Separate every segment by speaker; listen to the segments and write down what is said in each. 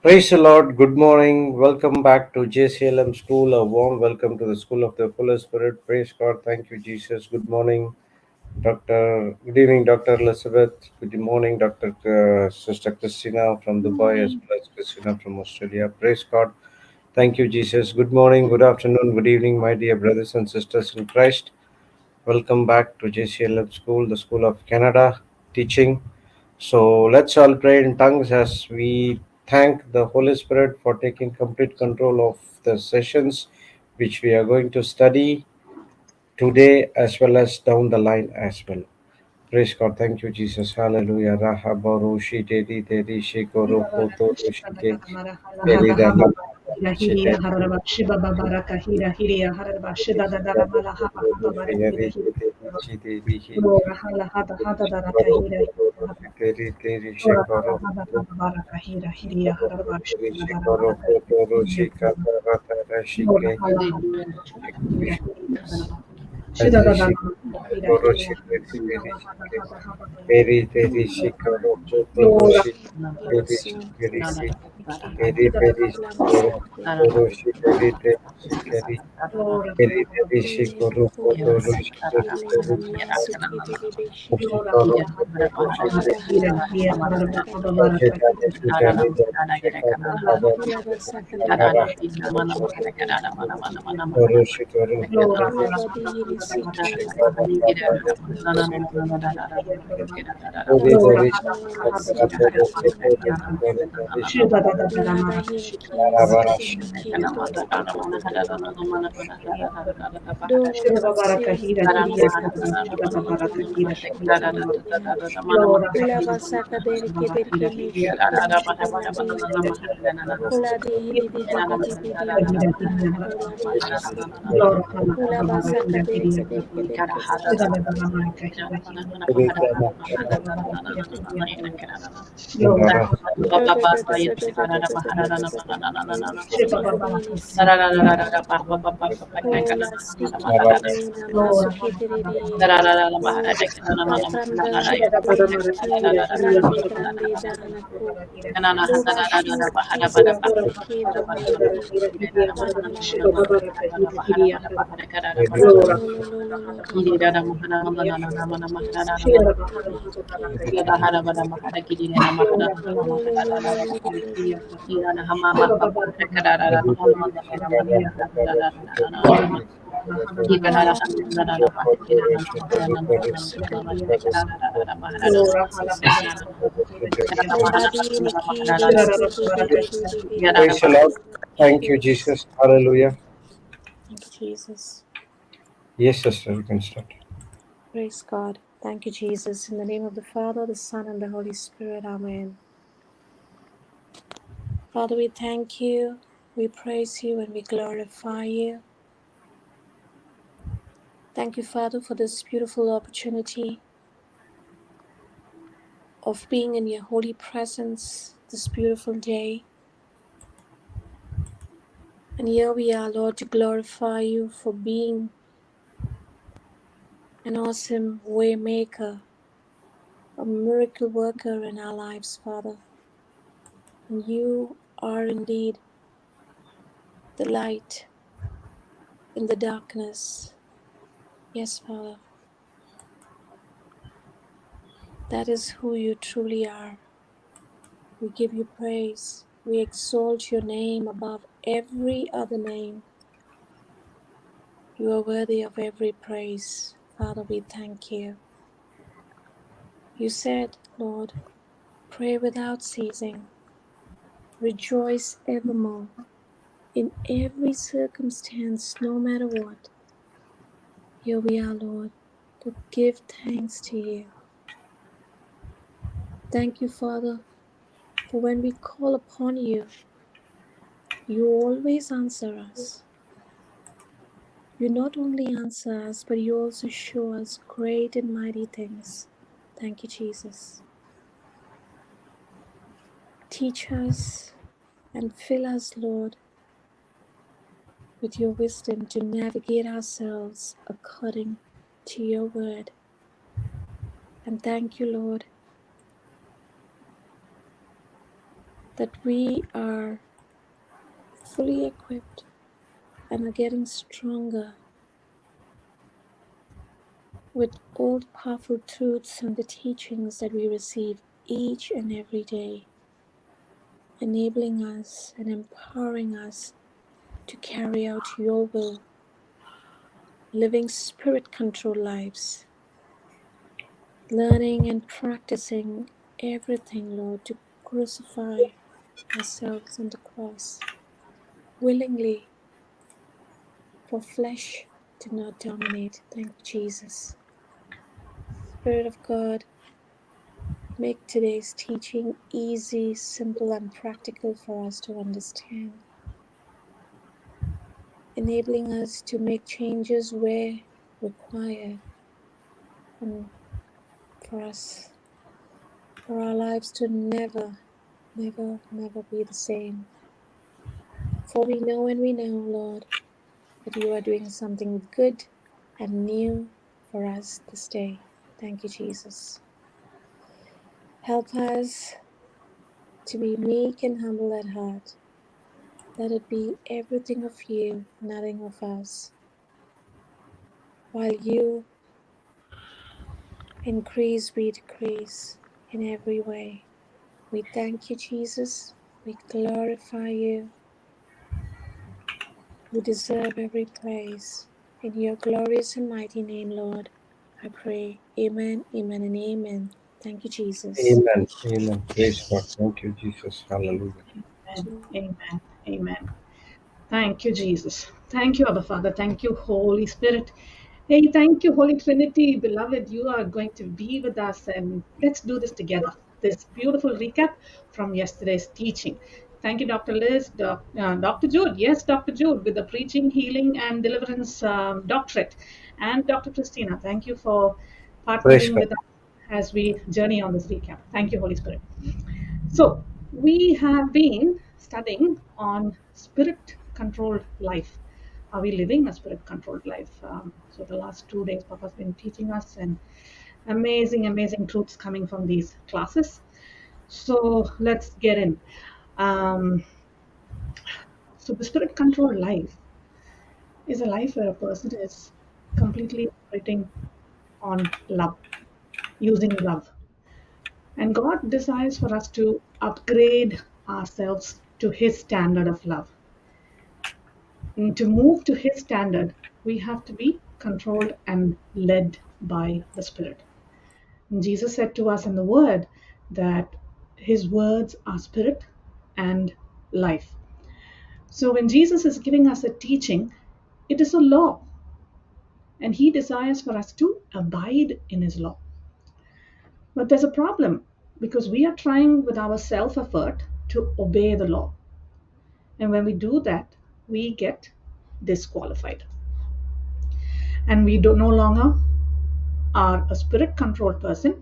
Speaker 1: Praise the Lord. Good morning. Welcome back to JCILM School. A warm welcome to the School of the Holy Spirit. Praise God. Thank you, Jesus. Good morning, Doctor. Good evening, Dr. Elizabeth. Good morning, Dr. Sister Christina from Dubai, as
Speaker 2: Morning.
Speaker 1: well as Christina from Australia. Praise God. Thank you, Jesus. Good morning, good afternoon, good evening, my dear brothers and sisters in Christ. Welcome back to JCLM School, the School of Canada teaching. So let's all pray in tongues as we thank the Holy Spirit for taking complete control of the sessions which we are going to study today as well as down the line as well. Praise God. Thank you, Jesus. Hallelujah. Rahabaru shitedi dedi shikoro koto shike dedi dama shite. Very, very shikaro, Toroshi, very shikari, very, very shikoro, Toroshi, very, very shikari, very, very shikoro, Toroshi, very, very shikoro, Toroshi,
Speaker 2: Ulava saka deri kederi kenishu kunishu kuladi. Kuladi hidi hidi hidi hidi hidi. Kuladi hisi. Ulava saka deri kederi kederi kederi. Da da da da da da da da da da da da da da. Kuladi hisi. Ola siki terina masuki teriri. La pranda shikri ki prandi prandi danaku. Luba shu kisa ki brandi. Mahala. Lo lo lo lo lo lo lo lo lo. Kisa teriri ki. Lo lo lo lo lo lo lo lo. Ola Oladi niki di di di di di di di di di di.
Speaker 1: Praise the Lord. Thank you, Jesus. Hallelujah.
Speaker 2: Thank you, Jesus.
Speaker 1: Yes, sister, you can start.
Speaker 2: Praise God. Thank you, Jesus. In the name of the Father, the Son, and the Holy Spirit. Amen. Father, we thank you, we praise you, and we glorify you. Thank you, Father, for this beautiful opportunity of being in your holy presence this beautiful day. And here we are, Lord, to glorify you for being an awesome way maker, a miracle worker in our lives, Father. And you are indeed the light in the darkness. Yes, Father, that is who you truly are. We give you praise. We exalt your name above every other name. You are worthy of every praise. Father, we thank you. You said, Lord, pray without ceasing, rejoice evermore, in every circumstance, no matter what. Here we are, Lord, to give thanks to you. Thank you, Father, for when we call upon you, you always answer us. You not only answer us, but you also show us great and mighty things. Thank you, Jesus. Teach us and fill us, Lord, with your wisdom to navigate ourselves according to your word. And thank you, Lord, that we are fully equipped and are getting stronger with all the powerful truths and the teachings that we receive each and every day, enabling us and empowering us to carry out your will, living spirit controlled lives, learning and practicing everything, Lord, to crucify ourselves on the cross willingly for flesh to not dominate. Thank you, Jesus. Spirit of God, make today's teaching easy, simple, and practical for us to understand, enabling us to make changes where required, and for us, for our lives to never, never, never be the same. For we know and we know, Lord, that you are doing something good and new for us this day. Thank you, Jesus. Help us to be meek and humble at heart. Let it be everything of you, nothing of us. While you increase, we decrease in every way. We thank you, Jesus. We glorify you. You deserve every praise. In your glorious and mighty name, Lord, I pray. Amen, amen, and amen. Thank you, Jesus.
Speaker 1: Amen. Amen. Praise God. Thank you, Jesus. Hallelujah.
Speaker 3: Amen. Amen. Amen. Thank you, Jesus. Thank you, Abba Father. Thank you, Holy Spirit. Hey, thank you, Holy Trinity. Beloved, you are going to be with us and let's do this together. This beautiful recap from yesterday's teaching. Thank you, Dr. Liz, Dr. Jude. Yes, Dr. Jude, with the preaching, healing, and deliverance doctorate. And Dr. Christina, thank you for
Speaker 1: Praise
Speaker 3: partnering
Speaker 1: God.
Speaker 3: with us as we journey on this recap. Thank you, Holy Spirit. So, we have been studying on spirit controlled life. Are we living a spirit controlled life? So, the last 2 days, Papa's been teaching us, and amazing, amazing truths coming from these classes. So, let's get in. Um, so, the spirit controlled life is a life where a person is completely operating on love, using love. And God desires for us to upgrade ourselves to His standard of love. And to move to His standard, we have to be controlled and led by the Spirit. And Jesus said to us in the Word that His words are spirit and life. So when Jesus is giving us a teaching, it is a law, and He desires for us to abide in His law. But there's a problem because we are trying with our self effort to obey the law. And when we do that, we get disqualified. And we do no longer are a spirit controlled person,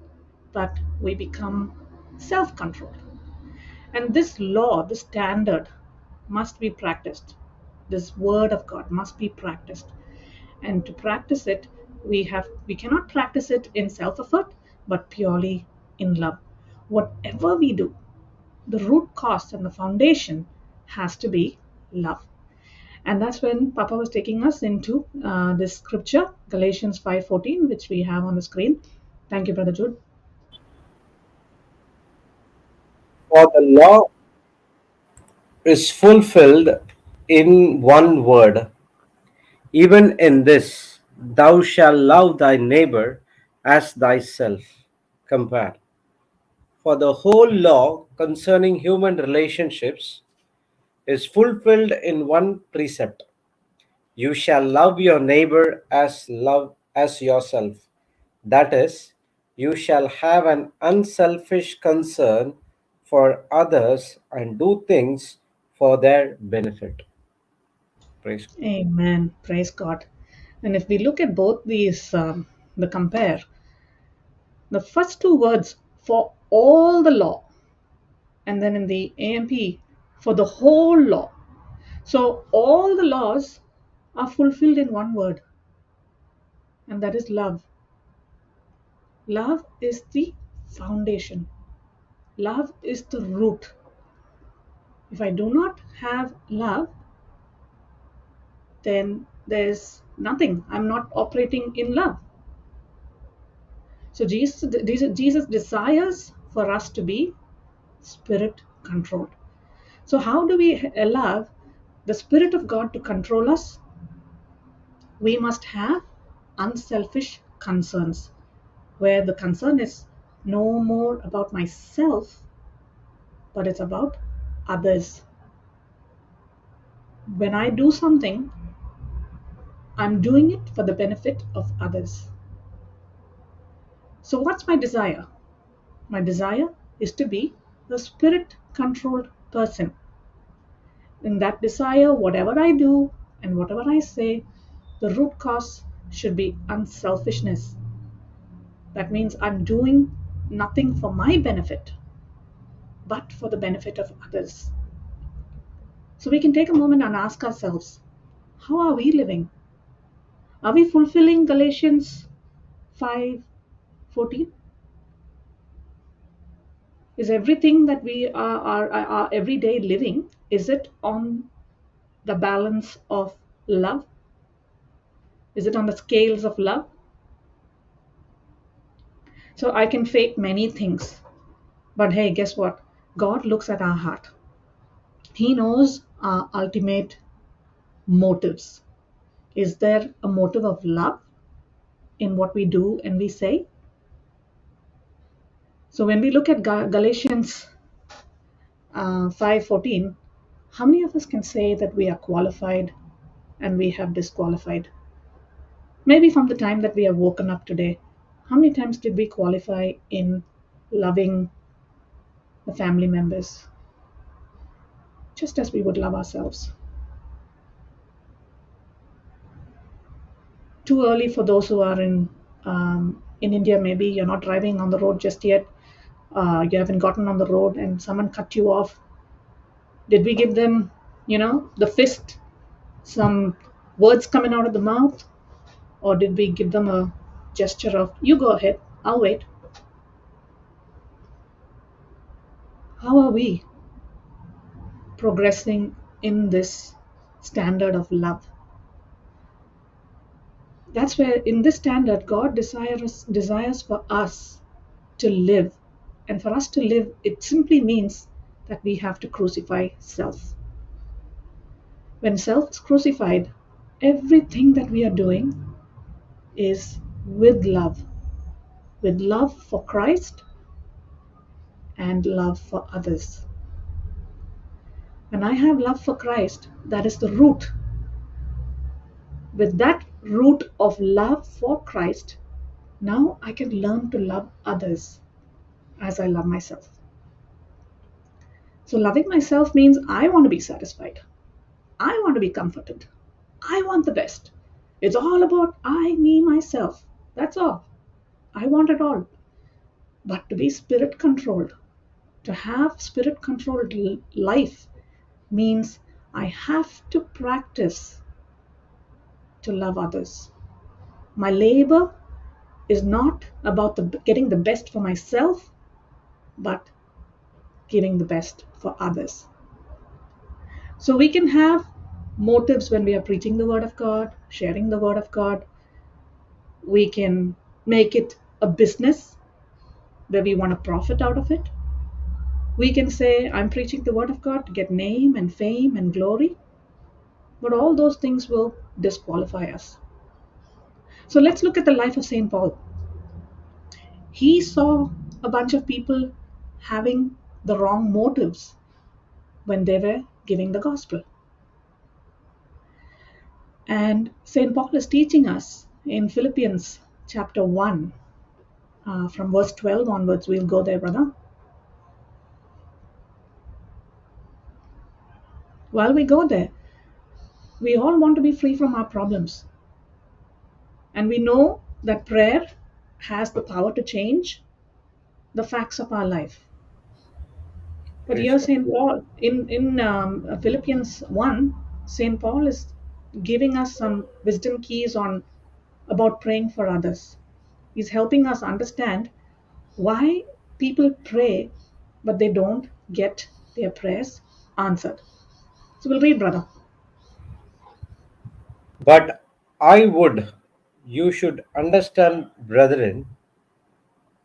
Speaker 3: but we become self controlled. And this law, this standard, must be practiced. This word of God must be practiced. And to practice it, we cannot practice it in self effort, but purely in love. Whatever we do, the root cause and the foundation has to be love. And that's when Papa was taking us into this scripture, Galatians 5:14, which we have on the screen. Thank you, Brother Jude.
Speaker 1: For the law is fulfilled in one word, even in this, thou shalt love thy neighbor as thyself. Compare. For the whole law concerning human relationships is fulfilled in one precept. You shall love your neighbor as love as yourself. That is, you shall have an unselfish concern for others and do things for their benefit. Praise God.
Speaker 3: Amen. Praise God. And if we look at both these, the compare, the first two words for all the law, and then in the AMP for the whole law. So all the laws are fulfilled in one word, and that is love. Love is the foundation, love is the root. If I do not have love, then there's nothing. I'm not operating in love. So Jesus desires for us to be spirit controlled. So how do we allow the Spirit of God to control us? We must have unselfish concerns, where the concern is no more about myself, but it's about others. When I do something, I'm doing it for the benefit of others. So, what's my desire? My desire is to be a spirit controlled person. In that desire, whatever I do and whatever I say, the root cause should be unselfishness. That means I'm doing nothing for my benefit, but for the benefit of others. So we can take a moment and ask ourselves, how are we living? Are we fulfilling Galatians 5:14? Is everything that we are everyday living, is it on the balance of love? Is it on the scales of love? So I can fake many things, but hey, guess what? God looks at our heart. He knows our ultimate motives. Is there a motive of love in what we do and we say? So when we look at Galatians 5:14, how many of us can say that we are qualified and we have disqualified? Maybe from the time that we have woken up today, how many times did we qualify in loving the family members just as we would love ourselves? Too early for those who are in India. Maybe you're not driving on the road just yet. You haven't gotten on the road and someone cut you off. Did we give them, the fist, some words coming out of the mouth, or did we give them a gesture of, you go ahead, I'll wait? How are we progressing in this standard of love? That's where, in this standard, God desires for us to live. And for us to live, it simply means that we have to crucify self. When self is crucified, everything that we are doing is with love for Christ and love for others. When I have love for Christ, that is the root. With that root of love for Christ, now I can learn to love others as I love myself. So, loving myself means I want to be satisfied. I want to be comforted. I want the best. It's all about I, me, myself. That's all. I want it all. But to be spirit controlled, to have spirit controlled life means I have to practice to love others. My labor is not about getting the best for myself, but giving the best for others. So we can have motives when we are preaching the Word of God, sharing the Word of God. We can make it a business where we want to profit out of it. We can say, I'm preaching the Word of God to get name and fame and glory. But all those things will disqualify us. So let's look at the life of St. Paul. He saw a bunch of people having the wrong motives when they were giving the gospel. And St. Paul is teaching us in Philippians chapter 1, from verse 12 onwards. We'll go there, brother. While we go there, we all want to be free from our problems. And we know that prayer has the power to change the facts of our life. But
Speaker 1: Praise
Speaker 3: here,
Speaker 1: God.
Speaker 3: St. Paul, in Philippians 1, St. Paul is giving us some wisdom keys on about praying for others. He's helping us understand why people pray but they don't get their prayers answered. So we'll read, brother.
Speaker 1: But I would you should understand, brethren,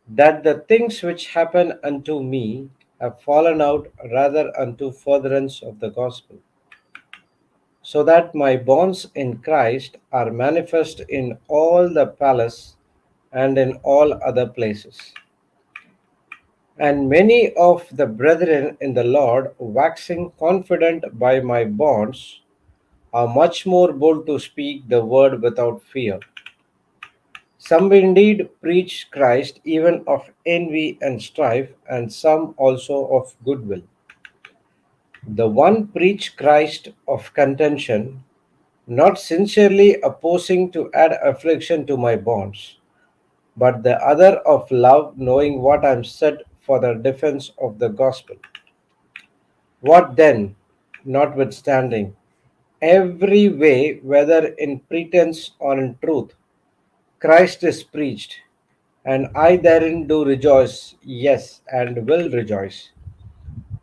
Speaker 1: that the things which happen unto me have fallen out rather unto furtherance of the gospel, so that my bonds in Christ are manifest in all the palace and in all other places. And many of the brethren in the Lord, waxing confident by my bonds, are much more bold to speak the word without fear. Some indeed preach Christ even of envy and strife, and some also of goodwill. The one preach Christ of contention, not sincerely opposing to add affliction to my bonds, but the other of love, knowing what I am set for the defense of the gospel. What then, notwithstanding, every way, whether in pretense or in truth, Christ is preached, and I therein do rejoice, yes, and will rejoice.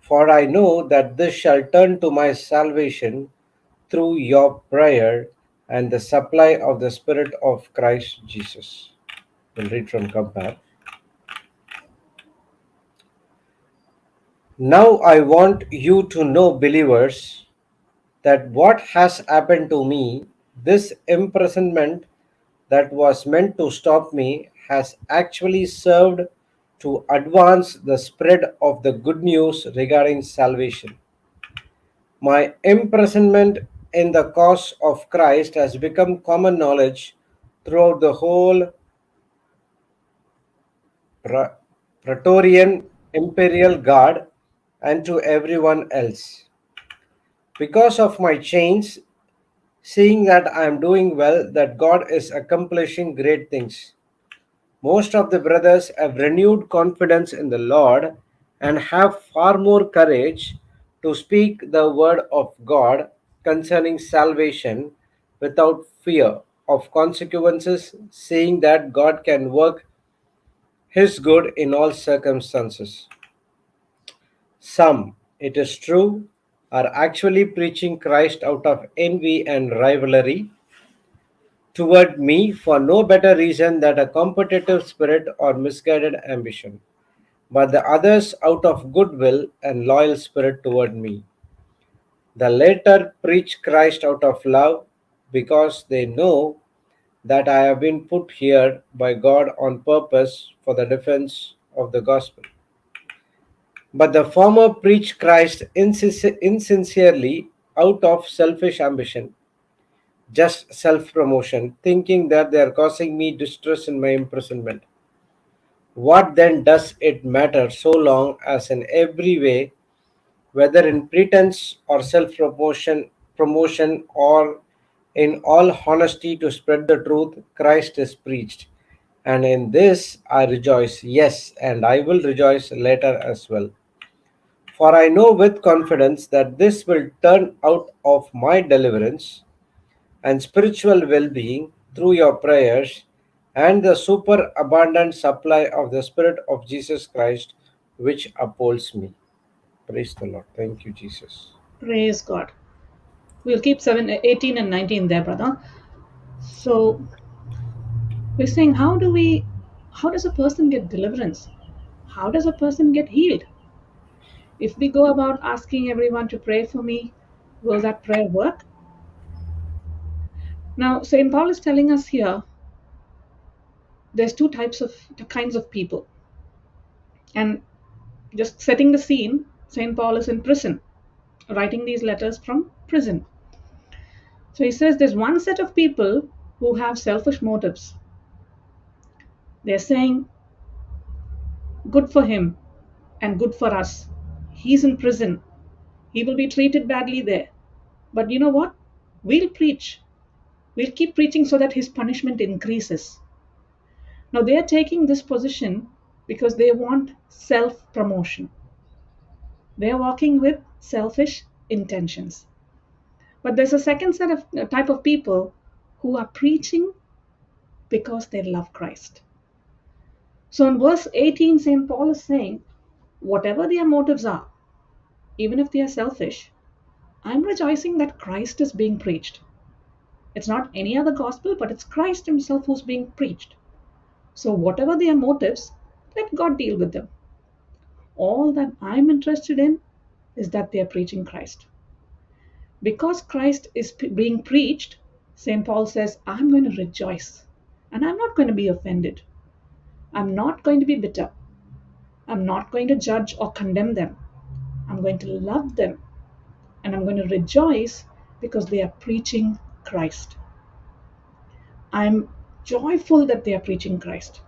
Speaker 1: For I know that this shall turn to my salvation through your prayer and the supply of the Spirit of Christ Jesus. We'll read from Compare. Now I want you to know, believers, that what has happened to me, this imprisonment that was meant to stop me, has actually served to advance the spread of the good news regarding salvation. My imprisonment in the cause of Christ has become common knowledge throughout the whole Pra- Praetorian Imperial Guard and to everyone else. Because of my chains, seeing that I am doing well, that God is accomplishing great things. Most of the brothers have renewed confidence in the Lord and have far more courage to speak the word of God concerning salvation without fear of consequences, seeing that God can work His good in all circumstances. Some, it is true, are actually preaching Christ out of envy and rivalry toward me for no better reason than a competitive spirit or misguided ambition, but the others out of goodwill and loyal spirit toward me. The latter preach Christ out of love because they know that I have been put here by God on purpose for the defense of the gospel. But the former preach Christ insincerely out of selfish ambition, just self promotion, thinking that they are causing me distress in my imprisonment. What then does it matter so long as in every way, whether in pretense or self promotion or in all honesty to spread the truth, Christ is preached. And in this I rejoice, yes, and I will rejoice later as well. For I know with confidence that this will turn out of my deliverance and spiritual well being through your prayers and the superabundant supply of the Spirit of Jesus Christ, which upholds me. Praise the Lord. Thank you, Jesus.
Speaker 3: Praise God. We'll keep 18 and 19 there, brother. So we're saying, how does a person get deliverance? How does a person get healed? If we go about asking everyone to pray for me, will that prayer work? Now, St. Paul is telling us here there's two kinds of people. And just setting the scene, St. Paul is in prison, writing these letters from prison. So he says there's one set of people who have selfish motives. They're saying, good for him and good for us. He's in prison. He will be treated badly there. But you know what? We'll preach. We'll keep preaching so that his punishment increases. Now they are taking this position because they want self promotion. They are walking with selfish intentions. But there's a second set of type of people who are preaching because they love Christ. So in verse 18, St. Paul is saying, whatever their motives are, even if they are selfish, I'm rejoicing that Christ is being preached. It's not any other gospel, but it's Christ Himself who's being preached. So, whatever their motives, let God deal with them. All that I'm interested in is that they are preaching Christ. Because Christ is being preached, St. Paul says, I'm going to rejoice. And I'm not going to be offended. I'm not going to be bitter. I'm not going to judge or condemn them. I'm going to love them. And I'm going to rejoice because they are preaching Christ. I'm joyful that they are preaching Christ.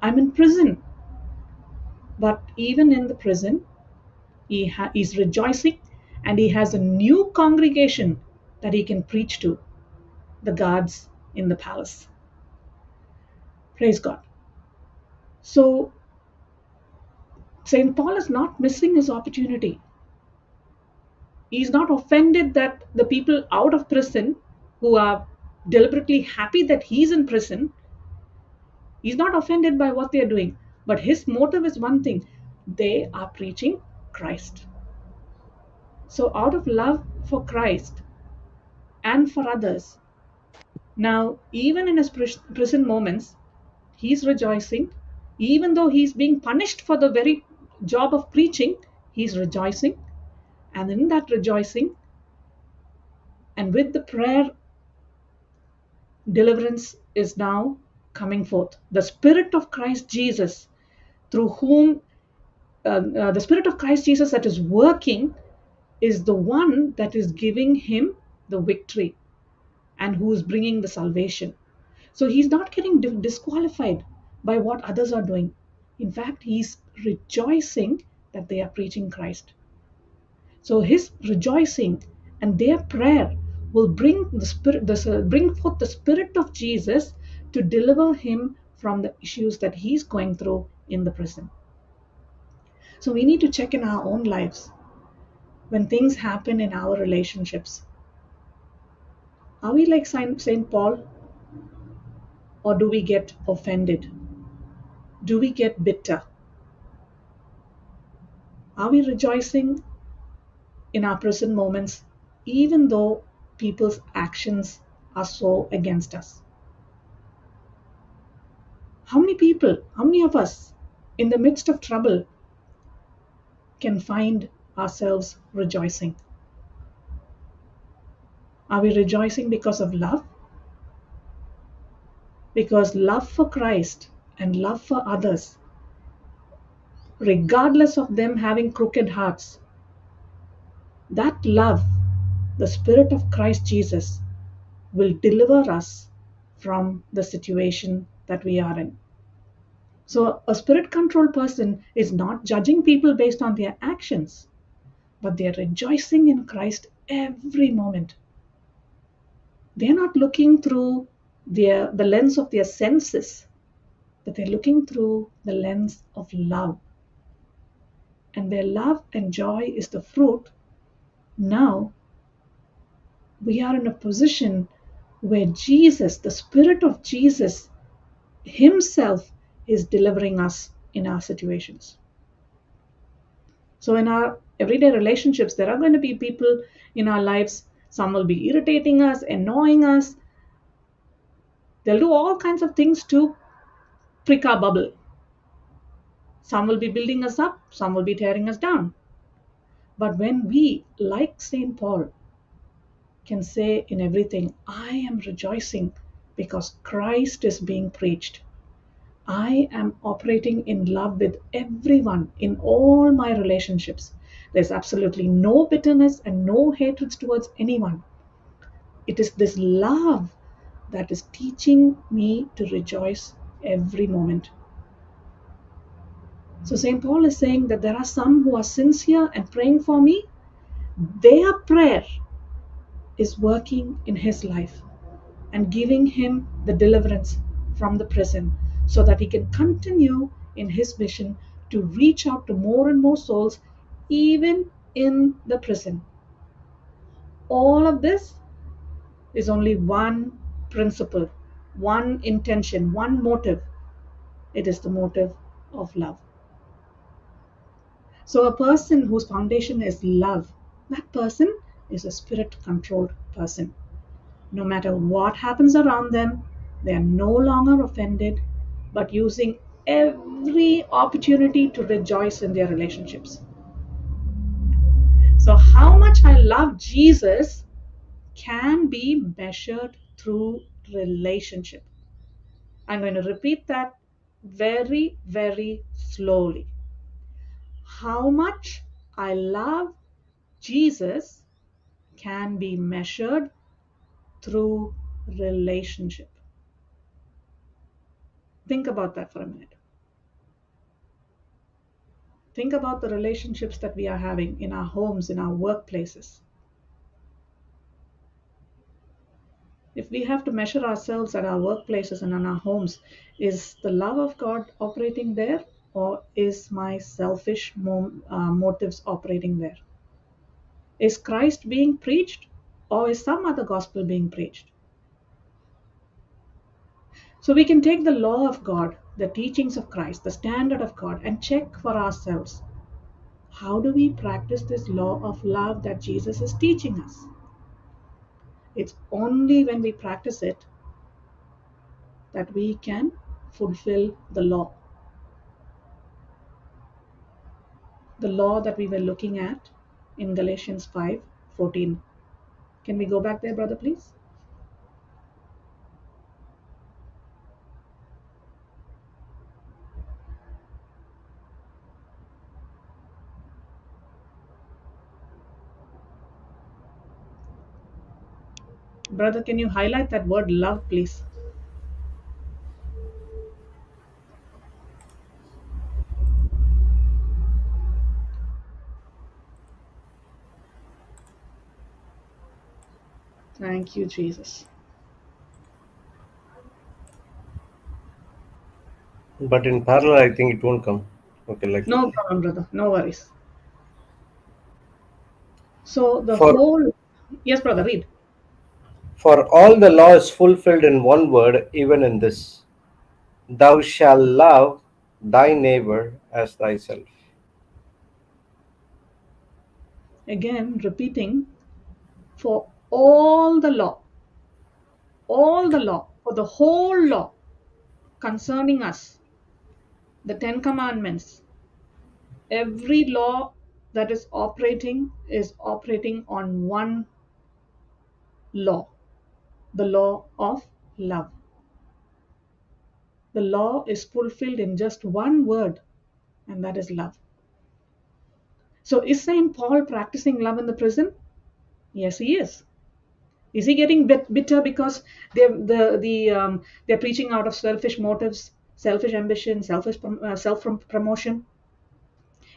Speaker 3: I'm in prison. But even in the prison, he's rejoicing and he has a new congregation that he can preach to, the guards in the palace. Praise God. So, St. Paul is not missing his opportunity. He's not offended that the people out of prison who are deliberately happy that he's in prison, he's not offended by what they're doing. But his motive is one thing: they are preaching Christ. So, out of love for Christ and for others, now, even in his prison moments, he's rejoicing. Even though he's being punished for the very job of preaching, he's rejoicing. And in that rejoicing, and with the prayer, deliverance is now coming forth. The Spirit of Christ Jesus, through whom the Spirit of Christ Jesus that is working, is the one that is giving him the victory and who is bringing the salvation. So he's not getting disqualified by what others are doing. In fact, he's rejoicing that they are preaching Christ. So his rejoicing and their prayer will bring bring forth the Spirit of Jesus to deliver him from the issues that he's going through in the prison. So we need to check in our own lives when things happen in our relationships. Are we like Saint Paul, or do we get offended? Do we get bitter? Are we rejoicing in our prison moments, even though people's actions are so against us? How many people, how many of us in the midst of trouble can find ourselves rejoicing? Are we rejoicing because of love? Because love for Christ and love for others, regardless of them having crooked hearts, that love, the Spirit of Christ Jesus, will deliver us from the situation that we are in. So, a spirit controlled person is not judging people based on their actions, but they are rejoicing in Christ every moment. They are not looking through the lens of their senses, but they're looking through the lens of love. And their love and joy is the fruit. Now, we are in a position where Jesus, the Spirit of Jesus Himself, is delivering us in our situations. So, in our everyday relationships, there are going to be people in our lives. Some will be irritating us, annoying us. They'll do all kinds of things to prick our bubble. Some will be building us up, some will be tearing us down. But when we, like St. Paul, can say in everything, I am rejoicing because Christ is being preached. I am operating in love with everyone in all my relationships. There's absolutely no bitterness and no hatred towards anyone. It is this love that is teaching me to rejoice every moment. So, St. Paul is saying that there are some who are sincere and praying for me. Their prayer is working in his life and giving him the deliverance from the prison so that he can continue in his mission to reach out to more and more souls, even in the prison. All of this is only one principle, one intention, one motive. It is the motive of love. So a person whose foundation is love, that person is a spirit-controlled person. No matter what happens around them, they are no longer offended, but using every opportunity to rejoice in their relationships. So, how much I love Jesus can be measured through relationship. I'm going to repeat that very, very slowly. How much I love Jesus can be measured through relationship. Think about that for a minute. Think about the relationships that we are having in our homes, in our workplaces. If we have to measure ourselves at our workplaces and in our homes, is the love of God operating there, or is my selfish motives operating there? Is Christ being preached, or is some other gospel being preached? So we can take the law of God, the teachings of Christ, the standard of God, and check for ourselves. How do we practice this law of love that Jesus is teaching us? It's only when we practice it that we can fulfill the law. The law that we were looking at in Galatians 5:14. Can we go back there, brother, please? Brother, can you highlight that word love, please? Thank you, Jesus.
Speaker 1: But in parallel, I think it won't come. Okay, like
Speaker 3: No problem, brother. No worries. So the
Speaker 1: for
Speaker 3: whole, yes, brother, read.
Speaker 1: for all the law is fulfilled in one word, even in this: Thou shalt love thy neighbor as thyself.
Speaker 3: Again, repeating, for all the law, for the whole law concerning us, the Ten Commandments, every law that is operating on one law, the law of love. The law is fulfilled in just one word, and that is love. So, is Saint Paul practicing love in the prison? Yes, he is. Is he getting bitter because they're preaching out of selfish motives, selfish ambition, self promotion?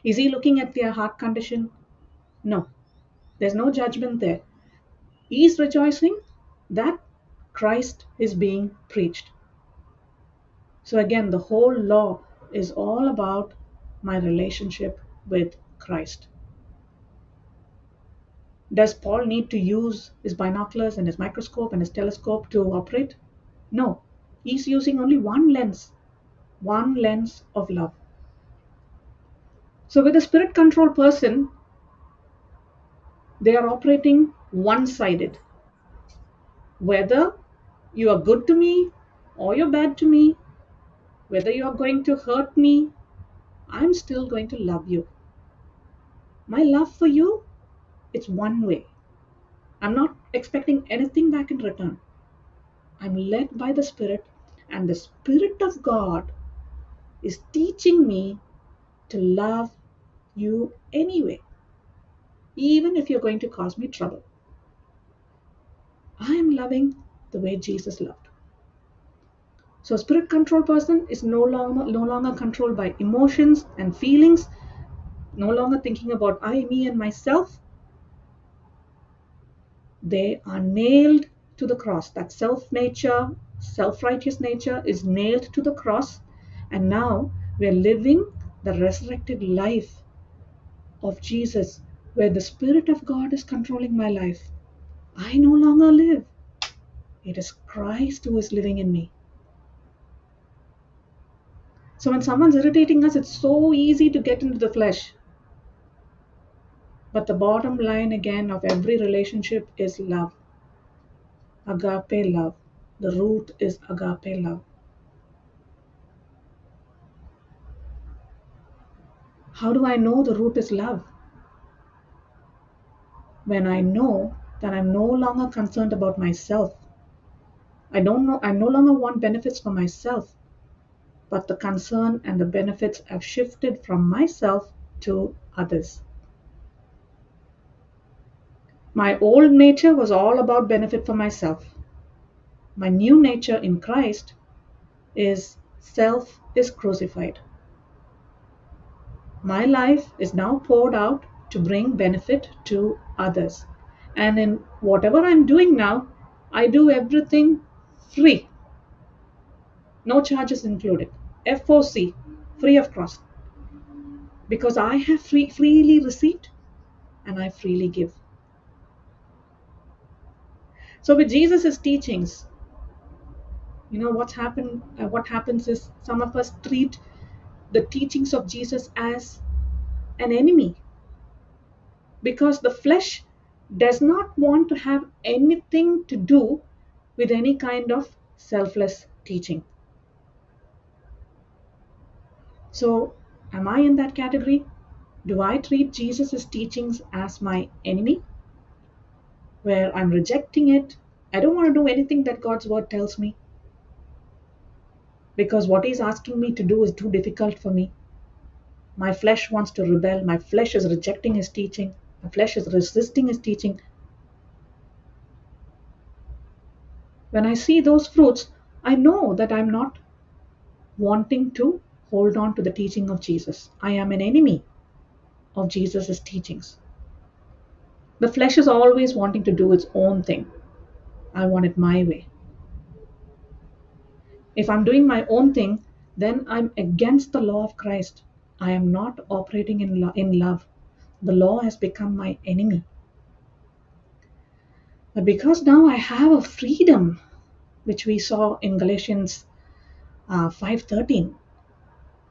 Speaker 3: Is he looking at their heart condition? No, there's no judgment there. He's rejoicing that Christ is being preached. So again, the whole law is all about my relationship with Christ. Does Paul need to use his binoculars and his microscope and his telescope to operate? No. He's using only one lens of love. So with a spirit controlled person, they are operating one sided. Whether you are good to me or you're bad to me, whether you are going to hurt me, I'm still going to love you. My love for you, it's one way. I'm not expecting anything back in return. I'm led by the Spirit, and the Spirit of God is teaching me to love you anyway, even if you're going to cause me trouble. I am loving the way Jesus loved. So, a spirit controlled person is no longer controlled by emotions and feelings, no longer thinking about I, me, and myself. They are nailed to the cross. That self-righteous nature is nailed to the cross. And now we're living the resurrected life of Jesus, where the Spirit of God is controlling my life. I no longer live. It is Christ who is living in me. So when someone's irritating us, it's so easy to get into the flesh. But the bottom line again of every relationship is love. Agape love. The root is agape love. How do I know the root is love? When I know that I'm no longer concerned about myself. I no longer want benefits for myself, but the concern and the benefits have shifted from myself to others. My old nature was all about benefit for myself. My new nature in Christ is self is crucified. My life is now poured out to bring benefit to others. And in whatever I'm doing now, I do everything free, no charges included. FOC, free of cost. Because I have freely received and I freely give. So with Jesus' teachings, what happens is some of us treat the teachings of Jesus as an enemy, because the flesh does not want to have anything to do with any kind of selfless teaching. So am I in that category? Do I treat Jesus' teachings as my enemy, where I'm rejecting it? I don't want to do anything that God's word tells me, because what he's asking me to do is too difficult for me. My flesh wants to rebel. My flesh is rejecting his teaching. My flesh is resisting his teaching. When I see those fruits, I know that I'm not wanting to hold on to the teaching of Jesus. I am an enemy of Jesus' teachings. The flesh is always wanting to do its own thing. I want it my way. If I'm doing my own thing, then I'm against the law of Christ. I am not operating in love. The law has become my enemy. But because now I have a freedom, which we saw in Galatians 5:13,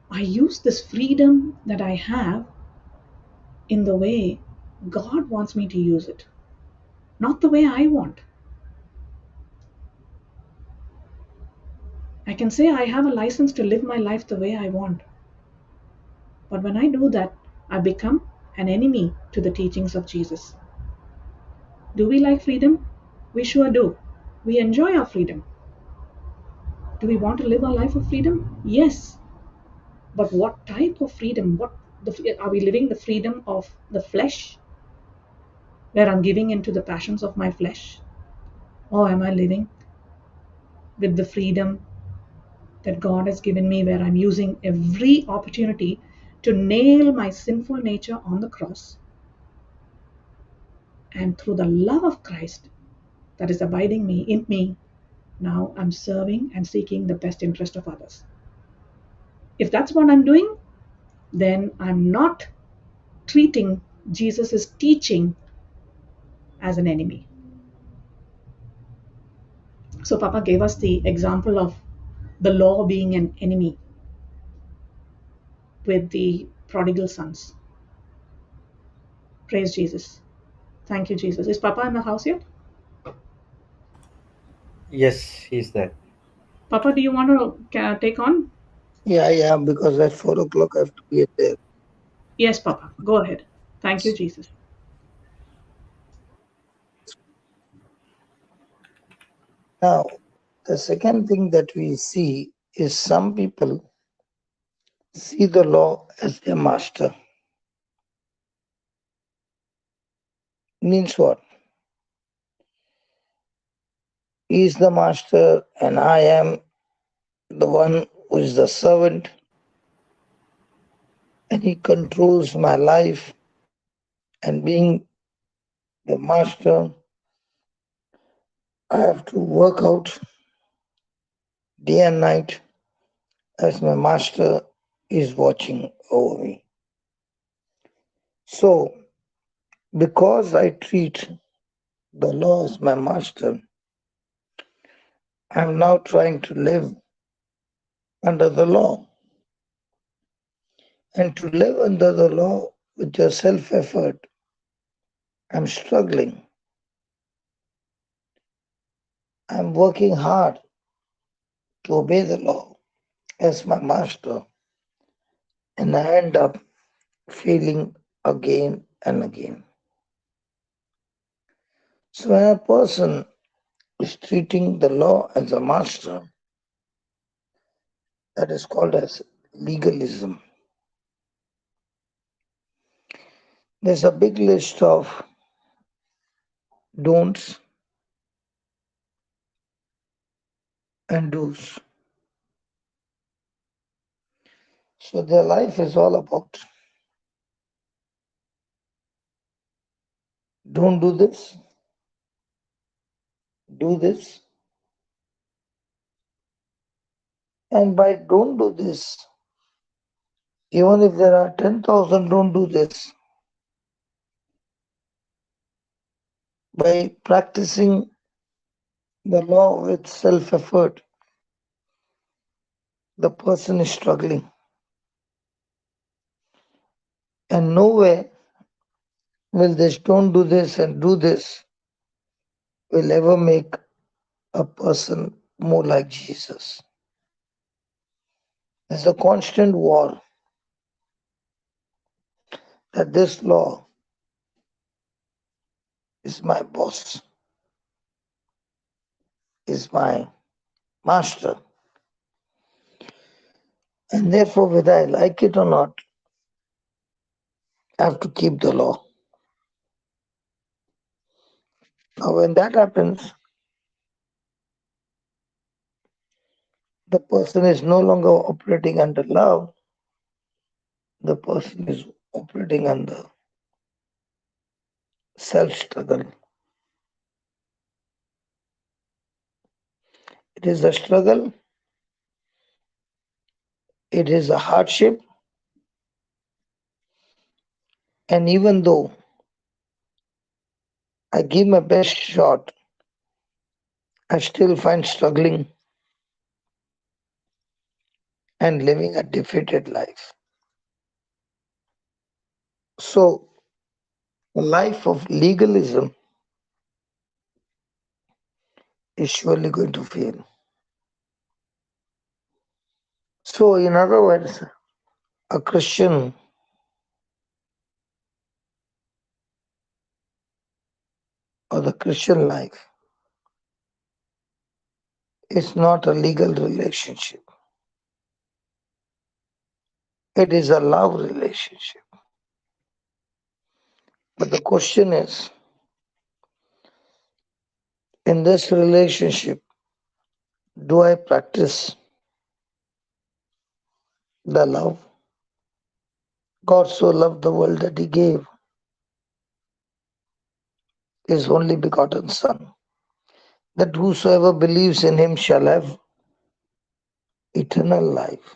Speaker 3: I use this freedom that I have in the way God wants me to use it, not the way I want. I can say I have a license to live my life the way I want. But when I do that, I become an enemy to the teachings of Jesus. Do we like freedom? We sure do. We enjoy our freedom. Do we want to live our life of freedom? Yes. But what type of freedom? Are we living the freedom of the flesh, where I'm giving into the passions of my flesh? Or am I living with the freedom that God has given me, where I'm using every opportunity to nail my sinful nature on the cross, and through the love of Christ that is abiding in me, now I'm serving and seeking the best interest of others? If that's what I'm doing, then I'm not treating Jesus' teaching as an enemy. So Papa gave us the example of the law being an enemy with the prodigal sons. Praise Jesus. Thank you, Jesus. Is Papa in the house yet?
Speaker 1: Yes, he's there.
Speaker 3: Papa, do you want to take on?
Speaker 4: Yeah, because at 4 o'clock I have to be there.
Speaker 3: Yes, Papa. Go ahead. Thank you, Jesus.
Speaker 4: Now, the second thing that we see is some people see the law as their master. Means what? He is the master and I am the one who is the servant, and he controls my life. And being the master, I have to work out day and night as my master is watching over me. So, because I treat the law as my master, I'm now trying to live under the law. And to live under the law with your self-effort I'm struggling. I'm working hard to obey the law as my master, and I end up failing again and again. So when a person is treating the law as a master, that is called as legalism. There's a big list of don'ts and do's. So their life is all about don't do this, and by don't do this, even if there are 10,000 don't do this, by practicing the law with self effort, the person is struggling. And nowhere will this don't do this and do this will ever make a person more like Jesus. There's a constant war that this law is my boss, is my master, and therefore, whether I like it or not, I have to keep the law. Now, when that happens, the person is no longer operating under love, the person is operating under self struggle. It is a struggle, it is a hardship, and even though I give my best shot, I still find struggling and living a defeated life. So, a life of legalism is surely going to fail. So, in other words, a Christian or the Christian life is not a legal relationship, it is a love relationship. But the question is, in this relationship, do I practice the love? God so loved the world that he gave his only begotten Son, that whosoever believes in him shall have eternal life,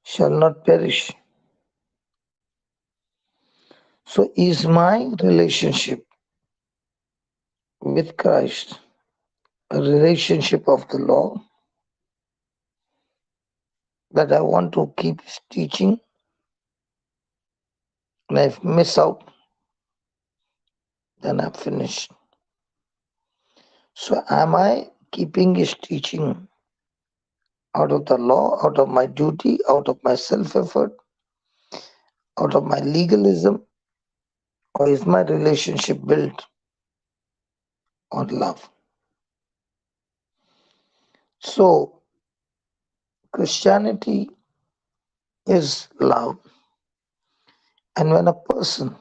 Speaker 4: shall not perish. So, is my relationship with Christ a relationship of the law that I want to keep teaching, and if I miss out, then I'm finished. So, am I keeping his teaching out of the law, out of my duty, out of my self effort, out of my legalism, or is my relationship built on love? So, Christianity is love, and when a person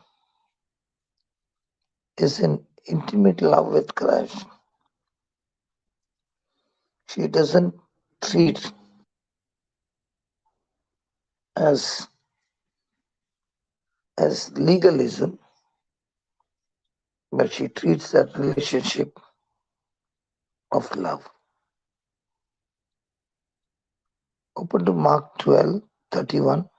Speaker 4: is in intimate love with Christ, she doesn't treat as legalism, but she treats that relationship of love. Open to Mark 12:31.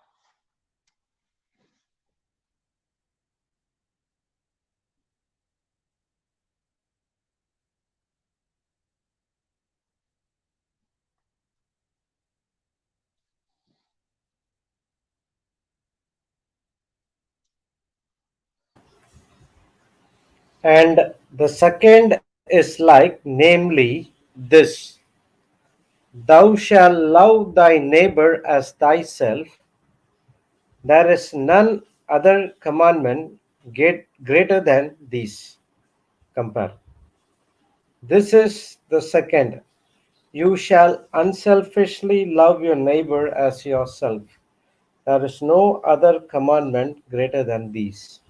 Speaker 1: And the second is like, namely, this: Thou shalt love thy neighbor as thyself. There is none other commandment greater than these. Compare. This is the second. You shall unselfishly love your neighbor as yourself. There is no other commandment greater than these.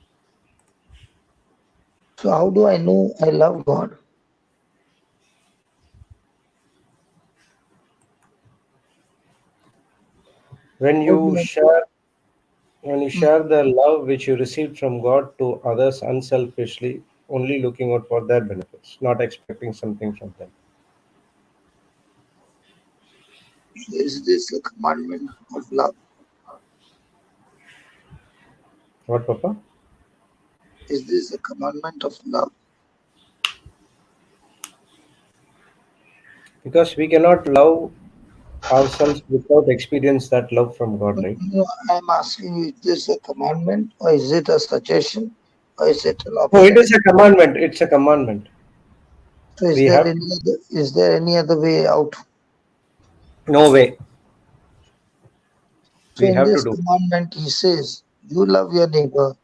Speaker 4: So how do I know I love God?
Speaker 1: When
Speaker 4: How
Speaker 1: you
Speaker 4: do I,
Speaker 1: share when you
Speaker 4: Hmm.
Speaker 1: share the love which you received from God to others unselfishly, only looking out for their benefits, not expecting something from them.
Speaker 4: Is this a commandment of love?
Speaker 1: What, Papa?
Speaker 4: Is this a commandment of love?
Speaker 1: Because we cannot love ourselves without experience that love from God, right?
Speaker 4: No, I'm asking you, is this a commandment or is it a suggestion or is it an
Speaker 1: No, it is
Speaker 4: obligation?
Speaker 1: a commandment. It's a commandment.
Speaker 4: So
Speaker 1: We have to.
Speaker 4: is there any other way out?
Speaker 1: No way.
Speaker 4: So
Speaker 1: We
Speaker 4: in
Speaker 1: have to
Speaker 4: this
Speaker 1: do.
Speaker 4: commandment, he says, you love your neighbor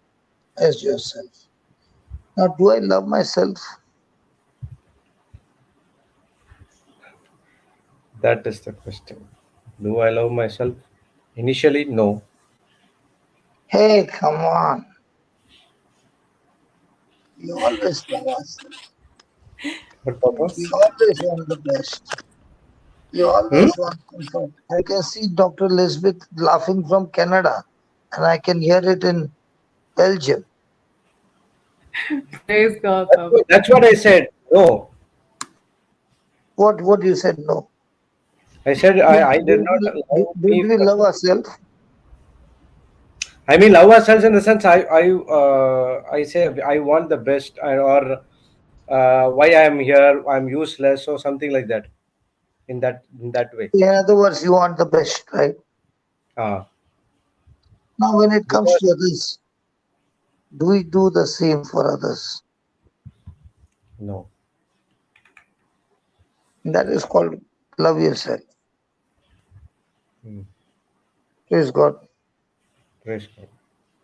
Speaker 4: as yourself. Now, do I love myself?
Speaker 1: That is the question. Do I love myself? Initially, no.
Speaker 4: Hey, come on. We always love ourselves.
Speaker 1: But Papa?
Speaker 4: We always want the best. We
Speaker 1: Hmm?
Speaker 4: always want comfort. I can see Dr. Elizabeth laughing from Canada, and I can hear it in Belgium.
Speaker 5: Praise God,
Speaker 1: That's
Speaker 5: Papa.
Speaker 1: what I said. No.
Speaker 4: What you said? No.
Speaker 1: I said
Speaker 4: Don't,
Speaker 1: I did
Speaker 4: don't,
Speaker 1: not
Speaker 4: we,
Speaker 1: allow
Speaker 4: don't
Speaker 1: me
Speaker 4: we
Speaker 1: from.
Speaker 4: love ourselves?
Speaker 1: I mean, love ourselves in the sense I say I want the best, or why I am here, I'm useless, or something like that. In that way.
Speaker 4: In other words, you want the best, right?
Speaker 1: Ah,
Speaker 4: Now, when it comes
Speaker 1: because
Speaker 4: to others, do we do the same for others?
Speaker 1: no.
Speaker 4: That is called love yourself.
Speaker 1: Hmm.
Speaker 4: Praise God.
Speaker 1: Praise God.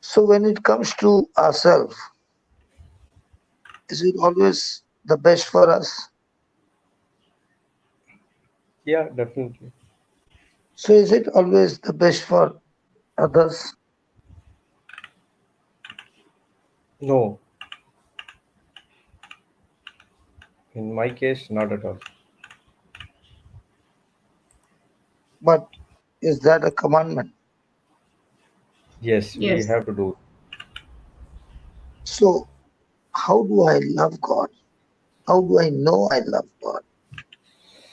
Speaker 4: So when it comes to ourselves, is it always the best for us?
Speaker 1: Yeah, definitely.
Speaker 4: So is it always the best for others?
Speaker 1: No, in my case, not at all.
Speaker 4: But is that a commandment?
Speaker 1: Yes, we
Speaker 5: Yes.
Speaker 1: have to do.
Speaker 4: So how do I love God? How do I know I love God?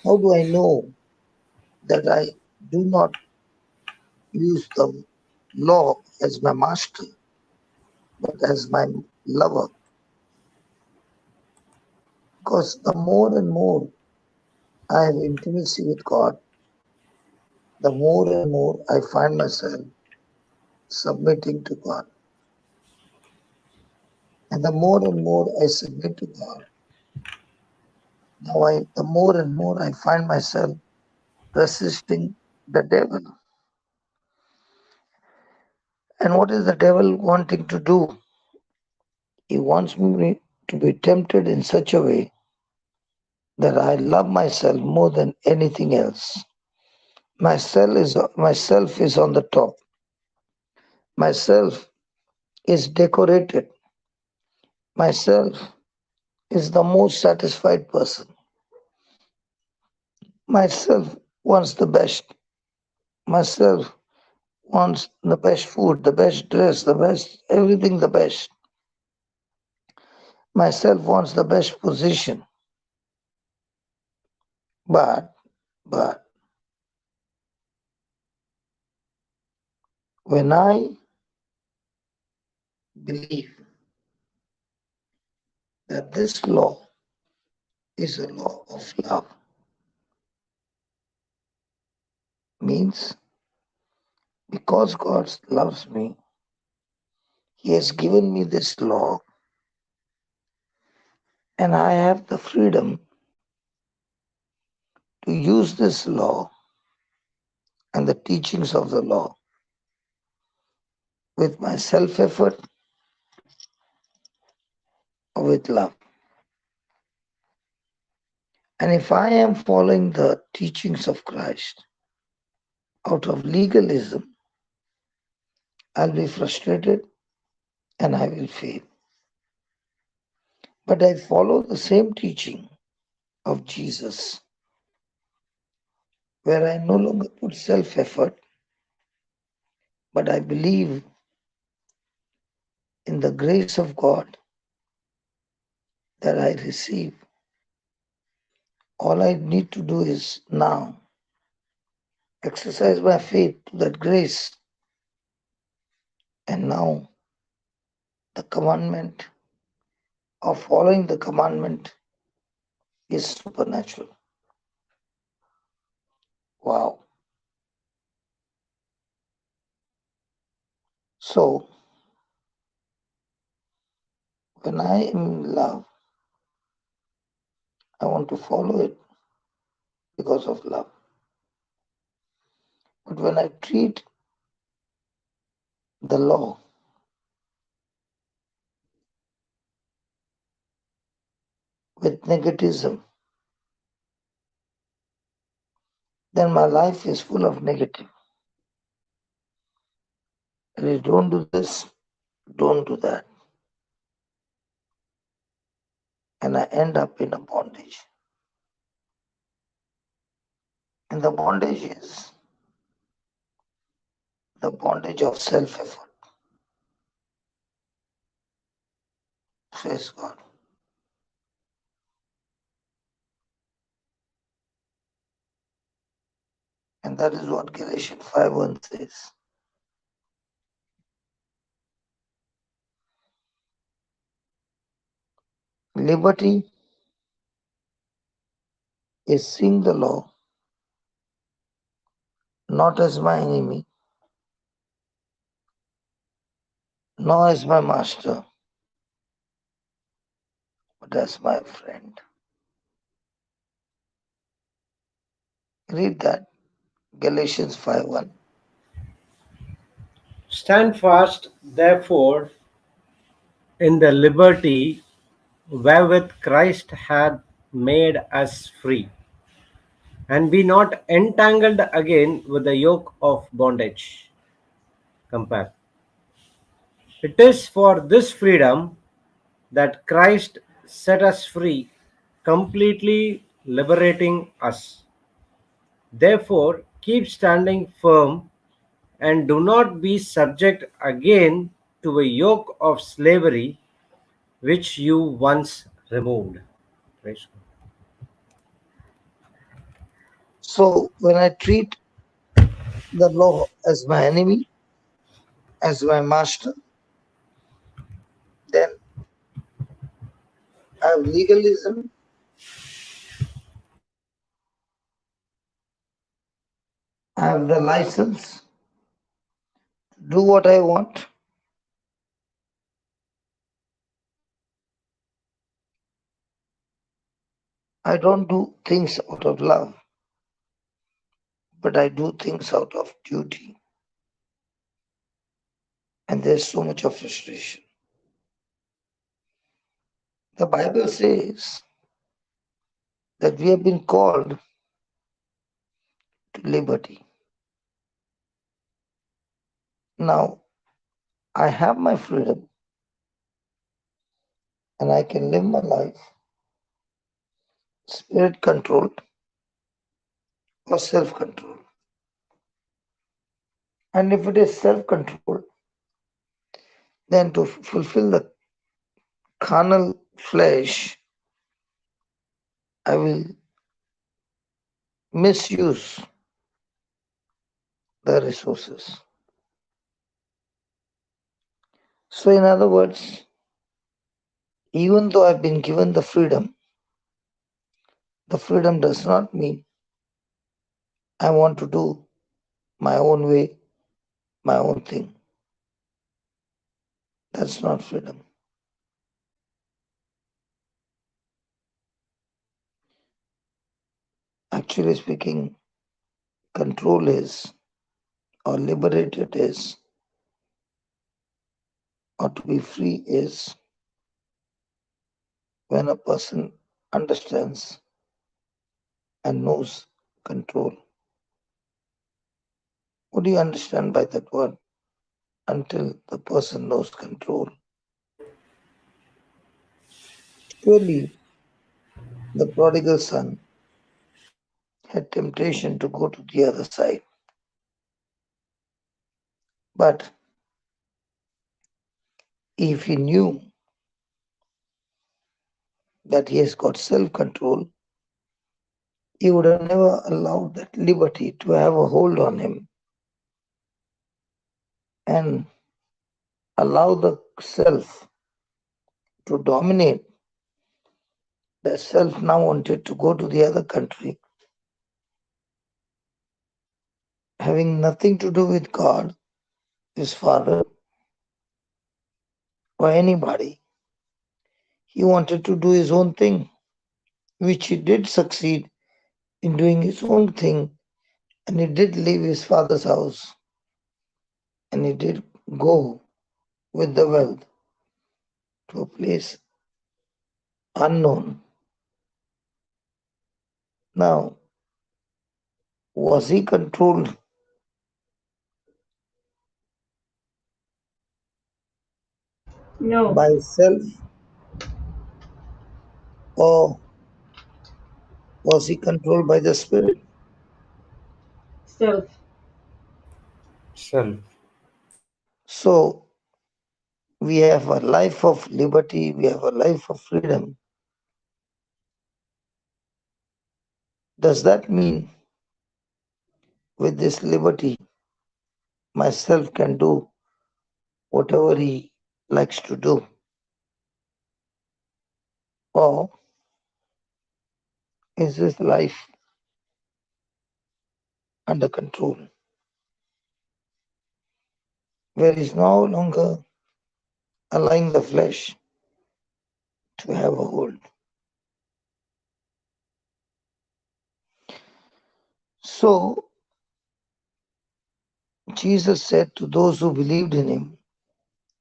Speaker 4: How do I know that I do not use the law as my master, but as my lover? Because the more and more I have intimacy with God, the more and more I find myself submitting to God. And the more and more I submit to God, the more and more I find myself resisting the devil. And what is the devil wanting to do? He wants me to be tempted in such a way that I love myself more than anything else. Myself is on the top. Myself is decorated. Myself is the most satisfied person. Myself wants the best. Myself wants the best food, the best dress, the best everything, the best. Myself wants the best position. But, but when I believe that this law is a law of love, means because God loves me, He has given me this law And I have the freedom to use this law and the teachings of the law with my self-effort or with love. And if I am following the teachings of Christ out of legalism, I'll be frustrated and I will fail. But I follow the same teaching of Jesus, where I no longer put self-effort, but I believe in the grace of God that I receive. All I need to do is now exercise my faith to that grace. And now the commandment of following the commandment is supernatural. Wow. So when I am in love, I want to follow it because of love. But when I treat the law with negativism, then my life is full of negative. And you don't do this, don't do that. And I end up in a bondage. And the bondage is the bondage of self-effort. Praise God. And that is what Galatians 5:1 says. Liberty is seeing the law not as my enemy, nor as my master, but as my friend. Read that, Galatians 5:1.
Speaker 1: Stand fast, therefore, in the liberty wherewith Christ hath made us free, and be not entangled again with the yoke of bondage. Compare. It is for this freedom that Christ set us free, completely liberating us. Therefore, keep standing firm and do not be subject again to a yoke of slavery which you once removed. Praise God.
Speaker 4: So when I treat the law as my enemy, as my master, then I have legalism, I have the license to do what I want. I don't do things out of love, but I do things out of duty. And there's so much of frustration. The Bible says that we have been called to liberty. Now, I have my freedom and I can live my life spirit controlled or self controlled. And if it is self controlled, then to fulfill the carnal flesh, I will misuse the resources. So, in other words, even though I've been given the freedom does not mean I want to do my own way, my own thing. That's not freedom. Actually speaking, control is, or liberated is, or to be free is when a person understands and knows control. What do you understand by that word? Until the person knows control. Surely the prodigal son had temptation to go to the other side. But if he knew that he has got self-control, he would have never allowed that liberty to have a hold on him and allow the self to dominate. The self now wanted to go to the other country, having nothing to do with God, his father, or anybody. He wanted to do his own thing, which he did succeed in doing his own thing, and he did leave his father's house, and he did go with the wealth to a place unknown. Now, was he controlled
Speaker 3: No.
Speaker 4: by self, or was he controlled by the spirit?
Speaker 3: Self.
Speaker 1: Self.
Speaker 4: So, we have a life of liberty, we have a life of freedom. Does that mean with this liberty, myself can do whatever he likes to do? Or is this life under control, where he's no longer allowing the flesh to have a hold? So, Jesus said to those who believed in him,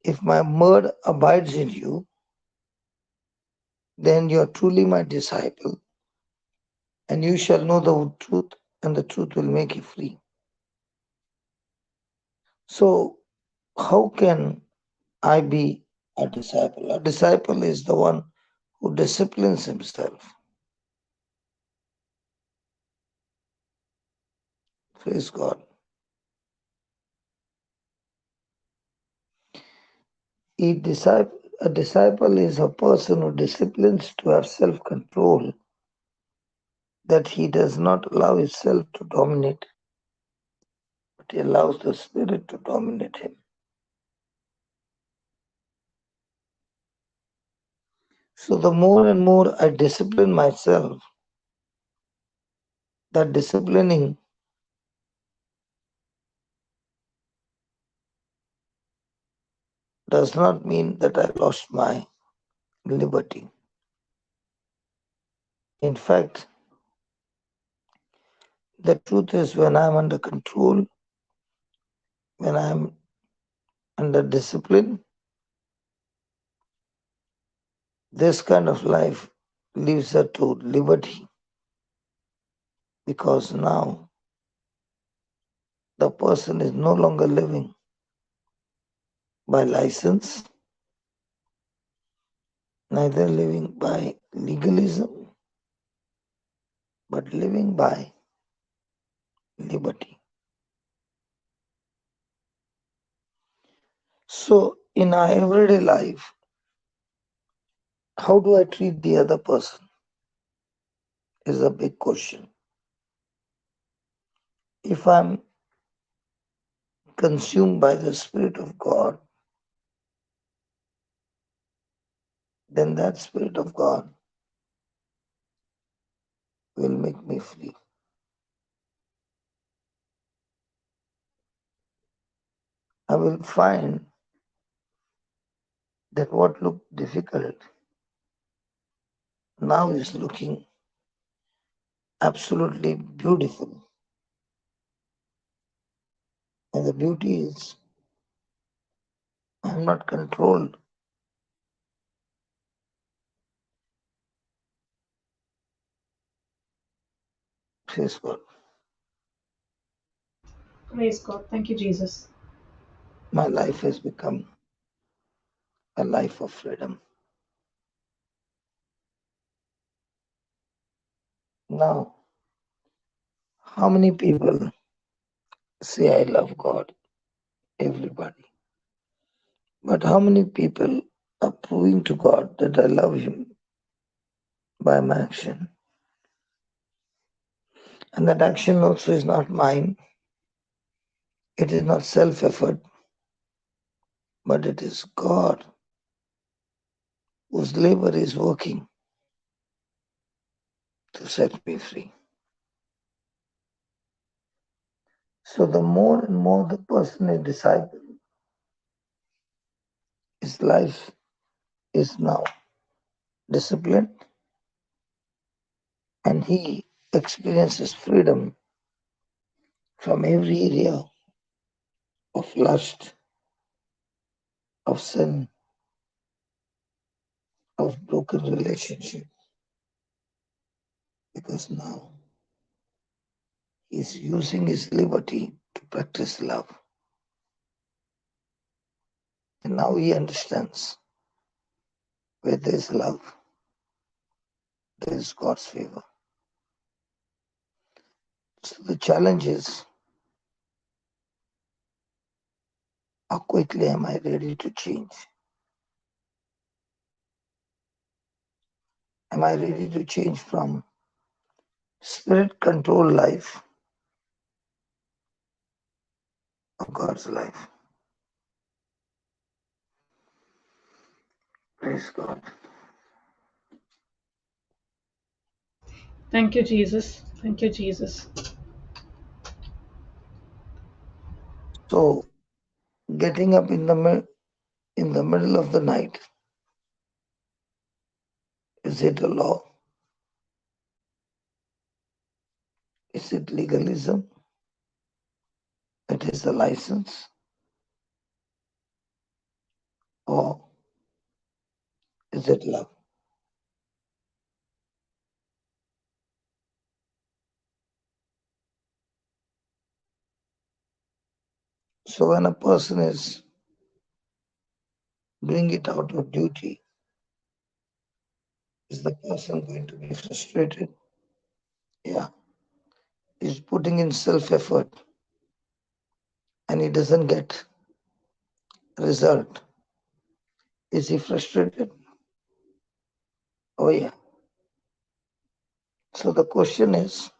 Speaker 4: if my word abides in you, then you are truly my disciple, and you shall know the truth, and the truth will make you free. So, how can I be a disciple? A disciple is the one who disciplines himself. Praise God. A disciple is a person who disciplines to have self-control, that he does not allow himself to dominate, but he allows the Spirit to dominate him. So the more and more I discipline myself, that disciplining does not mean that I lost my liberty. In fact, the truth is, when I'm under control, when I'm under discipline, this kind of life leaves her to liberty, because now the person is no longer living by license, neither living by legalism, but living by liberty. So in our everyday life, how do I treat the other person is a big question. If I'm consumed by the Spirit of God, then that Spirit of God will make me free. I will find that what looked difficult now is looking absolutely beautiful. And the beauty is, I'm not controlled. Praise God.
Speaker 3: Praise God. Thank you, Jesus.
Speaker 4: My life has become a life of freedom. Now, how many people say I love God? Everybody. But how many people are proving to God that I love Him by my action? And that action also is not mine. It is not self-effort, but it is God whose labor is working to set me free. So the more and more the person is disciple, his life is now disciplined and he experiences freedom from every area of lust, of sin, of broken relationship, because now he is using his liberty to practice love. And now he understands where there is love, there is God's favor. So the challenge is, how quickly am I ready to change? Am I ready to change from spirit controlled life of God's life? Praise God.
Speaker 3: Thank you, Jesus. Thank you, Jesus.
Speaker 4: So getting up in the middle of the night, is it a law? Is it legalism? It is a license? Or is it love? So when a person is doing it out of duty, is the person going to be frustrated? Yeah. He's putting in self-effort and he doesn't get result. Is he frustrated? Oh yeah. So the question is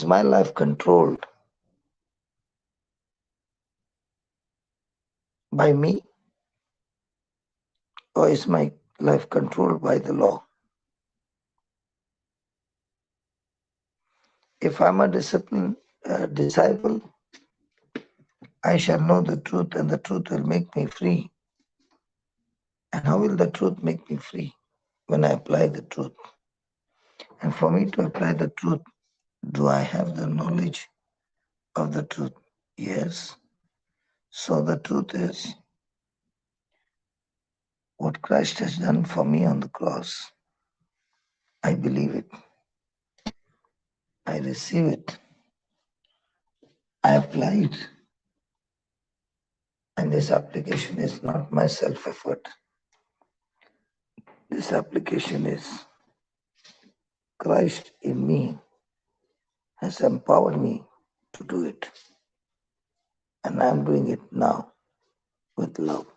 Speaker 4: my life controlled by me or is my life controlled by the law? If I'm a disciple, I shall know the truth and the truth will make me free. And how will the truth make me free? When I apply the truth. And for me to apply the truth, do I have the knowledge of the truth? Yes. So the truth is what Christ has done for me on the cross. I believe it. I receive it. I apply it. And this application is not my self-effort. This application is Christ in me has empowered me to do it. And I'm doing it now with love.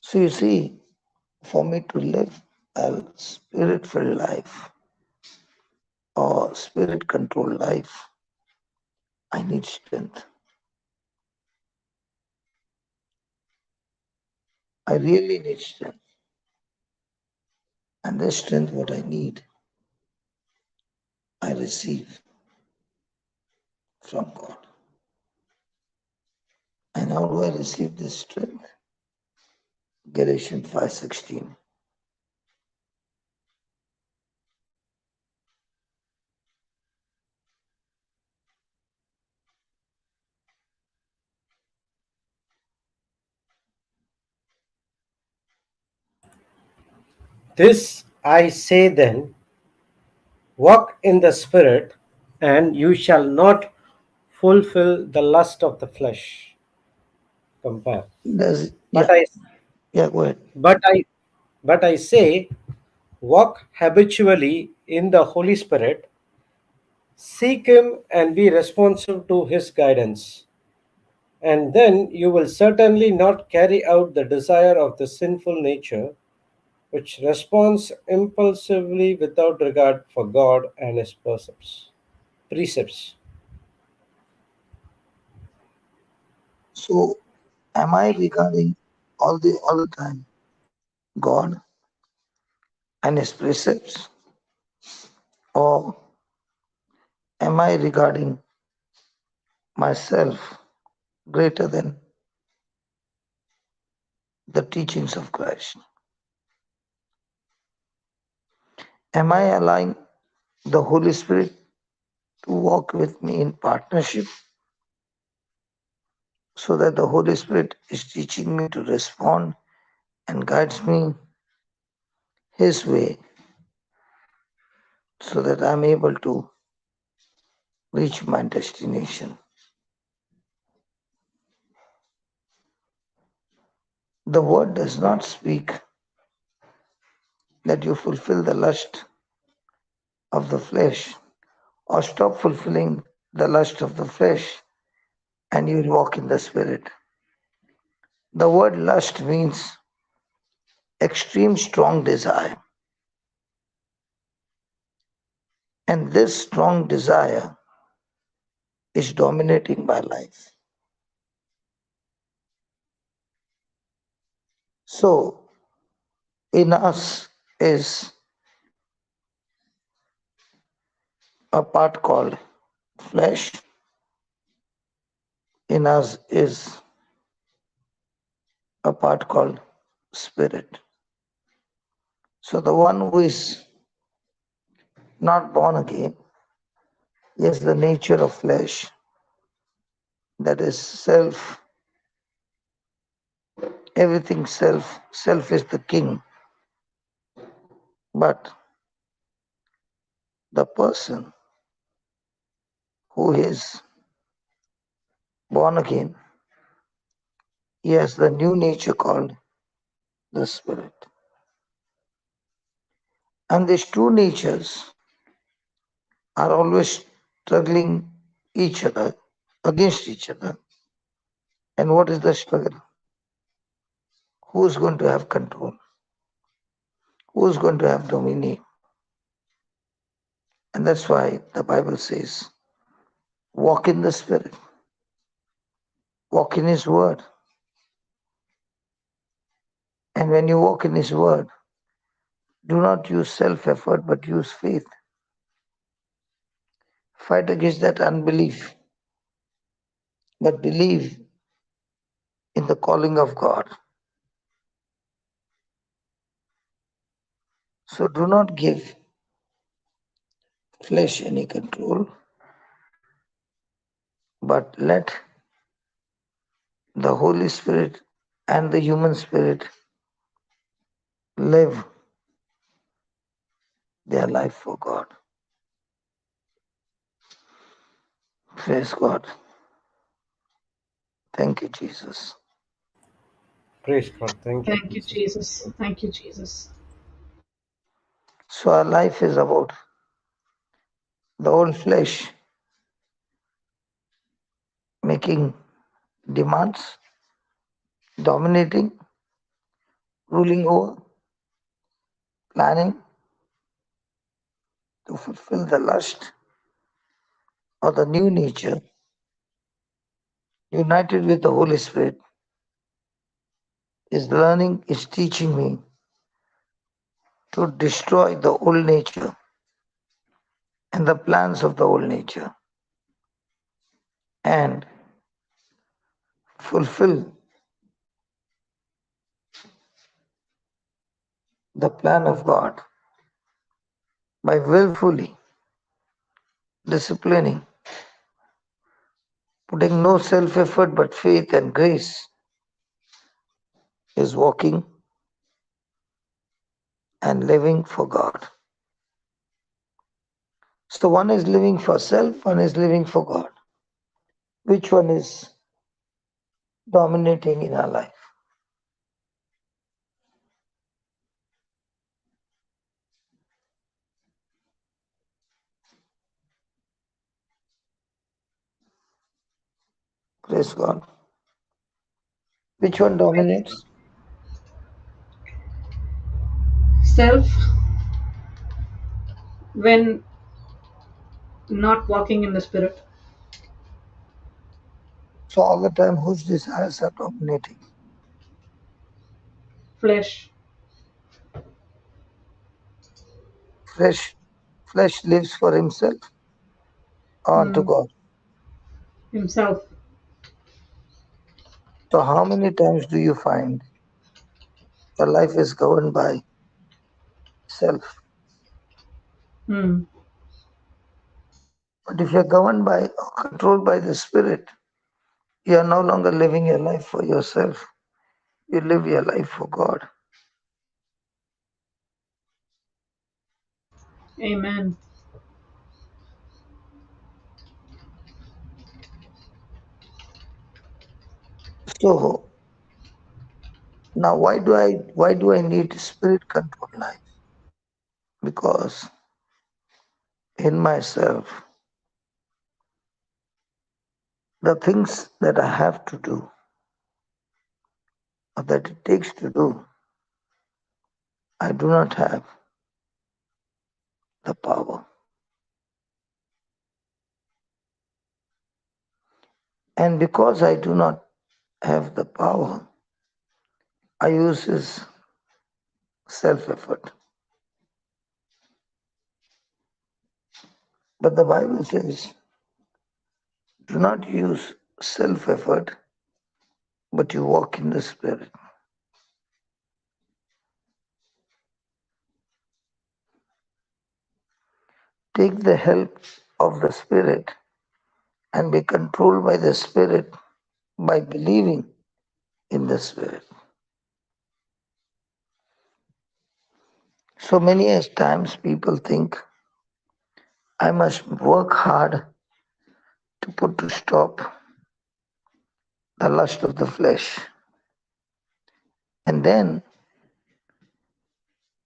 Speaker 4: So you see, for me to live a spirit-filled life or spirit-controlled life, I need strength. I really need strength. And this strength, what I need, I receive from God. And how do I receive this strength? Galatians 5:16.
Speaker 1: This I say then, walk in the Spirit, and you shall not fulfill the lust of the flesh. Compare.
Speaker 4: Does
Speaker 1: But
Speaker 4: yeah,
Speaker 1: I,
Speaker 4: yeah, go ahead.
Speaker 1: but I, but I say, walk habitually in the Holy Spirit, seek Him, and be responsive to His guidance. And then you will certainly not carry out the desire of the sinful nature, which responds impulsively without regard for God and His precepts.
Speaker 4: So am I regarding all the time God and his precepts, or am I regarding myself greater than the teachings of Christ? Am I allowing the Holy Spirit to walk with me in partnership so that the Holy Spirit is teaching me to respond and guides me his way so that I'm able to reach my destination? The word does not speak that you fulfill the lust of the flesh or stop fulfilling the lust of the flesh and you will walk in the spirit. The word lust means extreme strong desire, and this strong desire is dominating my life. So, in us is a part called flesh, in us is a part called spirit. So, the one who is not born again, he has the nature of flesh, that is self, everything self. Self is the king. But the person who is born again, he has the new nature called the spirit. And these two natures are always struggling each other, against each other. And what is the struggle? Who is going to have control? Who is going to have dominion? And that's why the Bible says, walk in the spirit, walk in his word. And when you walk in his word, do not use self-effort, but use faith. Fight against that unbelief, but believe in the calling of God. So do not give flesh any control, but let the Holy Spirit and the human spirit live their life for God. Praise God. Thank you, Jesus.
Speaker 1: Praise God. Thank you,
Speaker 3: Thank you,
Speaker 1: Jesus.
Speaker 3: Jesus. Thank you, Jesus.
Speaker 4: So our life is about the old flesh making demands, dominating, ruling over, planning to fulfill the lust of the new nature, united with the Holy Spirit, is learning, is teaching me to destroy the old nature and the plans of the old nature and fulfill the plan of God by willfully disciplining, putting no self effort but faith and grace, is walking and living for God. So one is living for self, one is living for God. Which one is dominating in our life? Praise God. Which one dominates?
Speaker 3: Self, when not walking in the Spirit.
Speaker 4: So all the time, whose desires are dominating?
Speaker 3: Flesh.
Speaker 4: Flesh lives for himself or unto
Speaker 3: Mm.
Speaker 4: God.
Speaker 3: Himself.
Speaker 4: So how many times do you find your life is governed by self?
Speaker 3: Mm.
Speaker 4: But if you're governed by or controlled by the Spirit, you are no longer living your life for yourself. You live your life for God.
Speaker 3: Amen.
Speaker 4: So now why do I need spirit controlled life? Because in myself, the things that I have to do or that it takes to do, I do not have the power. And because I do not have the power, I use this self effort. But the Bible says, do not use self effort, but you walk in the Spirit. Take the help of the Spirit and be controlled by the Spirit by believing in the Spirit. So many as times people think I must work hard to put to stop the lust of the flesh, and then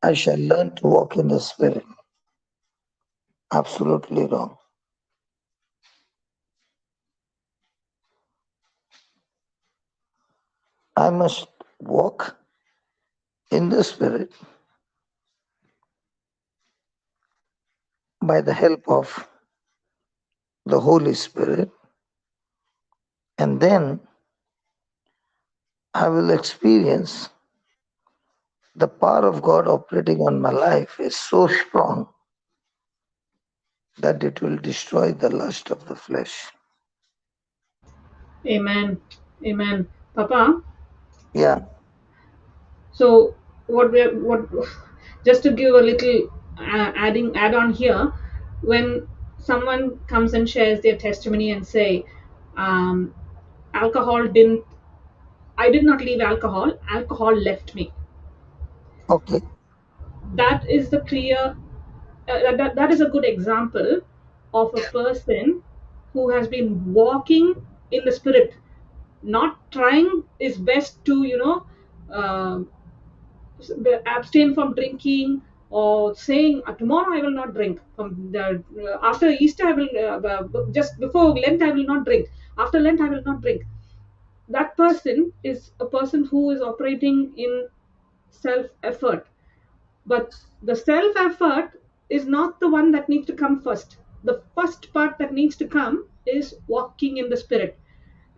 Speaker 4: I shall learn to walk in the Spirit. Absolutely wrong. I must walk in the Spirit by the help of the Holy Spirit, and then I will experience the power of God operating on my life is so strong that it will destroy the lust of the flesh.
Speaker 3: Amen. Amen. Papa,
Speaker 4: Yeah,
Speaker 3: so what just to give a little add on here, when someone comes and shares their testimony and say, um, alcohol didn't I did not leave alcohol, alcohol left me.
Speaker 4: okay.
Speaker 3: That is the clear that is a good example of a person who has been walking in the Spirit, not trying his best to uh, abstain from drinking, or saying, tomorrow I will not drink, from the after Easter I will just before Lent I will not drink, after Lent I will not drink. That person is a person who is operating in self effort. But the self effort is not the one that needs to come first. The first part that needs to come is walking in the Spirit.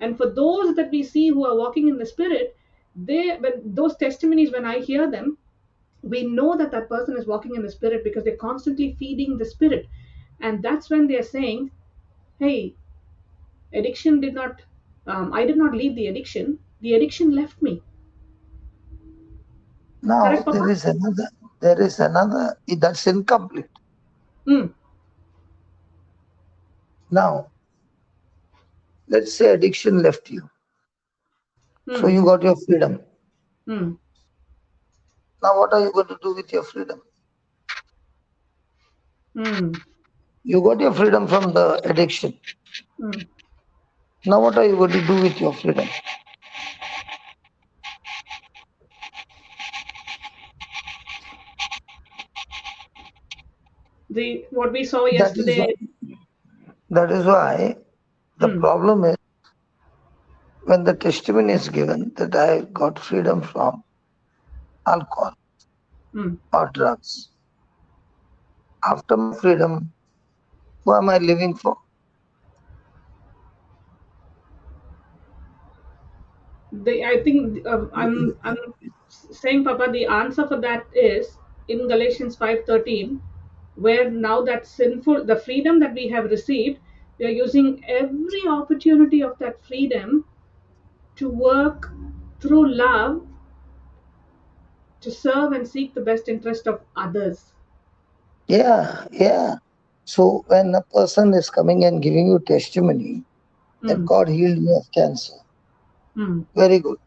Speaker 3: And for those that we see who are walking in the Spirit, when those testimonies, when I hear them, we know that that person is walking in the Spirit because they're constantly feeding the Spirit. And that's when they're saying, hey, addiction did not, I did not leave the addiction left me.
Speaker 4: Now
Speaker 3: Correct, Papa?
Speaker 4: there is another that's incomplete.
Speaker 3: Mm,
Speaker 4: Now, let's say addiction left you. So
Speaker 3: mm,
Speaker 4: you got your freedom.
Speaker 3: mm,
Speaker 4: Now what are you going to do with your freedom? You got your freedom from the addiction. Now what are you going to do with your freedom?
Speaker 3: What we saw
Speaker 4: That is
Speaker 3: yesterday.
Speaker 4: why the problem is when the testimony is given that I got freedom from alcohol or drugs. After my freedom, who am I living for?
Speaker 3: I think I'm saying, Papa, the answer for that is in Galatians 5:13, where now that sinful, the freedom that we have received, we are using every opportunity of that freedom to work through love to serve and seek the best interest of others.
Speaker 4: Yeah. So when a person is coming and giving you testimony that God healed me of cancer, very good.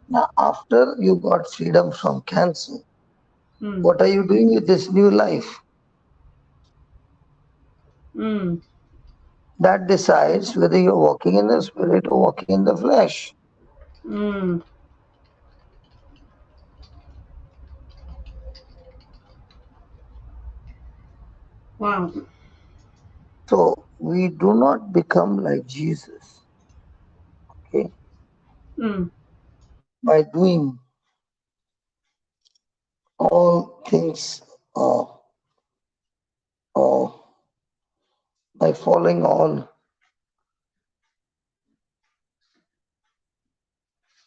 Speaker 4: Now after you got freedom from cancer, what are you doing with this new life? That decides whether you're walking in the spirit or walking in the flesh.
Speaker 3: Wow.
Speaker 4: So we do not become like Jesus, okay, by doing all things or by following all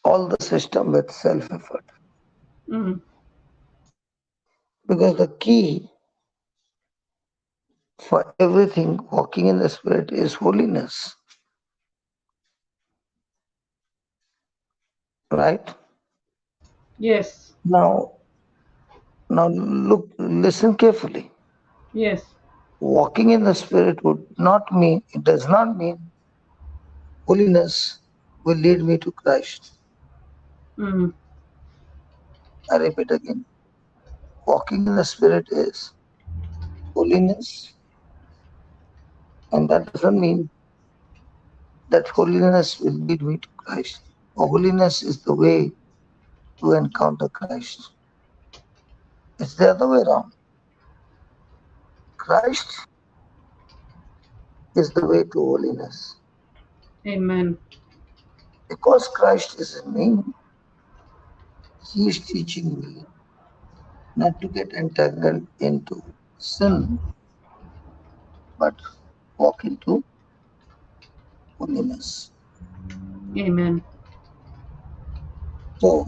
Speaker 4: the system with self-effort. Because the key for everything walking in the spirit is holiness. Right?
Speaker 3: Yes.
Speaker 4: Now listen carefully.
Speaker 3: Yes.
Speaker 4: Walking in the spirit does not mean holiness will lead me to Christ. I repeat again. Walking in the spirit is holiness, and that doesn't mean that holiness will lead me to Christ. Or holiness is the way to encounter Christ. It's the other way around. Christ is the way to holiness.
Speaker 3: Amen.
Speaker 4: Because Christ is in me, He is teaching me not to get entangled into sin, but walk into holiness.
Speaker 3: Amen.
Speaker 4: So,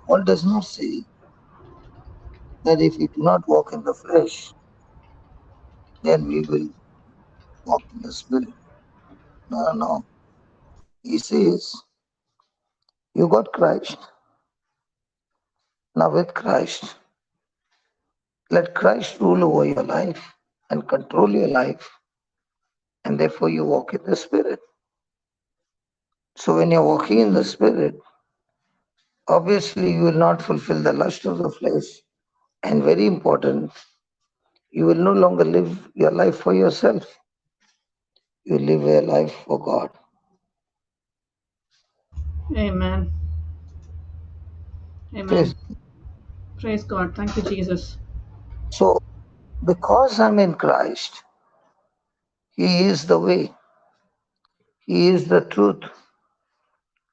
Speaker 4: Paul does not say that if we do not walk in the flesh, then we will walk in the spirit. No. He says, you got Christ. Now with Christ, let Christ rule over your life and control your life, and therefore you walk in the spirit. So when you're walking in the spirit, obviously you will not fulfill the lust of the flesh. And very important, you will no longer live your life for yourself. You live your life for God.
Speaker 3: Amen. Amen. Praise God. Thank you, Jesus.
Speaker 4: So because I'm in Christ, He is the way, He is the truth,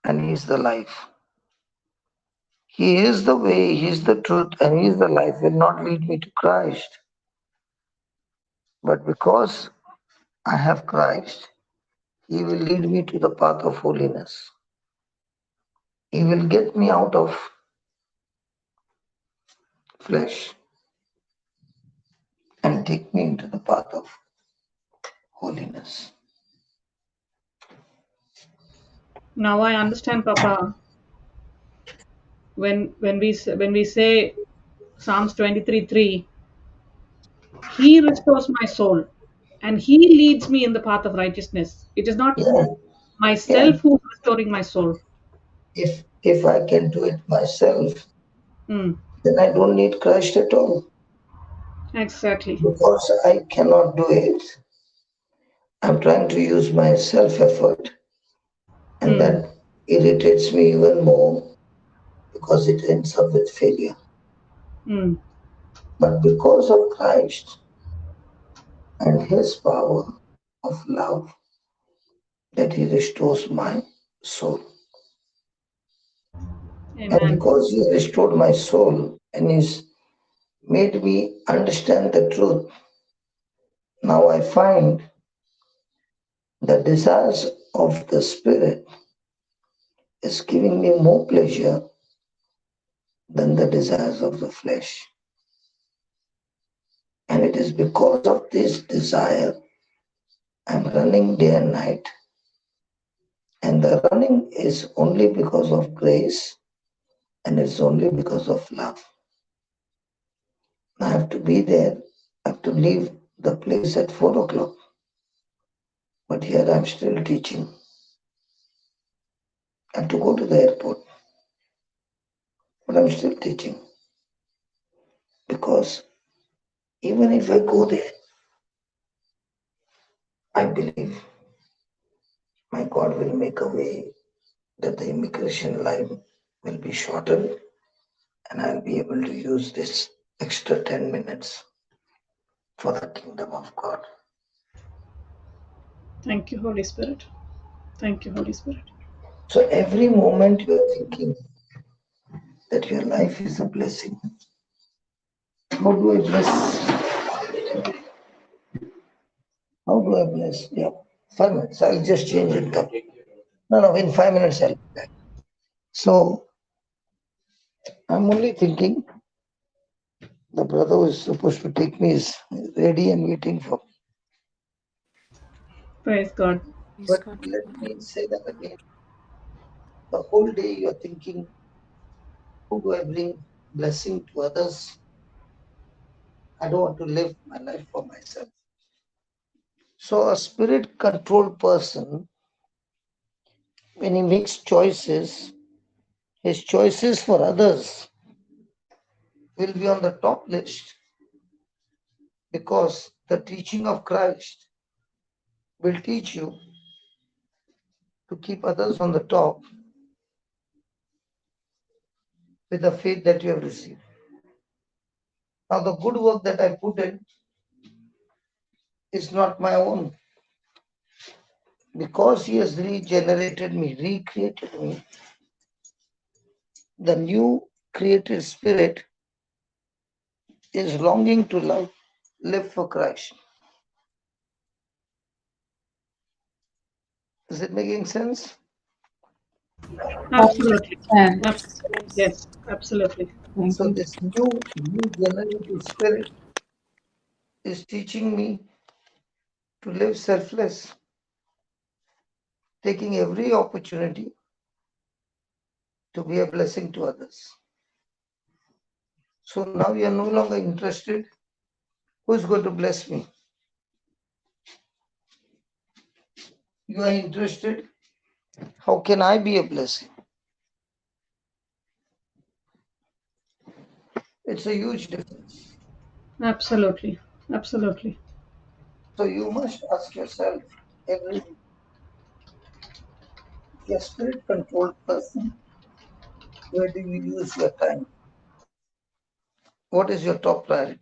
Speaker 4: and He is the life. He is the way, He is the truth, and He is the life will not lead me to Christ. But because I have Christ, He will lead me to the path of holiness. He will get me out of flesh and take me into the path of holiness.
Speaker 3: Now I understand, Papa. When we say Psalms 23:3, He restores my soul, and He leads me in the path of righteousness. It is not
Speaker 4: Yeah.
Speaker 3: myself who is restoring my soul.
Speaker 4: If If I can do it myself,
Speaker 3: Mm.
Speaker 4: then I don't need Christ at all.
Speaker 3: Exactly.
Speaker 4: Because I cannot do it, I'm trying to use my self effort, and
Speaker 3: Mm.
Speaker 4: that irritates me even more because it ends up with failure.
Speaker 3: Mm.
Speaker 4: But because of Christ and His power of love, that He restores my soul. And
Speaker 3: Amen.
Speaker 4: because He restored my soul and He's made me understand the truth, now I find the desires of the Spirit is giving me more pleasure than the desires of the flesh. And it is because of this desire I'm running day and night. And the running is only because of grace and it's only because of love. I have to be there. I have to leave the place at 4 o'clock. But here I'm still teaching. I have to go to the airport. But I'm still teaching. Because even if I go there, I believe my God will make a way that the immigration line will be shortened and I'll be able to use this extra 10 minutes for the kingdom of God.
Speaker 3: Thank you, Holy Spirit. Thank you, Holy Spirit.
Speaker 4: So every moment you are thinking that your life is a blessing, how do I bless? How do I bless? Yeah, 5 minutes. I'll just change it up. No, in 5 minutes I'll be back. So I'm only thinking the brother who is supposed to take me is ready and waiting for me.
Speaker 3: Praise God.
Speaker 2: Praise
Speaker 4: But
Speaker 2: God.
Speaker 4: let me say that again. The whole day you're thinking, how do I bring blessing to others? I don't want to live my life for myself. So a spirit controlled person, when he makes choices, his choices for others will be on the top list because the teaching of Christ will teach you to keep others on the top with the faith that you have received. Now, the good work that I put in is not my own. Because He has regenerated me, recreated me, the new created spirit is longing to live for Christ. Is it making sense?
Speaker 2: Yes.
Speaker 3: Absolutely.
Speaker 5: And
Speaker 3: Absolutely.
Speaker 2: Yes.
Speaker 3: Yes, absolutely.
Speaker 5: thank
Speaker 4: So
Speaker 5: you.
Speaker 4: this new generated spirit is teaching me to live selfless, taking every opportunity to be a blessing to others. So now you are no longer interested. Who is going to bless me? You are interested. How can I be a blessing? It's a huge difference.
Speaker 3: Absolutely. Absolutely.
Speaker 4: So you must ask yourself every day, if you're a spirit controlled person, where do you use your time? What is your top priority?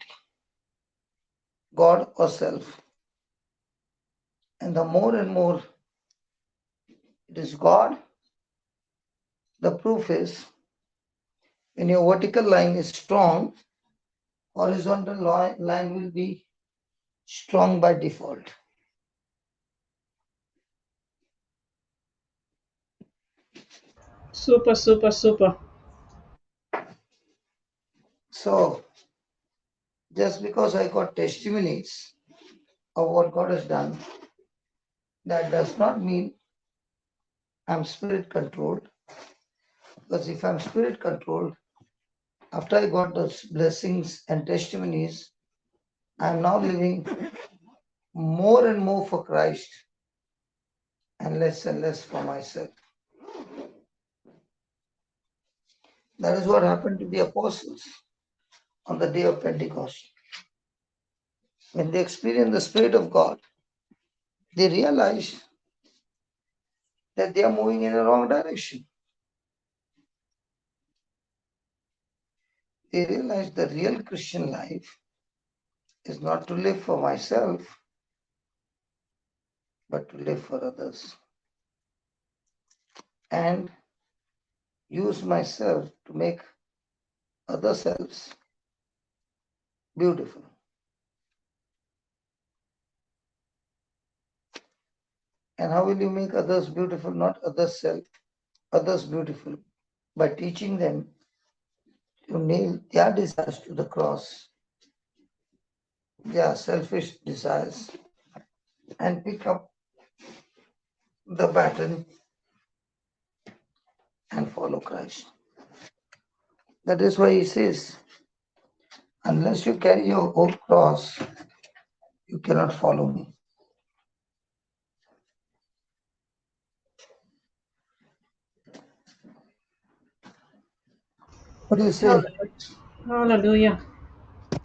Speaker 4: God or self? And the more and more it is God, the proof is when your vertical line is strong, horizontal line will be strong by default.
Speaker 3: Super, super, super.
Speaker 4: So just because I got testimonies of what God has done, that does not mean I'm spirit controlled. Because if I'm spirit controlled, after I got those blessings and testimonies, I'm now living more and more for Christ and less for myself. That is what happened to the apostles on the day of Pentecost. When they experienced the Spirit of God, they realized that they are moving in the wrong direction. They realized the real Christian life is not to live for myself, but to live for others. And use myself to make other selves beautiful. And how will you make others beautiful? Not others self, others beautiful. By teaching them to nail their desires to the cross, their selfish desires, and pick up the baton and follow Christ. That is why he says, unless you carry your own cross, you cannot follow me. What do you say?
Speaker 3: Hallelujah.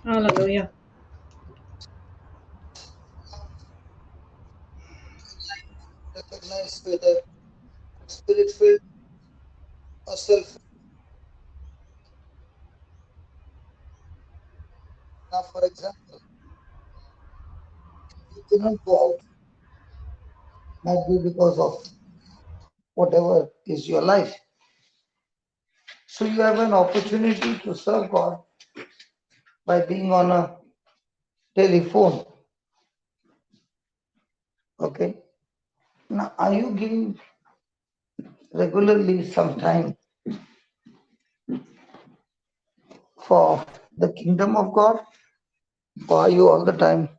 Speaker 3: Hallelujah.
Speaker 4: Recognize whether spirit filled or self. Now, for example, you cannot go out, might be because of whatever is your life. So you have an opportunity to serve God by being on a telephone. Okay. Now, are you giving regularly some time for the kingdom of God, or are you all the time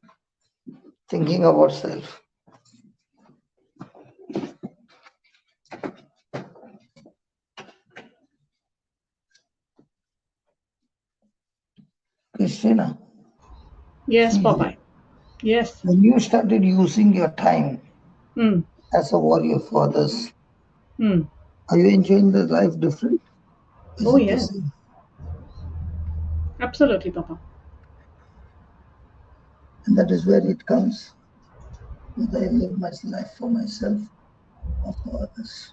Speaker 4: thinking about self? Christina,
Speaker 3: Yes,
Speaker 4: see,
Speaker 3: Papa. Yes.
Speaker 4: when you started using your time
Speaker 3: Mm.
Speaker 4: as a warrior for others,
Speaker 3: Mm.
Speaker 4: are you enjoying the life different? Is
Speaker 3: Oh,
Speaker 4: it the
Speaker 3: yes.
Speaker 4: same?
Speaker 3: Absolutely, Papa.
Speaker 4: And that is where it comes, whether I live my life for myself or for others.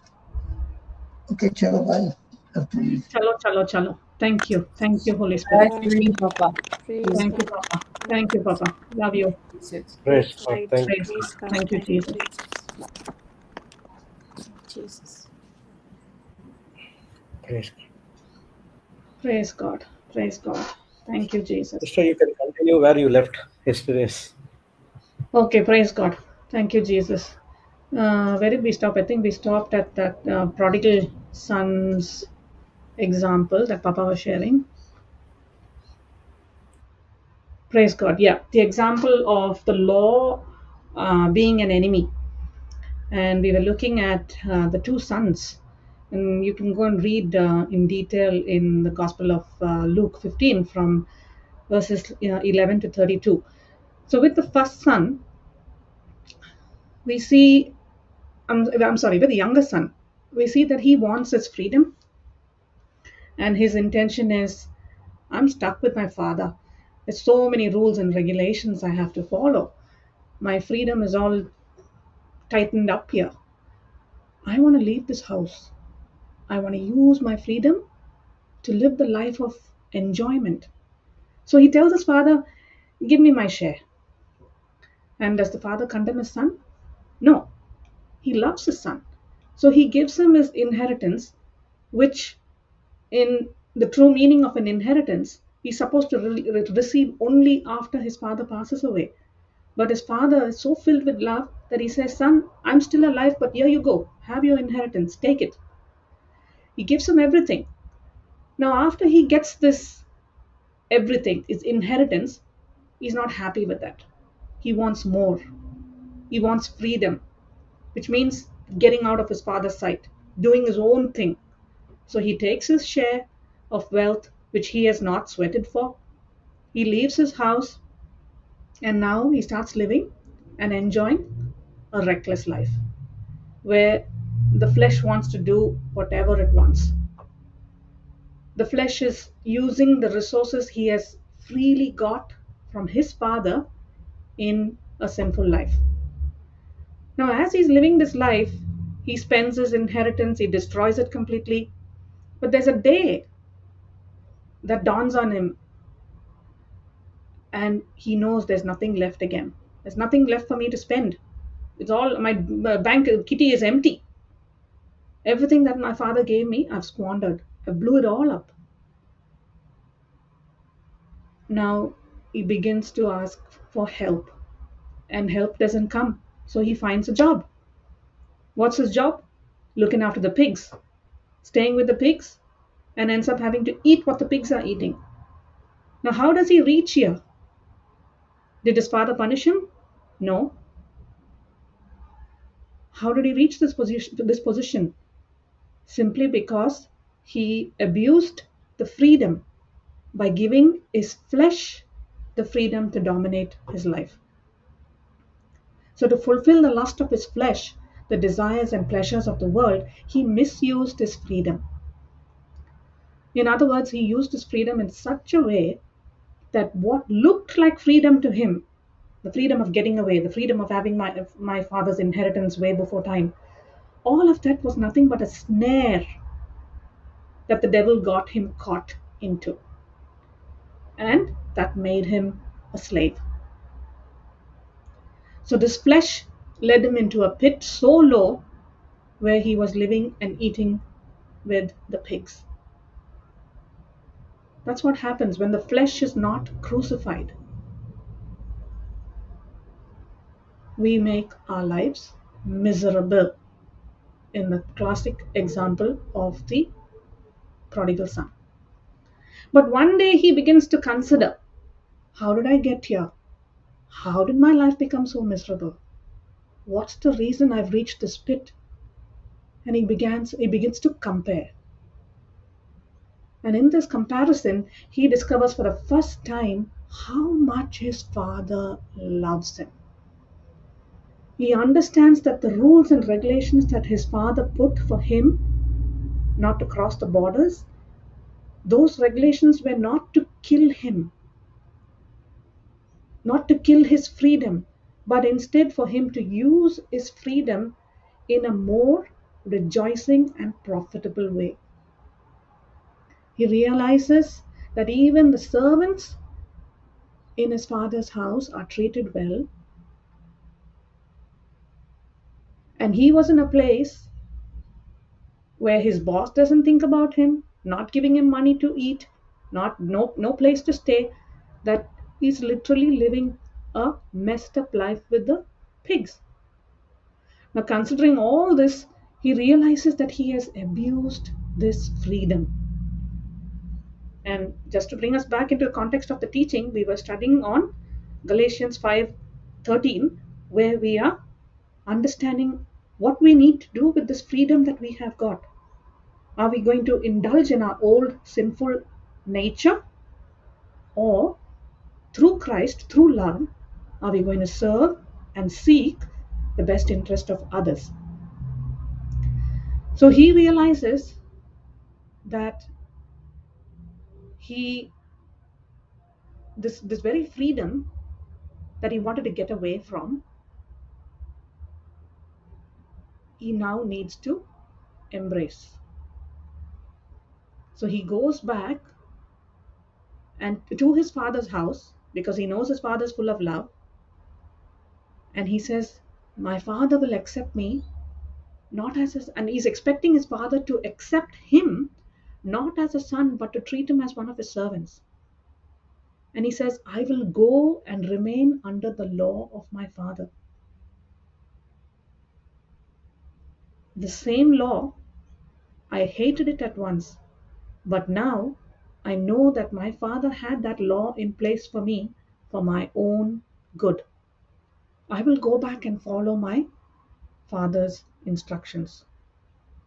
Speaker 4: Okay, chalo, bye. Have to leave.
Speaker 3: Chalo, chalo, chalo. Thank you. Thank you, Holy Spirit.
Speaker 2: Bye.
Speaker 5: Thank you, Papa.
Speaker 2: Praise
Speaker 3: Thank you,
Speaker 2: God.
Speaker 3: Papa. Thank you, Papa. Love you.
Speaker 5: Jesus.
Speaker 1: Praise God.
Speaker 2: Right.
Speaker 1: Thank
Speaker 3: Praise
Speaker 1: you.
Speaker 3: God.
Speaker 2: Praise God.
Speaker 3: Thank you,
Speaker 2: Thank you,
Speaker 3: Jesus.
Speaker 2: Jesus.
Speaker 1: Praise God.
Speaker 3: Praise God. Praise God. Thank you, Jesus.
Speaker 1: Sister, you can continue where you left yesterday's.
Speaker 3: Okay, praise God. Thank you, Jesus. Where did we stop? I think we stopped at that prodigal son's example that Papa was sharing. Praise God. Yeah, the example of the law being an enemy. And we were looking at the two sons. And you can go and read in detail in the Gospel of Luke 15 from verses 11 to 32. So, with the first son, we see, I'm sorry, with the younger son, we see that he wants his freedom, and his intention is, I'm stuck with my father. There's so many rules and regulations I have to follow. My freedom is all tightened up here. I want to leave this house. I want to use my freedom to live the life of enjoyment. So he tells his father, give me my share. And does the father condemn his son? No, he loves his son. So he gives him his inheritance, which, in the true meaning of an inheritance, he's supposed to receive only after his father passes away. But his father is so filled with love that he says, son, I'm still alive, but here you go. Have your inheritance. Take it. He gives him everything. Now, after he gets this everything, his inheritance, he's not happy with that. He wants more. He wants freedom, which means getting out of his father's sight, doing his own thing. So he takes his share of wealth, which he has not sweated for. He leaves his house, and now he starts living and enjoying a reckless life where the flesh wants to do whatever it wants. The flesh is using the resources he has freely got from his father in a sinful life. Now, as he's living this life, he spends his inheritance, he destroys it completely. But there's a day that dawns on him, and he knows there's nothing left again. There's nothing left for me to spend. It's all, my bank kitty is empty. Everything that my father gave me, I've squandered. I blew it all up. Now he begins to ask for help, and help doesn't come. So he finds a job. What's his job? Looking after the pigs, staying with the pigs, and ends up having to eat what the pigs are eating. Now, how does he reach here? Did his father punish him? No. How did he reach this position? Simply because he abused the freedom by giving his flesh the freedom to dominate his life. So, to fulfill the lust of his flesh, the desires and pleasures of the world, he misused his freedom. In other words, he used his freedom in such a way that what looked like freedom to him, the freedom of getting away, the freedom of having my father's inheritance way before time, all of that was nothing but a snare that the devil got him caught into. And that made him a slave. So this flesh led him into a pit so low where he was living and eating with the pigs. That's what happens when the flesh is not crucified. We make our lives miserable, in the classic example of the prodigal son. But one day he begins to consider, how did I get here? How did my life become so miserable? What's the reason I've reached this pit? And he begins to compare. And in this comparison, he discovers for the first time how much his father loves him. He understands that the rules and regulations that his father put for him not to cross the borders, those regulations were not to kill him, not to kill his freedom, but instead for him to use his freedom in a more rejoicing and profitable way. He realizes that even the servants in his father's house are treated well. And he was in a place where his boss doesn't think about him, not giving him money to eat, no place to stay, that he's literally living a messed up life with the pigs. Now, considering all this, he realizes that he has abused this freedom. And just to bring us back into the context of the teaching, we were studying on Galatians 5:13, where we are understanding what we need to do with this freedom that we have got. Are we going to indulge in our old sinful nature? Or through Christ, through love, are we going to serve and seek the best interest of others? So he realizes that this very freedom that he wanted to get away from, he now needs to embrace. So he goes back and to his father's house, because he knows his father is full of love, and he says, my father will accept me not as and he's expecting his father to accept him not as a son, but to treat him as one of his servants. And he says, I will go and remain under the law of my father. The same law, I hated it at once, but now I know that my father had that law in place for me for my own good. I will go back and follow my father's instructions.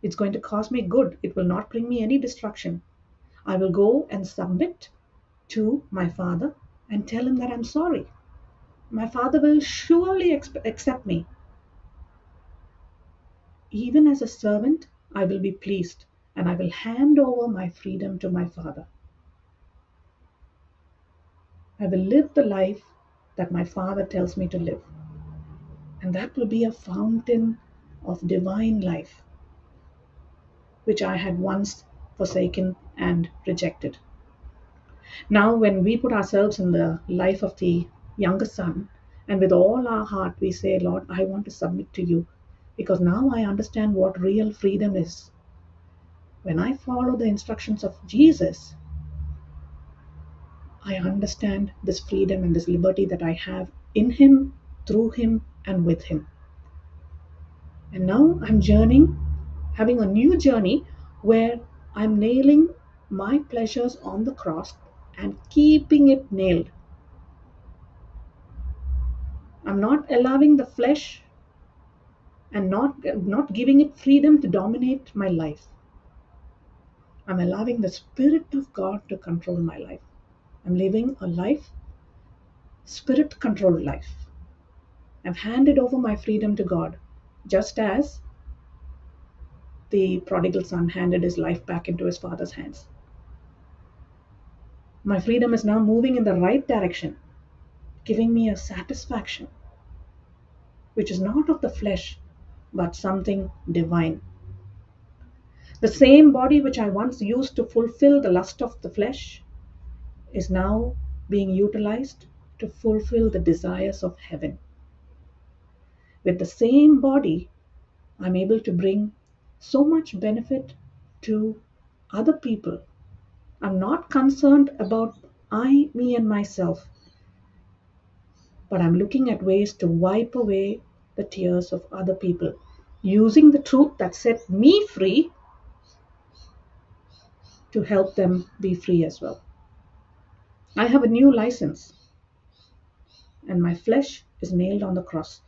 Speaker 3: It's going to cause me good. It will not bring me any destruction. I will go and submit to my father and tell him that I'm sorry. My father will surely accept me. Even as a servant, I will be pleased. and I will hand over my freedom to my Father. I will live the life that my Father tells me to live. And that will be a fountain of divine life, which I had once forsaken and rejected. Now, when we put ourselves in the life of the younger son, and with all our heart we say, Lord, I want to submit to you, because now I understand what real freedom is. When I follow the instructions of Jesus, I understand this freedom and this liberty that I have in Him, through Him, and with Him. And now I'm journeying, having a new journey where I'm nailing my pleasures on the cross and keeping it nailed. I'm not allowing the flesh and not giving it freedom to dominate my life. I'm allowing the Spirit of God to control my life. I'm living a life, Spirit controlled life. I've handed over my freedom to God, just as the prodigal son handed his life back into his father's hands. My freedom is now moving in the right direction, giving me a satisfaction, which is not of the flesh, but something divine. The same body which I once used to fulfill the lust of the flesh is now being utilized to fulfill the desires of heaven. With the same body, I'm able to bring so much benefit to other people. I'm not concerned about I, me, and myself, but I'm looking at ways to wipe away the tears of other people, using the truth that set me free to help them be free as well. I have a new license, and my flesh is nailed on the cross.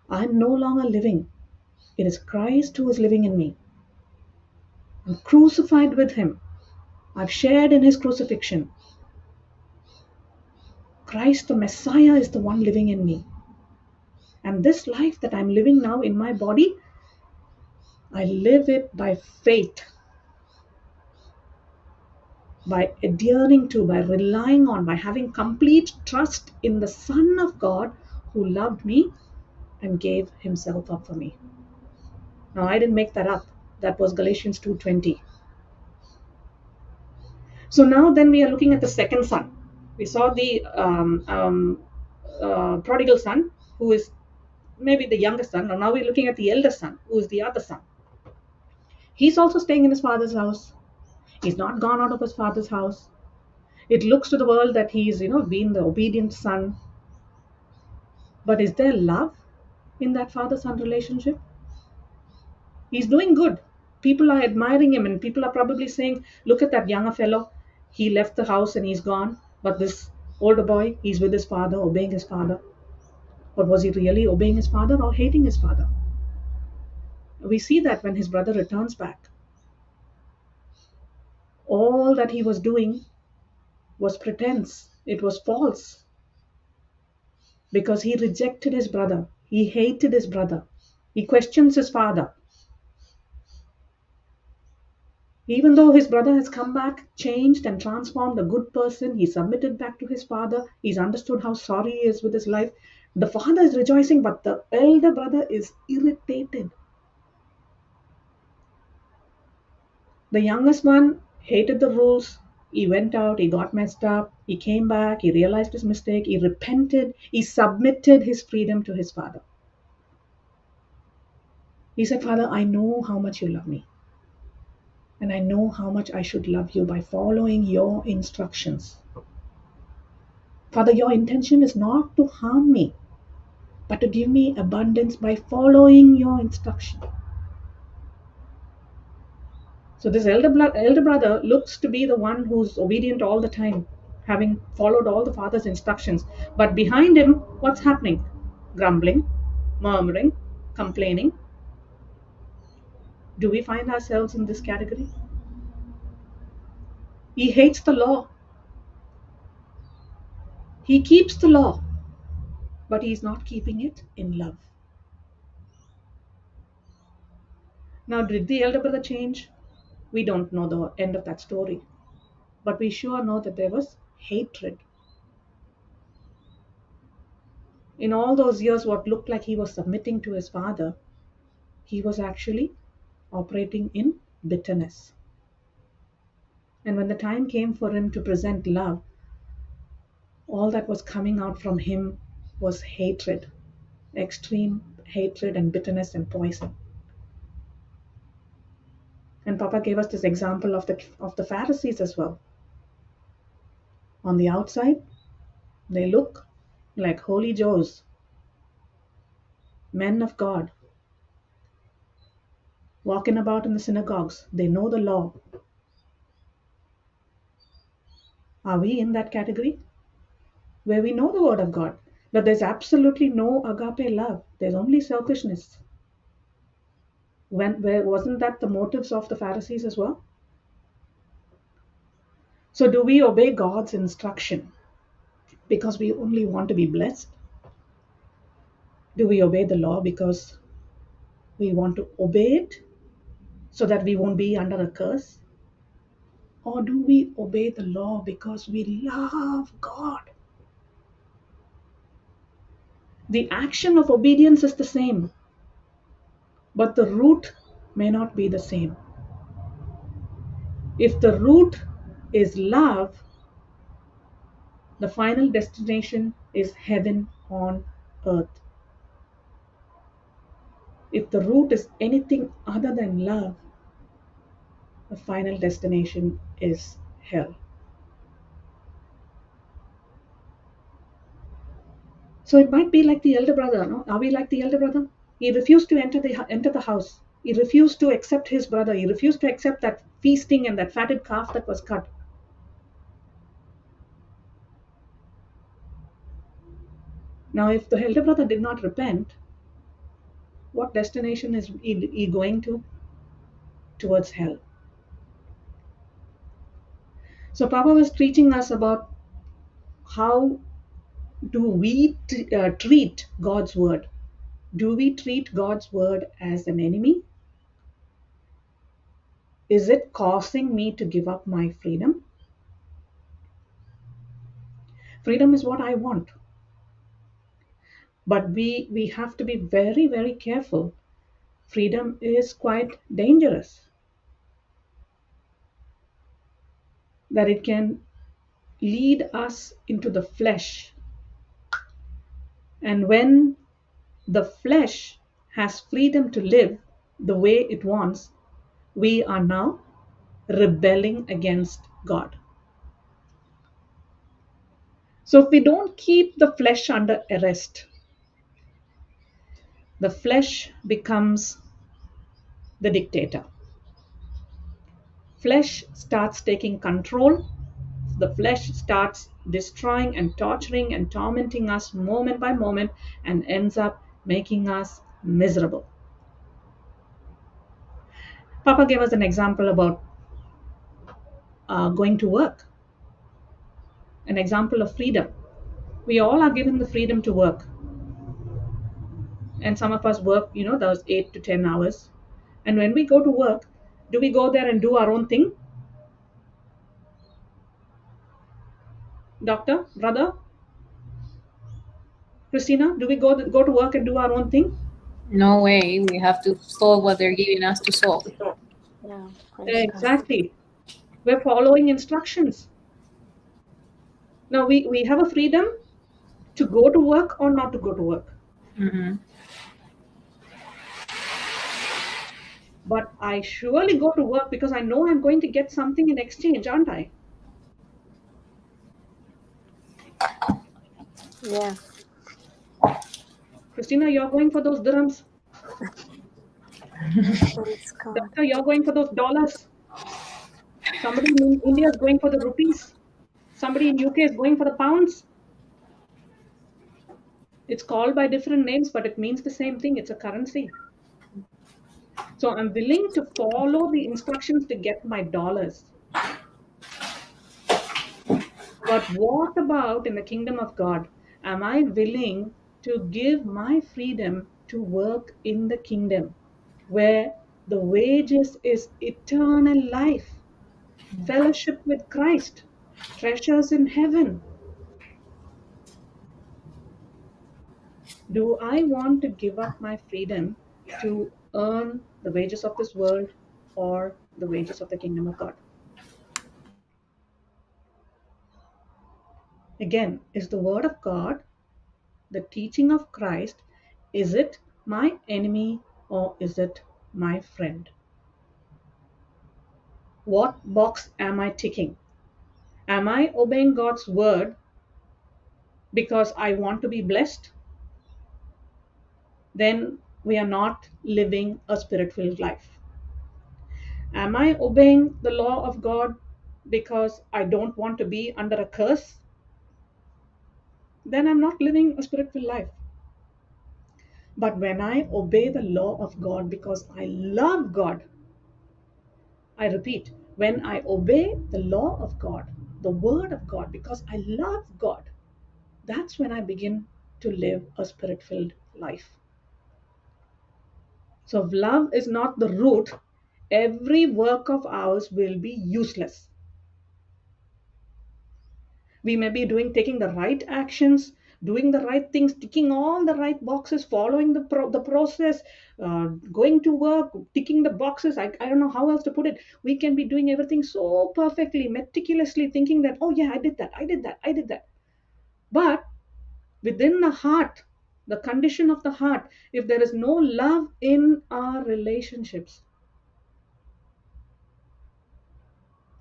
Speaker 3: I'm no longer living. It is Christ who is living in me. I'm crucified with Him. I've shared in His crucifixion. Christ, the Messiah, is the one living in me. And this life that I'm living now in my body, I live it by faith, by adhering to, by relying on, by having complete trust in the Son of God who loved me and gave Himself up for me. Now, I didn't make that up. That was Galatians 2:20. So now then we are looking at the second son. We saw the prodigal son, who is maybe the youngest son. Now we're looking at the elder son, who is the other son. He's also staying in his father's house. He's not gone out of his father's house. It looks to the world that he's, been the obedient son. But is there love in that father-son relationship? He's doing good. People are admiring him, and people are probably saying, look at that younger fellow. He left the house and he's gone. But this older boy, he's with his father, obeying his father. But was he really obeying his father or hating his father? We see that when his brother returns back. All that he was doing was pretense. It was false. Because he rejected his brother. He hated his brother. He questions his father. Even though his brother has come back, changed and transformed, a good person, he submitted back to his father. He's understood how sorry he is with his life. The father is rejoicing, but the elder brother is irritated. The youngest one hated the rules. He went out, he got messed up, he came back, he realized his mistake, he repented, he submitted his freedom to his father. He said, Father, I know how much you love me. And I know how much I should love you by following your instructions. Father, your intention is not to harm me, but to give me abundance by following your instruction. So this elder brother looks to be the one who's obedient all the time, having followed all the father's instructions. But behind him, what's happening? Grumbling, murmuring, complaining. Do we find ourselves in this category? He hates the law. He keeps the law, but he's not keeping it in love. Now, did the elder brother change? We don't know the end of that story, but we sure know that there was hatred. In all those years, what looked like he was submitting to his father, he was actually operating in bitterness. And when the time came for him to present love, all that was coming out from him was hatred, extreme hatred and bitterness and poison. And Papa gave us this example of the Pharisees as well. On the outside, they look like holy Joes, men of God, walking about in the synagogues. They know the law. Are we in that category? Where we know the word of God, but there's absolutely no agape love. There's only selfishness. Wasn't that the motives of the Pharisees as well? So do we obey God's instruction because we only want to be blessed? Do we obey the law because we want to obey it so that we won't be under a curse? Or do we obey the law because we love God? The action of obedience is the same, but the root may not be the same. If the root is love, the final destination is heaven on earth. If the root is anything other than love, the final destination is hell. So it might be like the elder brother, no? Are we like the elder brother? He refused to enter the house. He refused to accept his brother. He refused to accept that feasting and that fatted calf that was cut. Now, if the elder brother did not repent, what destination is he going to? Towards hell. So Papa was teaching us about how do we treat God's word. Do we treat God's word as an enemy? Is it causing me to give up my freedom? Freedom is what I want. But we have to be very, very careful. Freedom is quite dangerous. That it can lead us into the flesh. And when the flesh has freedom to live the way it wants, we are now rebelling against God. So if we don't keep the flesh under arrest, the flesh becomes the dictator. Flesh starts taking control. The flesh starts destroying and torturing and tormenting us moment by moment and ends up making us miserable. Papa gave us an example about going to work, an example of freedom. We all are given the freedom to work. And some of us work, those 8 to 10 hours. And when we go to work, do we go there and do our own thing? Doctor, brother, Christina, do we go to work and do our own thing?
Speaker 5: No way. We have to solve what they're giving us to solve.
Speaker 2: Yeah,
Speaker 3: Exactly. We're following instructions. Now we have a freedom to go to work or not to go to work.
Speaker 5: Mm-hmm.
Speaker 3: But I surely go to work because I know I'm going to get something in exchange, aren't I?
Speaker 2: Yeah.
Speaker 3: Christina, you're going for those dirhams.
Speaker 2: Praise God.
Speaker 3: Doctor, you're going for those dollars. Somebody in India is going for the rupees. Somebody in UK is going for the pounds. It's called by different names, but it means the same thing. It's a currency. So I'm willing to follow the instructions to get my dollars. But what about in the kingdom of God? Am I willing to give my freedom to work in the kingdom where The wages is eternal life, fellowship with Christ, treasures in heaven. Do I want to give up my freedom to earn the wages of this world or the wages of the kingdom of God? Again, is the word of God, the teaching of Christ, is it my enemy or is it my friend? What box am I ticking? Am I obeying God's word because I want to be blessed? Then we are not living a spirit filled life. Am I obeying the law of God because I don't want to be under a curse? Then I'm not living a spirit filled life. But when I obey the law of God because I love God, I repeat, when I obey the law of God, the word of God, because I love God, that's when I begin to live a spirit filled life. So, if love is not the root, every work of ours will be useless. We may be taking the right actions, doing the right things, ticking all the right boxes, following the process, going to work, ticking the boxes. I don't know how else to put it. We can be doing everything so perfectly, meticulously, thinking that, oh yeah, I did that, I did that, I did that. But within the heart, the condition of the heart, if there is no love in our relationships,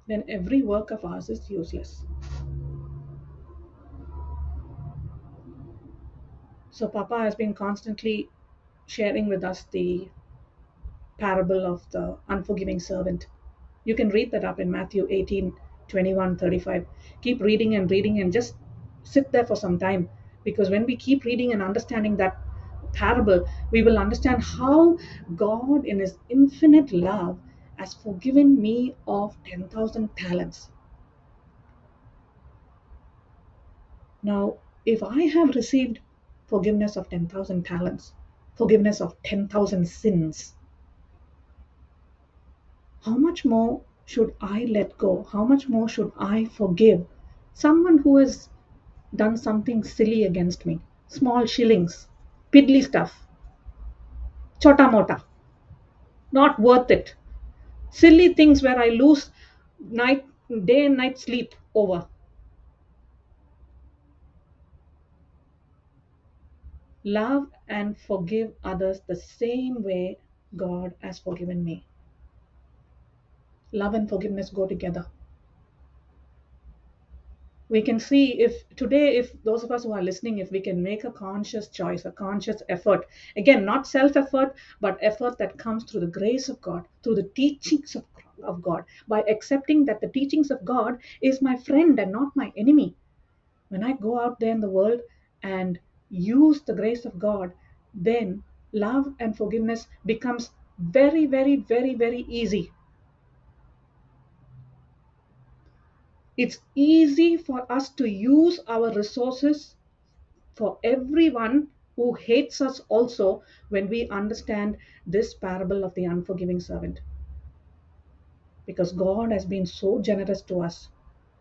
Speaker 3: then every work of ours is useless. So Papa has been constantly sharing with us the parable of the unforgiving servant. You can read that up in Matthew 18:21-35. Keep reading and reading and just sit there for some time, because when we keep reading and understanding that parable, we will understand how God, in His infinite love, has forgiven me of 10,000 talents. Now, if I have received forgiveness of 10,000 talents, forgiveness of 10,000 sins, how much more should I let go? How much more should I forgive someone who has done something silly against me? Small shillings, piddly stuff, chota mota, not worth it. Silly things where I lose day and night sleep over. Love and forgive others the same way God has forgiven me. Love and forgiveness go together. We can see, if today, if those of us who are listening, if we can make a conscious choice, a conscious effort, again, not self effort, but effort that comes through the grace of God, through the teachings of God, by accepting that the teachings of God is my friend and not my enemy. When I go out there in the world and use the grace of God, then love and forgiveness becomes very, very, very, very easy. It's easy for us to use our resources for everyone who hates us also, when we understand this parable of the unforgiving servant. Because God has been so generous to us.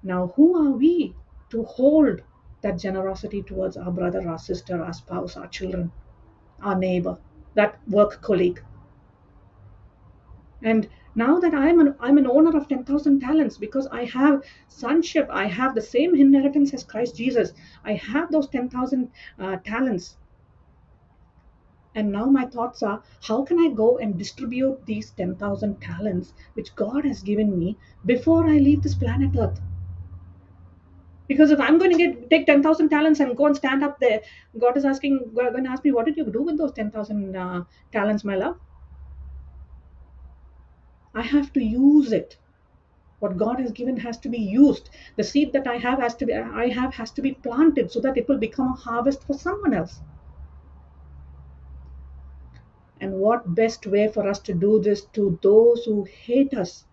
Speaker 3: Now, who are we to hold that generosity towards our brother, our sister, our spouse, our children, our neighbor, that work colleague? And now that I'm an owner of 10,000 talents, because I have sonship, I have the same inheritance as Christ Jesus. I have those 10,000 talents. And now my thoughts are, how can I go and distribute these 10,000 talents which God has given me before I leave this planet Earth? Because if I'm going to take 10,000 talents and go and stand up there, God is going to ask me, what did you do with those 10,000 talents, my love? I have to use it. What God has given has to be used. The seed that I have has to be planted so that it will become a harvest for someone else. And what best way for us to do this to those who hate us?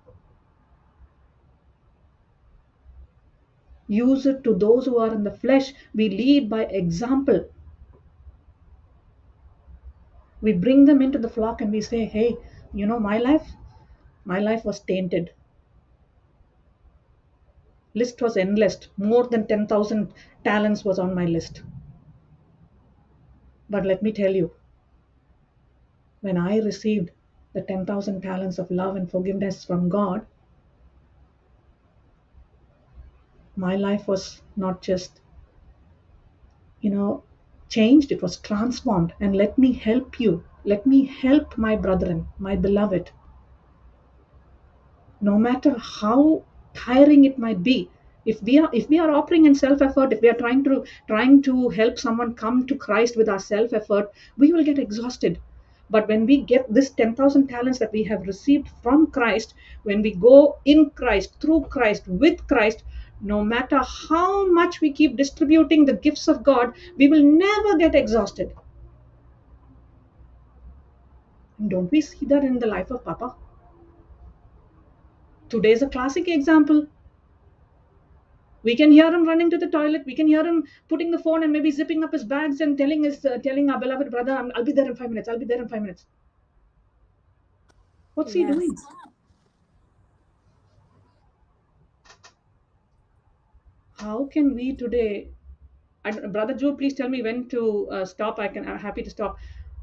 Speaker 3: Use it to those who are in the flesh. We lead by example. We bring them into the flock and we say, hey, You know, my life was tainted. List was endless. More than 10,000 talents was on my list. But let me tell you, when I received the 10,000 talents of love and forgiveness from God, my life was not just, you know, changed, it was transformed. And let me help you. Let me help my brethren, my beloved, no matter how tiring it might be. If we are operating in self effort, if we are trying to help someone come to Christ with our self effort, we will get exhausted. But when we get this 10,000 talents that we have received from Christ, when we go in Christ, through Christ, with Christ, no matter how much we keep distributing the gifts of God, we will never get exhausted. And don't we see that in the life of Papa? Today is a classic example. We can hear him running to the toilet. We can hear him putting the phone and maybe zipping up his bags and telling our beloved brother, I'll be there in 5 minutes. I'll be there in 5 minutes. What's he
Speaker 2: Yes.
Speaker 3: doing? How can we today, Brother Joe, please tell me when to stop. I'm happy to stop.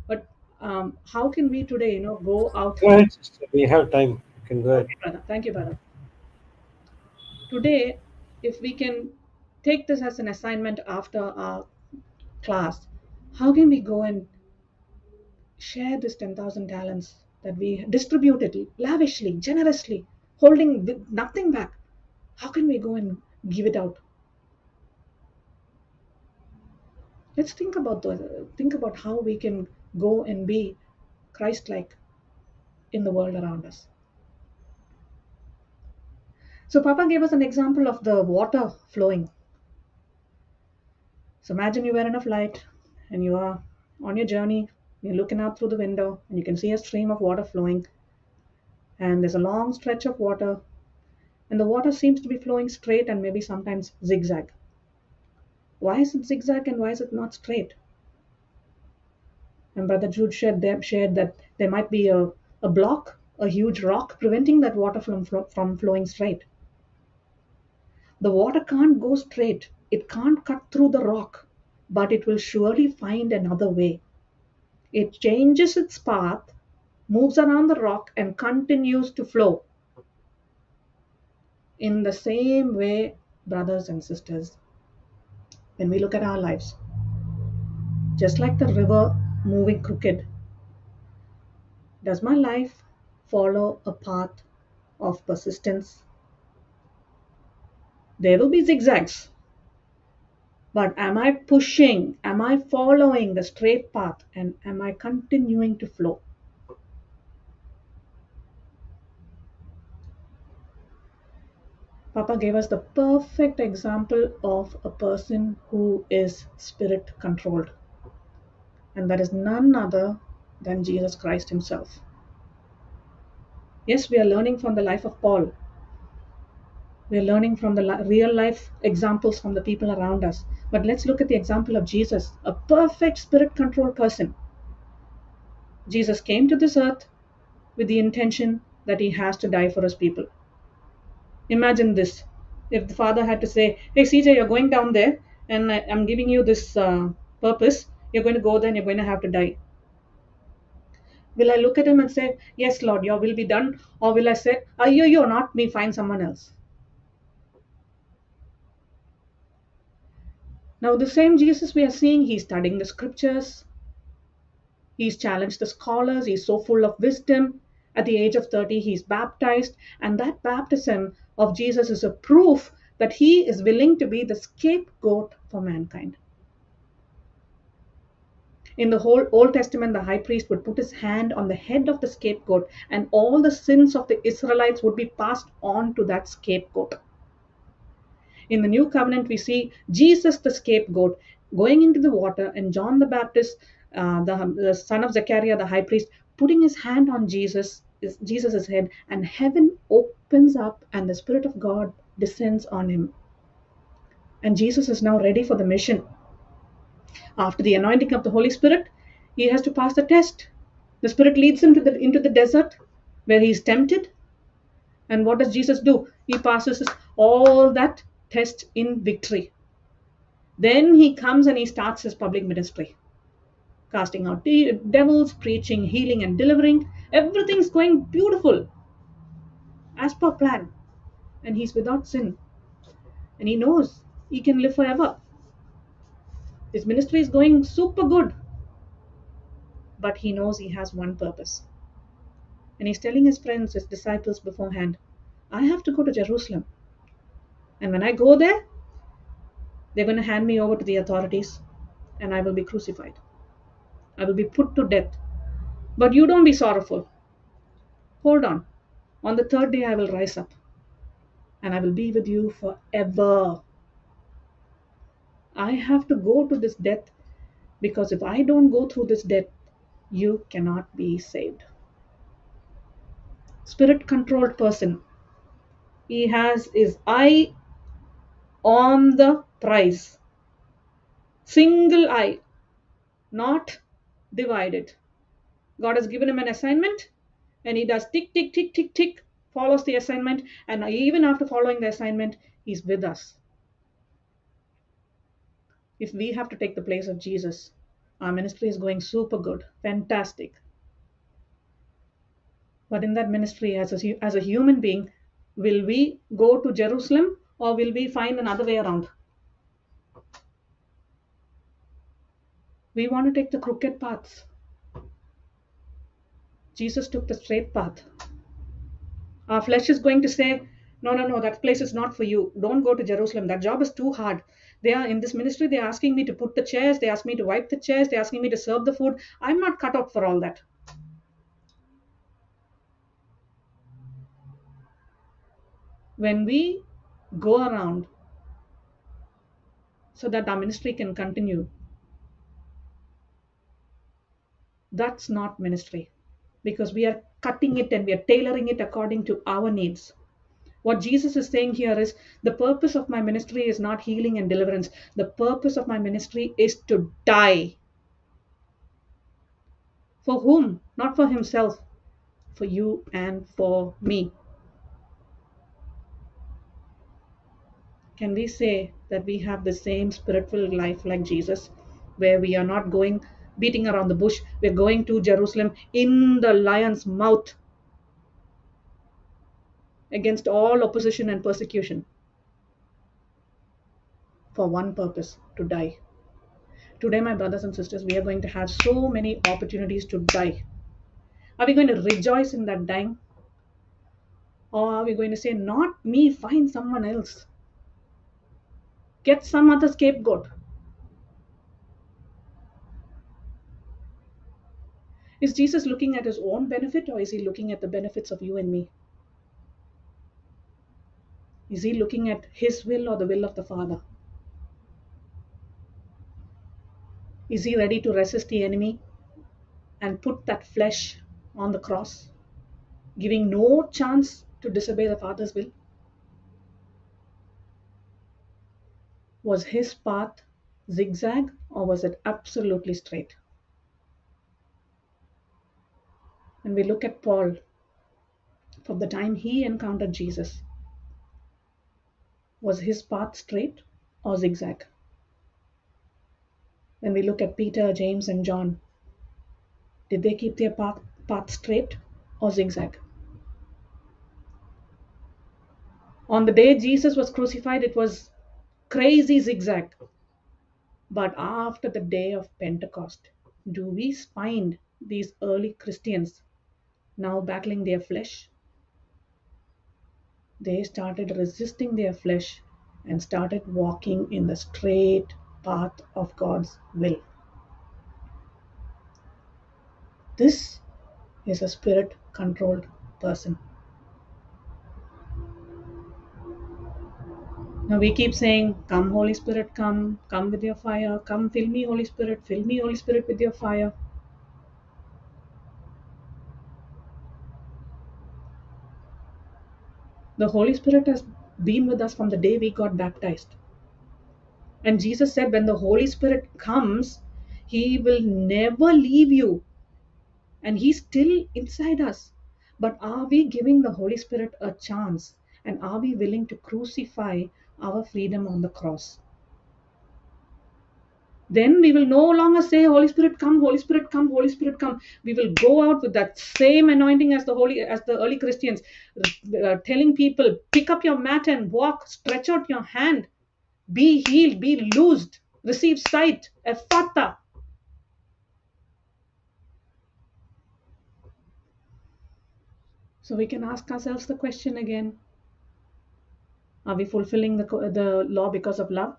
Speaker 3: But how can we today, go out?
Speaker 1: Go ahead, sister. We have time. You can go ahead.
Speaker 3: Okay, brother. Thank you, brother. Today, if we can take this as an assignment after our class, how can we go and share this 10,000 talents that we distributed lavishly, generously, holding nothing back? How can we go and give it out? Let's think about how we can go and be Christ-like in the world around us. So Papa gave us an example of the water flowing. So imagine you were in a flight and you are on your journey, you're looking out through the window and you can see a stream of water flowing, and there's a long stretch of water, and the water seems to be flowing straight and maybe sometimes zigzag. Why is it zigzag and why is it not straight? And Brother Jude shared that there might be a block, a huge rock, preventing that water from flowing straight. The water can't go straight, it can't cut through the rock, but it will surely find another way. It changes its path, moves around the rock, and continues to flow. In the same way, brothers and sisters, when we look at our lives, just like the river moving crooked, does my life follow a path of persistence? There will be zigzags, but am I pushing? Am I following the straight path? And am I continuing to flow? Papa gave us the perfect example of a person who is spirit controlled, and that is none other than Jesus Christ Himself. Yes, we are learning from the life of Paul. We are learning from the real life examples from the people around us. But let's look at the example of Jesus, a perfect spirit controlled person. Jesus came to this earth with the intention that He has to die for His people. Imagine this. If the Father had to say, hey, CJ, you're going down there and I'm giving you this purpose, you're going to go there and you're going to have to die. Will I look at Him and say, yes, Lord, your will be done? Or will I say, you're not me, find someone else? Now, the same Jesus we are seeing, He's studying the scriptures. He's challenged the scholars. He's so full of wisdom. At the age of 30, he's baptized. And that baptism of Jesus is a proof that He is willing to be the scapegoat for mankind. In the whole Old Testament, the high priest would put his hand on the head of the scapegoat, and all the sins of the Israelites would be passed on to that scapegoat. In the New Covenant, we see Jesus, the scapegoat, going into the water, and John the Baptist, the son of Zechariah, the high priest, putting his hand on Jesus's head, and heaven opens up, and the Spirit of God descends on him. And Jesus is now ready for the mission. After the anointing of the Holy Spirit, he has to pass the test. The Spirit leads him into the desert where he is tempted. And what does Jesus do? He passes all that test in victory. Then he comes and he starts his public ministry, casting out devils, preaching, healing, and delivering. Everything's going beautiful as per plan. And he's without sin. And he knows he can live forever. His ministry is going super good. But he knows he has one purpose. And he's telling his friends, his disciples beforehand, I have to go to Jerusalem. And when I go there, they're going to hand me over to the authorities and I will be crucified. I will be put to death. But you don't be sorrowful. Hold on. On the third day, I will rise up and I will be with you forever. I have to go to this death because if I don't go through this death, you cannot be saved. Spirit controlled person. He has his eye on the prize. Single eye, not divided. God has given him an assignment and he does tick, tick, tick, tick, tick, follows the assignment, and even after following the assignment, he's with us. If we have to take the place of Jesus, our ministry is going super good, fantastic. But in that ministry, as a human being, will we go to Jerusalem or will we find another way around? We want to take the crooked paths. Jesus took the straight path. Our flesh is going to say, no, that place is not for you. Don't go to Jerusalem. That job is too hard. They are in this ministry, they're asking me to put the chairs, they ask me to wipe the chairs, they're asking me to serve the food. I'm not cut out for all that. When we go around so that our ministry can continue, that's not ministry, because we are cutting it and we are tailoring it according to our needs. What Jesus is saying here is the purpose of my ministry is not healing and deliverance. The purpose of my ministry is to die. For whom? Not for himself, for you and for me. Can we say that we have the same spiritual life like Jesus, where we are not going beating around the bush, we're going to Jerusalem in the lion's mouth against all opposition and persecution for one purpose, to die. Today, my brothers and sisters, we are going to have so many opportunities to die. Are we going to rejoice in that dying? Or are we going to say, not me, find someone else? Get some other scapegoat. Is Jesus looking at his own benefit or is he looking at the benefits of you and me? Is he looking at his will or the will of the Father? Is he ready to resist the enemy and put that flesh on the cross, giving no chance to disobey the Father's will? Was his path zigzag or was it absolutely straight? When we look at Paul, from the time he encountered Jesus, was his path straight or zigzag? When we look at Peter, James, and John, did they keep their path straight or zigzag? On the day Jesus was crucified, it was crazy zigzag. But after the day of Pentecost, do we find these early Christians now battling their flesh? They started resisting their flesh and started walking in the straight path of God's will. This is a spirit-controlled person. Now we keep saying, come Holy Spirit, come with your fire, come fill me Holy Spirit with your fire. The Holy Spirit has been with us from the day we got baptized. And Jesus said, when the Holy Spirit comes, he will never leave you and He's still inside us. But are we giving the Holy Spirit a chance? And are we willing to crucify our freedom on the cross? Then we will no longer say, Holy Spirit, come, Holy Spirit, come, Holy Spirit, come. We will go out with that same anointing as the early Christians, telling people, pick up your mat and walk, stretch out your hand, be healed, be loosed, receive sight, ephata. So we can ask ourselves the question again: are we fulfilling the law because of love?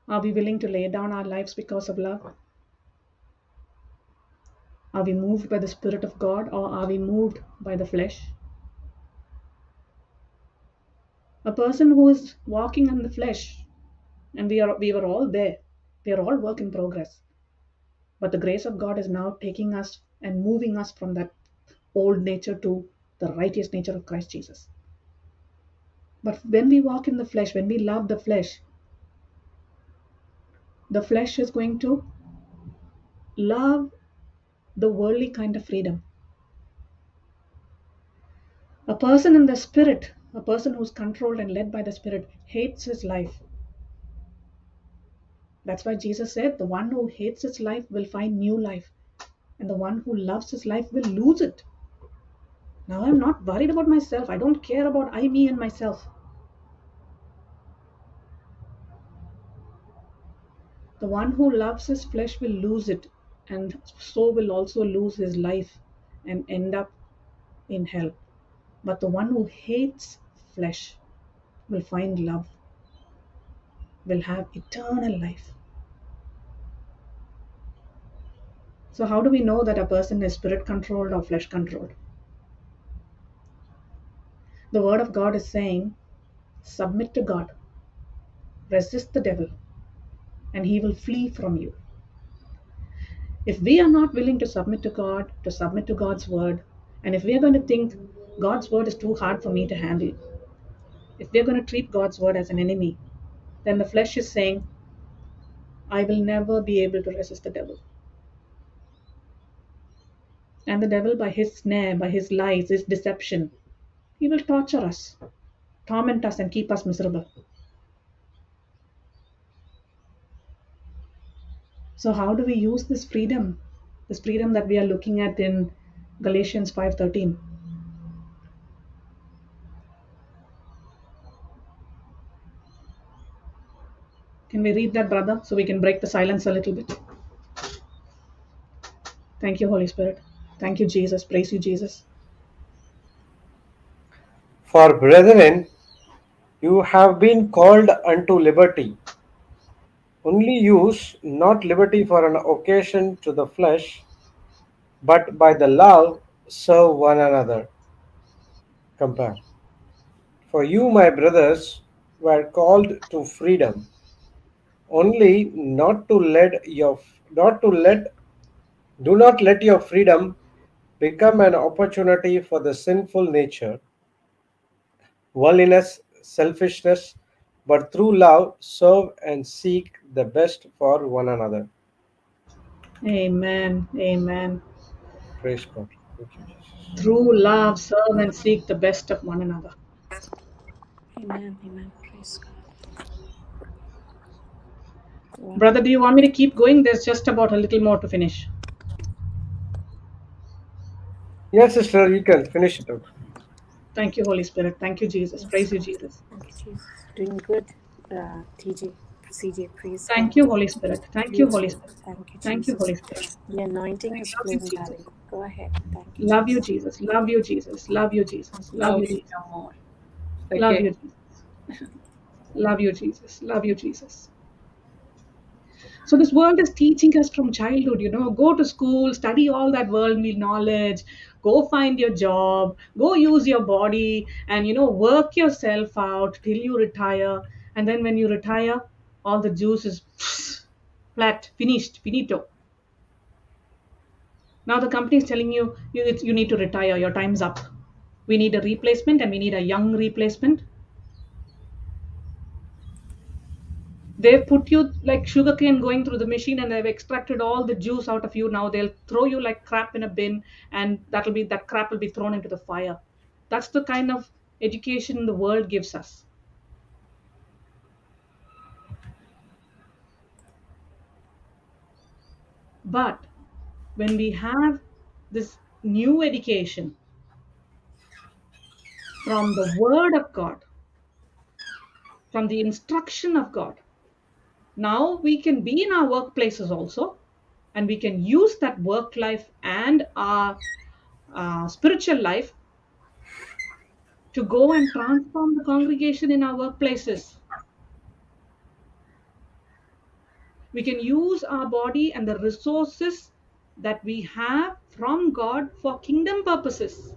Speaker 3: Are we willing to lay down our lives because of love? Are we moved by the Spirit of God, or are we moved by the flesh? A person who is walking in the flesh, and we were all there, we are all work in progress. But the grace of God is now taking us and moving us from that old nature to the righteous nature of Christ Jesus. But when we walk in the flesh, when we love the flesh is going to love the worldly kind of freedom. A person in the Spirit, a person who's controlled and led by the Spirit, hates his life. That's why Jesus said, the one who hates his life will find new life, and the one who loves his life will lose it. Now I'm not worried about myself. I don't care about I, me, and myself. The one who loves his flesh will lose it, and so will also lose his life and end up in hell. But the one who hates flesh will find love, will have eternal life. So how do we know that a person is spirit controlled or flesh controlled? The word of God is saying, submit to God, resist the devil, and he will flee from you. If we are not willing to submit to God, to submit to God's word, and if we are going to think God's word is too hard for me to handle, if we are going to treat God's word as an enemy, then the flesh is saying, I will never be able to resist the devil. And the devil, by his snare, by his lies, his deception, he will torture us, torment us, and keep us miserable. So how do we use this freedom that we are looking at in Galatians 5:13? Can we read that, brother, so we can break the silence a little bit? Thank you, Holy Spirit. Thank you, Jesus. Praise you, Jesus.
Speaker 1: For brethren, you have been called unto liberty. Only use not liberty for an occasion to the flesh, but by the love serve one another. Compare. For you, my brothers, were called to freedom. Only do not let your freedom become an opportunity for the sinful nature, worldliness, selfishness, but through love serve and seek the best for one another.
Speaker 3: Amen. Amen.
Speaker 1: Praise God. Thank you, Jesus.
Speaker 3: Through love, serve and seek the best of one another.
Speaker 2: Amen. Amen. Praise God. Wow.
Speaker 3: Brother, do you want me to keep going? There's just about a little more to finish.
Speaker 1: Yes, sister, you can finish it out.
Speaker 3: Thank you, Holy Spirit. Thank you, Jesus.
Speaker 2: Yes.
Speaker 3: Praise you, Jesus.
Speaker 2: Thank you, Jesus. Doing good, TJ. CJ, praise
Speaker 3: Thank
Speaker 2: God.
Speaker 3: you, Holy Spirit. Thank
Speaker 2: You
Speaker 3: you, Holy
Speaker 2: too.
Speaker 3: Spirit.
Speaker 2: Thank you,
Speaker 3: Thank you,
Speaker 2: Jesus.
Speaker 3: Holy Spirit.
Speaker 2: The anointing
Speaker 3: I
Speaker 2: is
Speaker 3: love you,
Speaker 2: flowing,
Speaker 3: Jesus.
Speaker 2: darling. Go ahead. Thank you,
Speaker 3: Love you,
Speaker 2: Jesus.
Speaker 3: Jesus. Love you, Jesus. Love you, Jesus. Love
Speaker 5: Love
Speaker 3: you,
Speaker 5: you
Speaker 3: Jesus.
Speaker 5: no more.
Speaker 3: Love
Speaker 5: Okay.
Speaker 3: you, Jesus. Love you, Jesus. Love you, Jesus. So this world is teaching us from childhood, go to school, study all that worldly knowledge, go find your job, go use your body, and work yourself out till you retire. And then when you retire, all the juice is flat, finished, finito. Now the company is telling you need to retire, your time's up. We need a replacement, and we need a young replacement. They've put you like sugarcane going through the machine, and they've extracted all the juice out of you. Now they'll throw you like crap in a bin, and that crap will be thrown into the fire. That's the kind of education the world gives us. But when we have this new education from the Word of God, from the instruction of God, now we can be in our workplaces also, and we can use that work life and our spiritual life to go and transform the congregation in our workplaces. We can use our body and the resources that we have from God for kingdom purposes.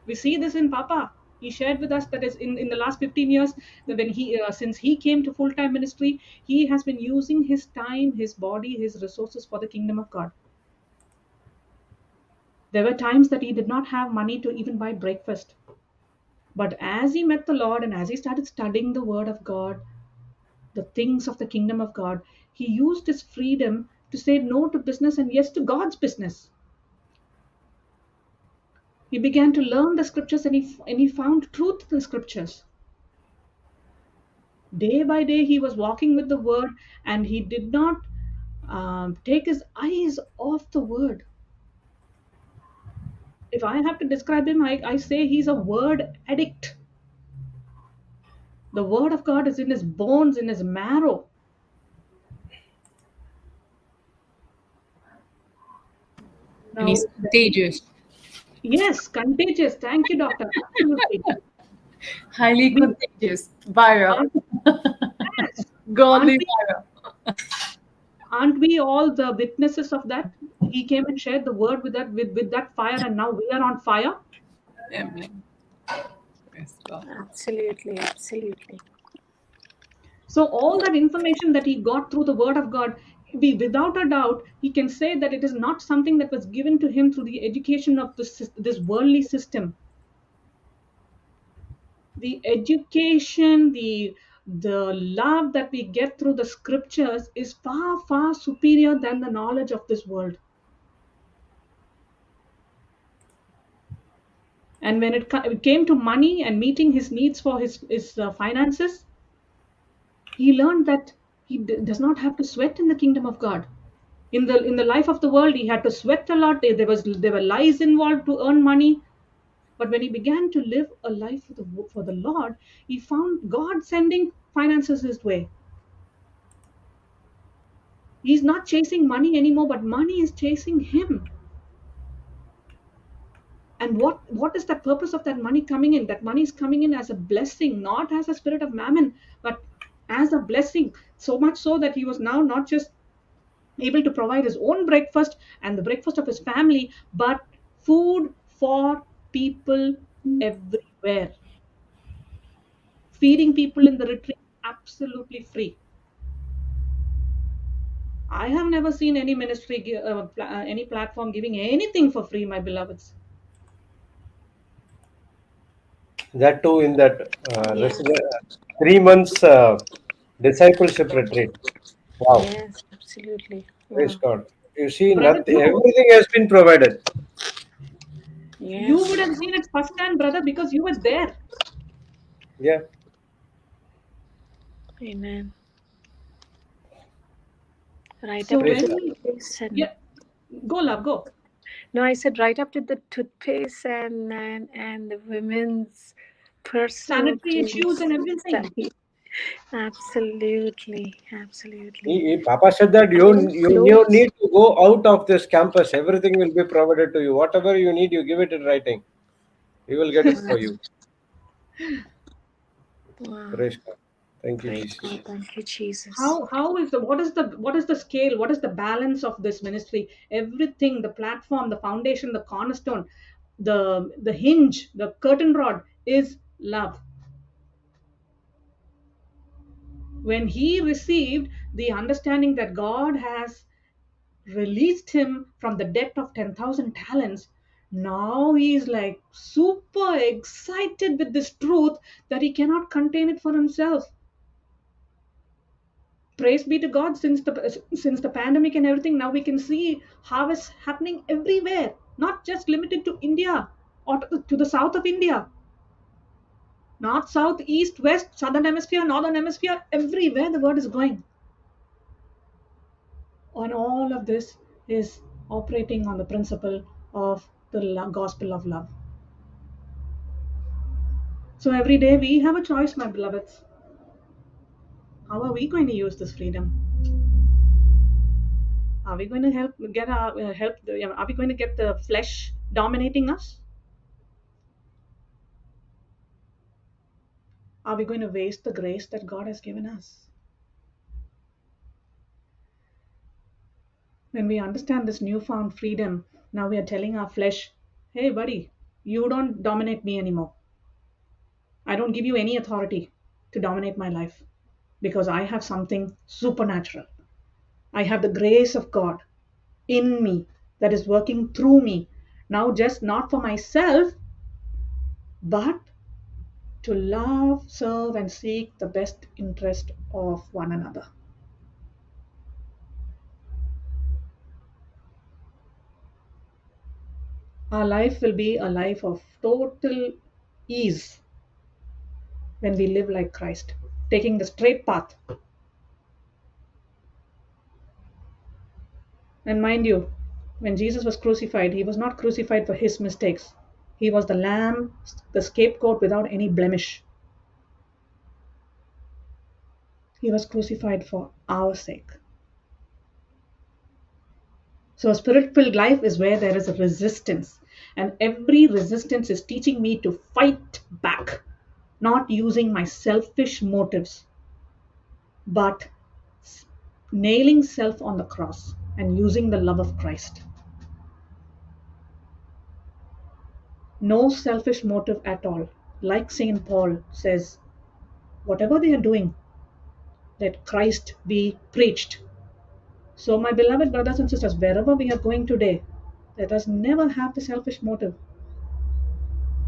Speaker 3: We see this in Papa. He shared with us that is in the last 15 years, that when since he came to full-time ministry, he has been using his time, his body, his resources for the kingdom of God. There were times that he did not have money to even buy breakfast. But as he met the Lord and as he started studying the Word of God, the things of the kingdom of God, he used his freedom to say no to business and yes to God's business. He began to learn the scriptures, and he found truth in the scriptures. Day by day, he was walking with the Word, and he did not take his eyes off the Word. If I have to describe him, I say he's a word addict. The Word of God is in his bones, in his marrow.
Speaker 5: And it's
Speaker 3: Now,
Speaker 5: contagious.
Speaker 3: yes, contagious. Thank you, doctor. Absolutely.
Speaker 5: Highly
Speaker 3: We,
Speaker 5: contagious. Viral.
Speaker 3: aren't, yes, aren't
Speaker 5: Godly
Speaker 3: we,
Speaker 5: viral.
Speaker 3: aren't we all the witnesses of that? He came and shared the word with that fire, and now we are on fire.
Speaker 5: Amen. Yes, God.
Speaker 2: Absolutely, absolutely.
Speaker 3: So all that information that he got through the word of God, without a doubt, he can say that it is not something that was given to him through the education of this worldly system. The education, the love that we get through the scriptures is far, far superior than the knowledge of this world. And when it came to money and meeting his needs for his finances, he learned that he does not have to sweat in the kingdom of God. In the life of the world, he had to sweat a lot. There were lies involved to earn money. But when he began to live a life for the Lord, he found God sending finances his way. He's not chasing money anymore, but money is chasing him. And what is the purpose of that money coming in? That money is coming in as a blessing, not as a spirit of mammon, but as a blessing. So much so that he was now not just able to provide his own breakfast and the breakfast of his family, but food for people everywhere. Feeding people in the retreat absolutely free. I have never seen any ministry, any platform giving anything for free, my beloveds.
Speaker 1: That too in that
Speaker 2: Yes,
Speaker 1: 3 months discipleship retreat. Wow,
Speaker 2: yes, absolutely.
Speaker 1: praise
Speaker 2: Wow.
Speaker 1: God. You see,
Speaker 3: Brother
Speaker 1: nothing,
Speaker 3: Joe,
Speaker 1: everything has been provided.
Speaker 3: you
Speaker 2: Yes.
Speaker 3: would have seen it firsthand, brother, because you were there.
Speaker 1: Yeah,
Speaker 2: Amen. Right
Speaker 3: So
Speaker 2: up to
Speaker 1: praise
Speaker 2: the
Speaker 3: when
Speaker 1: God.
Speaker 3: we,
Speaker 2: toothpaste and
Speaker 3: yeah, go love, go.
Speaker 2: no, I said right up to the toothpaste and the women's personal
Speaker 3: Sanitary issues
Speaker 2: things.
Speaker 3: and everything.
Speaker 2: Absolutely, absolutely.
Speaker 1: Papa said that
Speaker 2: Even
Speaker 1: you
Speaker 2: clothes.
Speaker 1: need to go out of this campus. Everything will be provided to you. Whatever you need, you give it in writing. We will get it
Speaker 2: Wow.
Speaker 1: for you.
Speaker 2: Wow.
Speaker 1: Praise God. Thank you,
Speaker 2: Praise
Speaker 1: Jesus.
Speaker 2: God. Thank you, Jesus.
Speaker 3: What is the scale? What is the balance of this ministry? Everything, the platform, the foundation, the cornerstone, the hinge, the curtain rod is love. When he received the understanding that God has released him from the debt of 10,000 talents, Now he is like super excited with this truth that he cannot contain it for himself. Praise be to God, since the pandemic and everything, now we can see harvest happening everywhere, not just limited to India or to the south of India. North, south, east, west, southern hemisphere, northern hemisphere, everywhere the word is going. And all of this is operating on the principle of the gospel of love. So every day we have a choice, my beloveds. How are we going to use this freedom? Are we going to are we going to get the flesh dominating us? Are we going to waste the grace that God has given us? When we understand this newfound freedom, now we are telling our flesh, hey buddy, you don't dominate me anymore. I don't give you any authority to dominate my life, because I have something supernatural. I have the grace of God in me that is working through me. Now, just not for myself, but to love, serve, and seek the best interest of one another. Our life will be a life of total ease when we live like Christ, taking the straight path. And mind you, when Jesus was crucified, he was not crucified for his mistakes. He was the lamb, the scapegoat without any blemish. He was crucified for our sake. So a spirit-filled life is where there is a resistance. And every resistance is teaching me to fight back, not using my selfish motives, but nailing self on the cross and using the love of Christ. No selfish motive at all. Like St. Paul says, whatever they are doing, let Christ be preached. So, my beloved brothers and sisters, wherever we are going today, let us never have the selfish motive.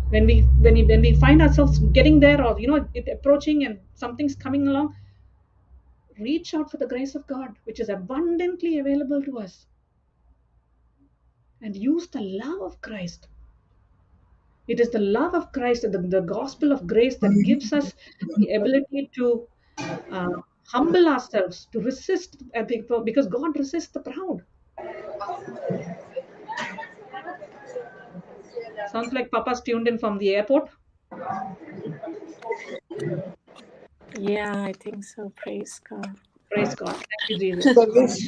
Speaker 3: When we find ourselves getting there, or it approaching and something's coming along, reach out for the grace of God, which is abundantly available to us, and use the love of Christ. It is the love of Christ, the gospel of grace, that gives us the ability to humble ourselves, to resist, because God resists the proud. Sounds like Papa's tuned in from the airport.
Speaker 2: Yeah, I think so. Praise God.
Speaker 3: Praise God. Thank you, Jesus.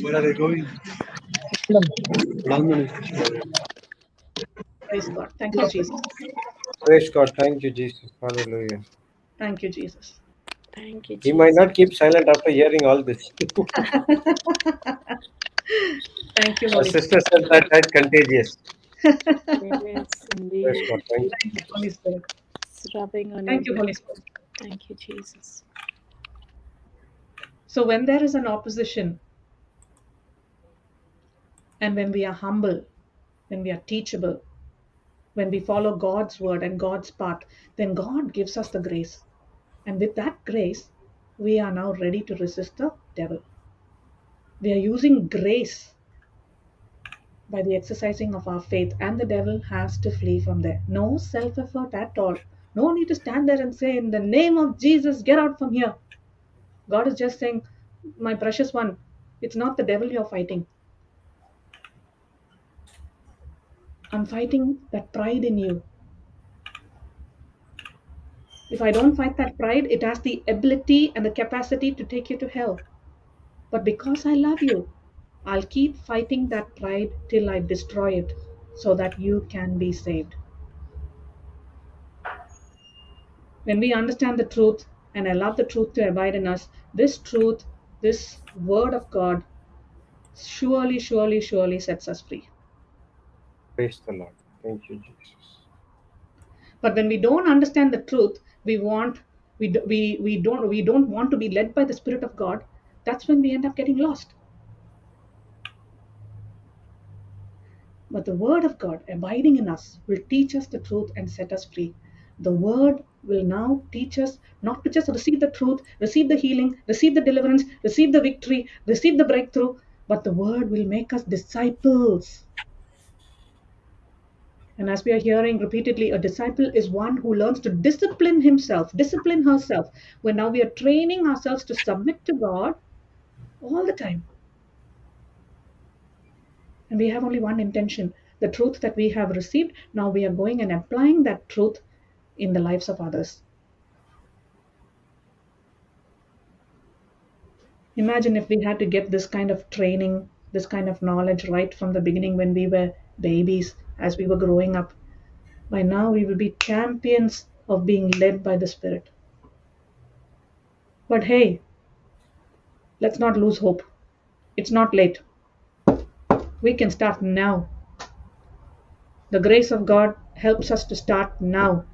Speaker 1: Where are they going? London.
Speaker 3: Praise God. Thank you, Jesus.
Speaker 1: Praise God. Thank you, Jesus. Hallelujah.
Speaker 3: Thank you, Jesus.
Speaker 2: Thank you,
Speaker 1: He might
Speaker 2: Jesus.
Speaker 1: not keep silent after hearing all this.
Speaker 3: Thank you,
Speaker 1: Our
Speaker 3: Holy
Speaker 1: sister
Speaker 3: Spirit.
Speaker 1: said that contagious.
Speaker 2: Yes,
Speaker 1: Praise
Speaker 2: indeed.
Speaker 1: God. Thank you,
Speaker 3: Thank you, Holy
Speaker 1: Jesus.
Speaker 3: Spirit.
Speaker 2: It's rubbing on
Speaker 3: Thank you,
Speaker 2: every.
Speaker 3: Holy Spirit.
Speaker 2: Thank you, Jesus.
Speaker 3: So when there is an opposition, and when we are humble, when we are teachable, when we follow God's word and God's path, then God gives us the grace. And with that grace, we are now ready to resist the devil. We are using grace by the exercising of our faith, and the devil has to flee from there. No self effort at all. No need to stand there and say, in the name of Jesus, get out from here. God is just saying, my precious one, it's not the devil you're fighting. I'm fighting that pride in you. If I don't fight that pride, it has the ability and the capacity to take you to hell. But because I love you, I'll keep fighting that pride till I destroy it so that you can be saved. When we understand the truth and allow the truth to abide in us, this truth, this word of God, surely, surely, surely sets us free.
Speaker 1: Praise the Lord. Thank you, Jesus.
Speaker 3: But when we don't understand the truth, we don't want to be led by the Spirit of God. That's when we end up getting lost. But the word of God abiding in us will teach us the truth and set us free. The word will now teach us not to just receive the truth, receive the healing, receive the deliverance, receive the victory, receive the breakthrough, but the word will make us disciples. And as we are hearing repeatedly, a disciple is one who learns to discipline himself, discipline herself. When now we are training ourselves to submit to God all the time. And we have only one intention, the truth that we have received. Now we are going and applying that truth in the lives of others. Imagine if we had to get this kind of training, this kind of knowledge right from the beginning when we were babies, as we were growing up. By now, we will be champions of being led by the Spirit. But hey, let's not lose hope. It's not late. We can start now. The grace of God helps us to start now.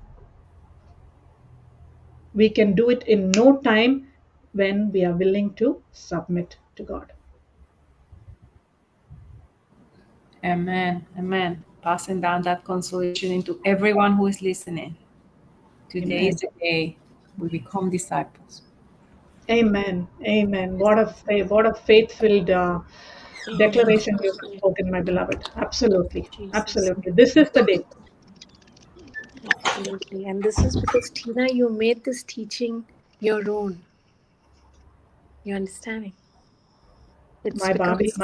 Speaker 3: We can do it in no time when we are willing to submit to God.
Speaker 5: Amen. Amen. Passing down that consolation into everyone who is listening. Today is
Speaker 3: Amen.
Speaker 5: the day we become disciples.
Speaker 3: Amen. Amen. What a faith-filled
Speaker 2: Amen.
Speaker 3: declaration you've spoken, my beloved. Absolutely.
Speaker 2: Jesus.
Speaker 3: Absolutely. This is the day.
Speaker 2: Absolutely. And this is because, Tina, you made this teaching your own. You understanding? It's
Speaker 3: My
Speaker 2: become
Speaker 3: Bobby,
Speaker 2: so.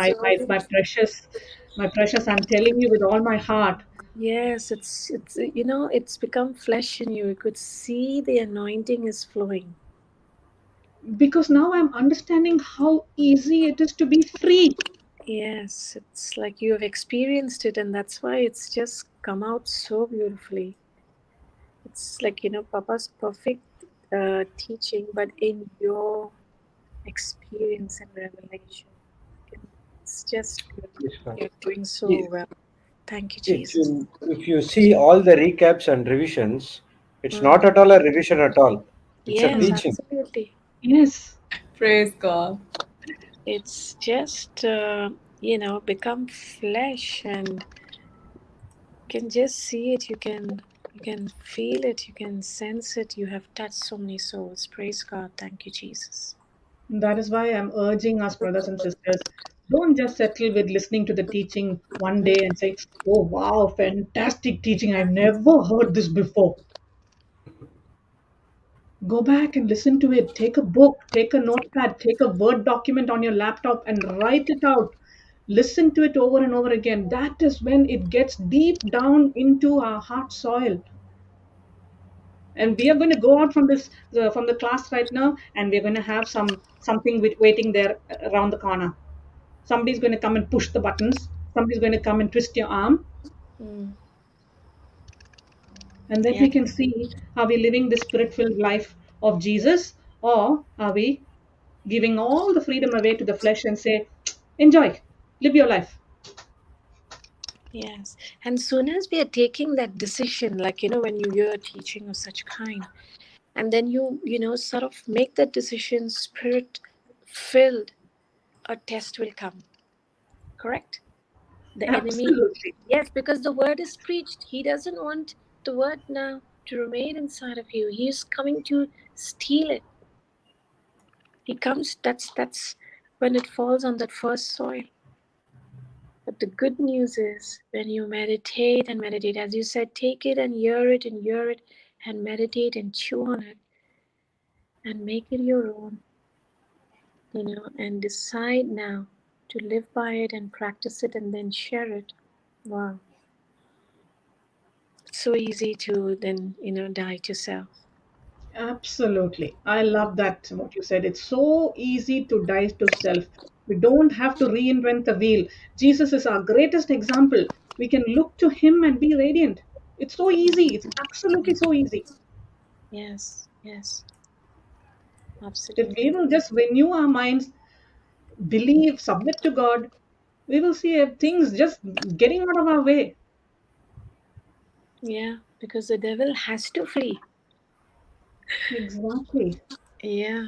Speaker 3: my precious, I'm telling you with all my heart.
Speaker 2: Yes, it's it's become flesh in you. You could see the anointing is flowing.
Speaker 3: Because now I'm understanding how easy it is to be free.
Speaker 2: Yes, it's like you have experienced it, and that's why it's just come out so beautifully. It's like, Papa's perfect teaching, but in your experience and revelation. It's just good.
Speaker 1: Praise God.
Speaker 2: You're doing so
Speaker 1: See,
Speaker 2: well. Thank you,
Speaker 1: If
Speaker 2: Jesus.
Speaker 1: you if you see all the recaps and revisions, it's not
Speaker 2: Mm.
Speaker 1: at all a revision at all. It's a
Speaker 2: Yes,
Speaker 3: Mm.
Speaker 1: teaching.
Speaker 2: absolutely.
Speaker 3: Yes.
Speaker 5: Praise God.
Speaker 2: It's just, become flesh, and you can just see it. You can feel it. You can sense it. You have touched so many souls. Praise God. Thank you, Jesus.
Speaker 3: That is why I'm urging us, brothers and sisters, don't just settle with listening to the teaching one day and say, oh, wow, fantastic teaching. I've never heard this before. Go back and listen to it. Take a book, take a notepad, take a Word document on your laptop and write it out. Listen to it over and over again. That is when it gets deep down into our heart soil. And we are going to go out from this from the class right now, and we're going to have something waiting there around the corner. Somebody's going to come and push the buttons. Somebody's going to come and twist your arm,
Speaker 2: Mm.
Speaker 3: and then
Speaker 2: Yeah.
Speaker 3: we can see, are we living this spirit-filled life of Jesus, or are we giving all the freedom away to the flesh and say, enjoy, live your life.
Speaker 2: Yes. And soon as we are taking that decision, like, when you hear teaching of such kind, and then you sort of make that decision spirit filled, a test will come. Correct? The enemy,
Speaker 3: Absolutely.
Speaker 2: yes, because the word is preached. He doesn't want the word now to remain inside of you. He is coming to steal it. He comes, that's when it falls on that first soil. But the good news is when you meditate and meditate, as you said, take it and hear it and meditate and chew on it and make it your own, and decide now to live by it and practice it and then share it. Wow. It's so easy to then, die to self.
Speaker 3: Absolutely. I love that, what you said. It's so easy to die to self. We don't have to reinvent the wheel. Jesus is our greatest example. We can look to him and be radiant. It's so easy. It's absolutely so easy.
Speaker 2: Yes, yes,
Speaker 3: If we
Speaker 2: absolutely.
Speaker 3: will just renew our minds, believe, submit to God, we will see things just getting out of our way.
Speaker 2: Yeah, because the devil has to flee.
Speaker 3: Exactly.
Speaker 2: Yeah,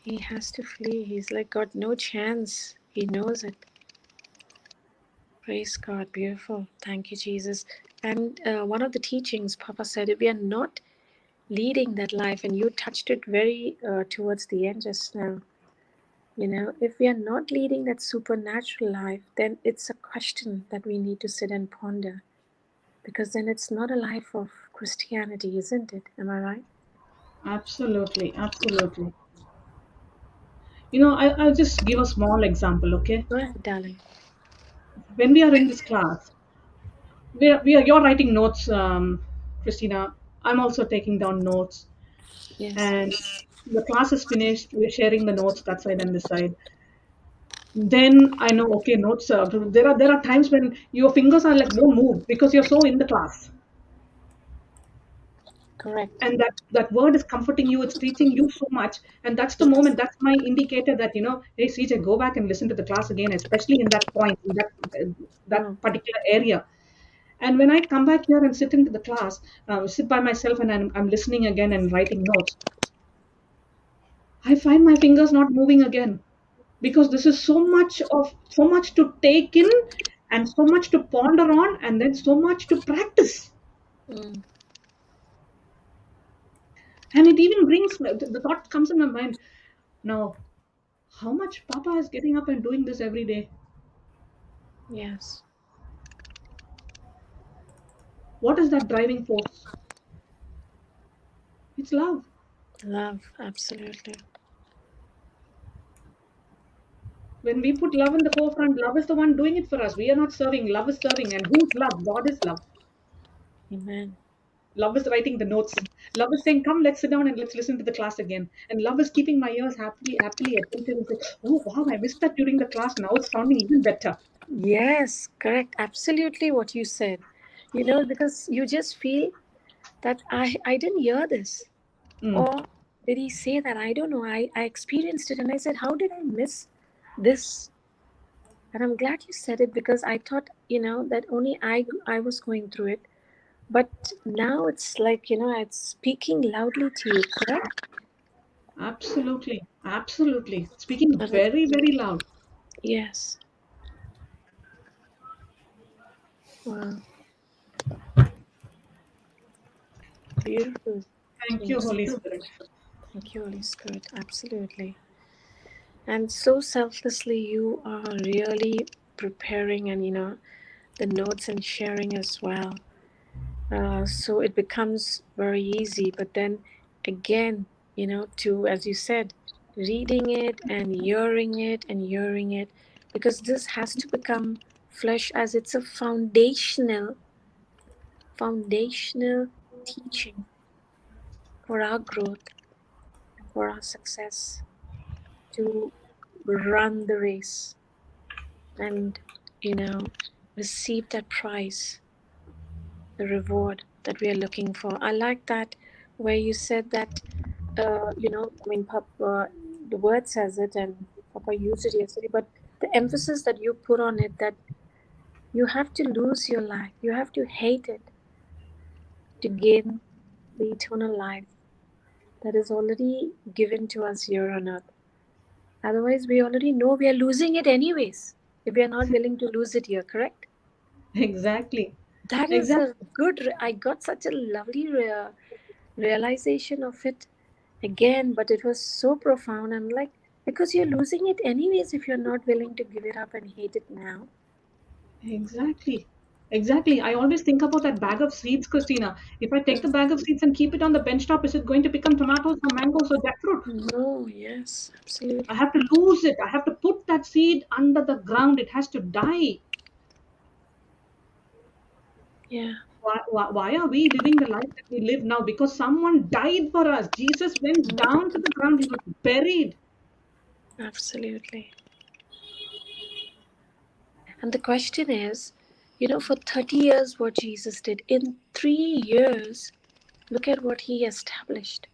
Speaker 2: he has to flee. He's like got no chance. He knows it. Praise God. Beautiful. Thank you, Jesus. And one of the teachings, Papa said, if we are not leading that life, and you touched it very towards the end just now, if we are not leading that supernatural life, then it's a question that we need to sit and ponder. Because then it's not a life of Christianity, isn't it? Am I right?
Speaker 3: Absolutely, absolutely. I'll just give a small example, okay?
Speaker 2: Go ahead, darling.
Speaker 3: When we are in this class, you're writing notes, Christina. I'm also taking down notes,
Speaker 2: Yes.
Speaker 3: and the class is finished. We're sharing the notes that side and this side. Then I know, okay, notes. There are times when your fingers are like won't move because you're so in the class,
Speaker 2: Correct.
Speaker 3: and that word is comforting you. It's teaching you so much, and that's the moment. That's my indicator that hey, CJ, go back and listen to the class again, especially in that point, in that
Speaker 2: Mm,
Speaker 3: particular area. And when I come back here and sit into the class, sit by myself and I'm listening again and writing notes, I find my fingers not moving again because this is so much to take in and so much to ponder on and then so much to practice.
Speaker 2: mm,
Speaker 3: And it even brings the thought comes in my mind now, how much Papa is getting up and doing this every day?
Speaker 2: yes.
Speaker 3: What is that driving force? It's love.
Speaker 2: Love, absolutely.
Speaker 3: When we put love in the forefront, love is the one doing it for us. We are not serving, love is serving. And who's love? God is love.
Speaker 2: Amen.
Speaker 3: Love is writing the notes. Love is saying, "Come, let's sit down and let's listen to the class again." And love is keeping my ears happily attentive and say, "Oh wow, I missed that during the class. Now it's sounding even better."
Speaker 2: Yes, correct. Absolutely what you said. Because you just feel that I didn't hear this.
Speaker 3: Mm.
Speaker 2: Or did he say that? I don't know. I experienced it and I said, how did I miss this? And I'm glad you said it because I thought, that only I was going through it. But now it's like, it's speaking loudly to you, correct?
Speaker 3: Absolutely, absolutely. Speaking
Speaker 2: And
Speaker 3: very, very loud.
Speaker 2: yes. Wow. Beautiful.
Speaker 3: Thank you, Holy Spirit.
Speaker 2: Thank you, Holy Spirit. Absolutely. And so selflessly, you are really preparing and, the notes and sharing as well. So it becomes very easy. But then again, to, as you said, reading it and hearing it, because this has to become flesh as it's a foundational teaching for our growth, for our success, to run the race and, receive that prize, the reward that we are looking for. I like that where you said that, Papa, the word says it and Papa used it yesterday, but the emphasis that you put on it, that you have to lose your life, you have to hate it to gain the eternal life that is already given to us here on earth. Otherwise, we already know we are losing it anyways if we are not willing to lose it here, correct?
Speaker 3: Exactly.
Speaker 2: That is
Speaker 3: Exactly.
Speaker 2: a good, I got such a lovely realization of it again, but it was so profound. I'm like, because you're losing it anyways if you're not willing to give it up and hate it now.
Speaker 3: Exactly. Exactly. I always think about that bag of seeds, Christina. If I take the bag of seeds and keep it on the bench top, is it going to become tomatoes or mangoes or jackfruit?
Speaker 2: No, yes,
Speaker 3: I
Speaker 2: absolutely.
Speaker 3: have to lose it. I have to put that seed under the ground. It has to die.
Speaker 2: Yeah,
Speaker 3: Why are we living the life that we live now? Because someone died for us. Jesus went down to the ground. He was buried.
Speaker 2: absolutely. And the question is, for 30 years, what Jesus did, in 3 years, look at what he established.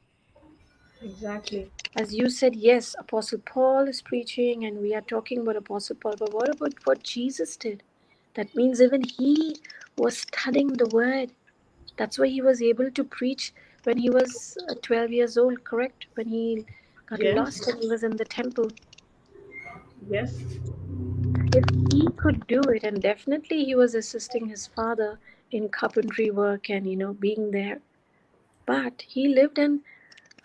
Speaker 3: Exactly.
Speaker 2: As you said, yes, Apostle Paul is preaching and we are talking about Apostle Paul, but what about what Jesus did? That means even he was studying the word. That's why he was able to preach when he was 12 years old, correct? When he got
Speaker 3: Yes.
Speaker 2: lost and he was in the temple.
Speaker 3: Yes.
Speaker 2: if he could do it, and definitely he was assisting his father in carpentry work and, being there, but he lived in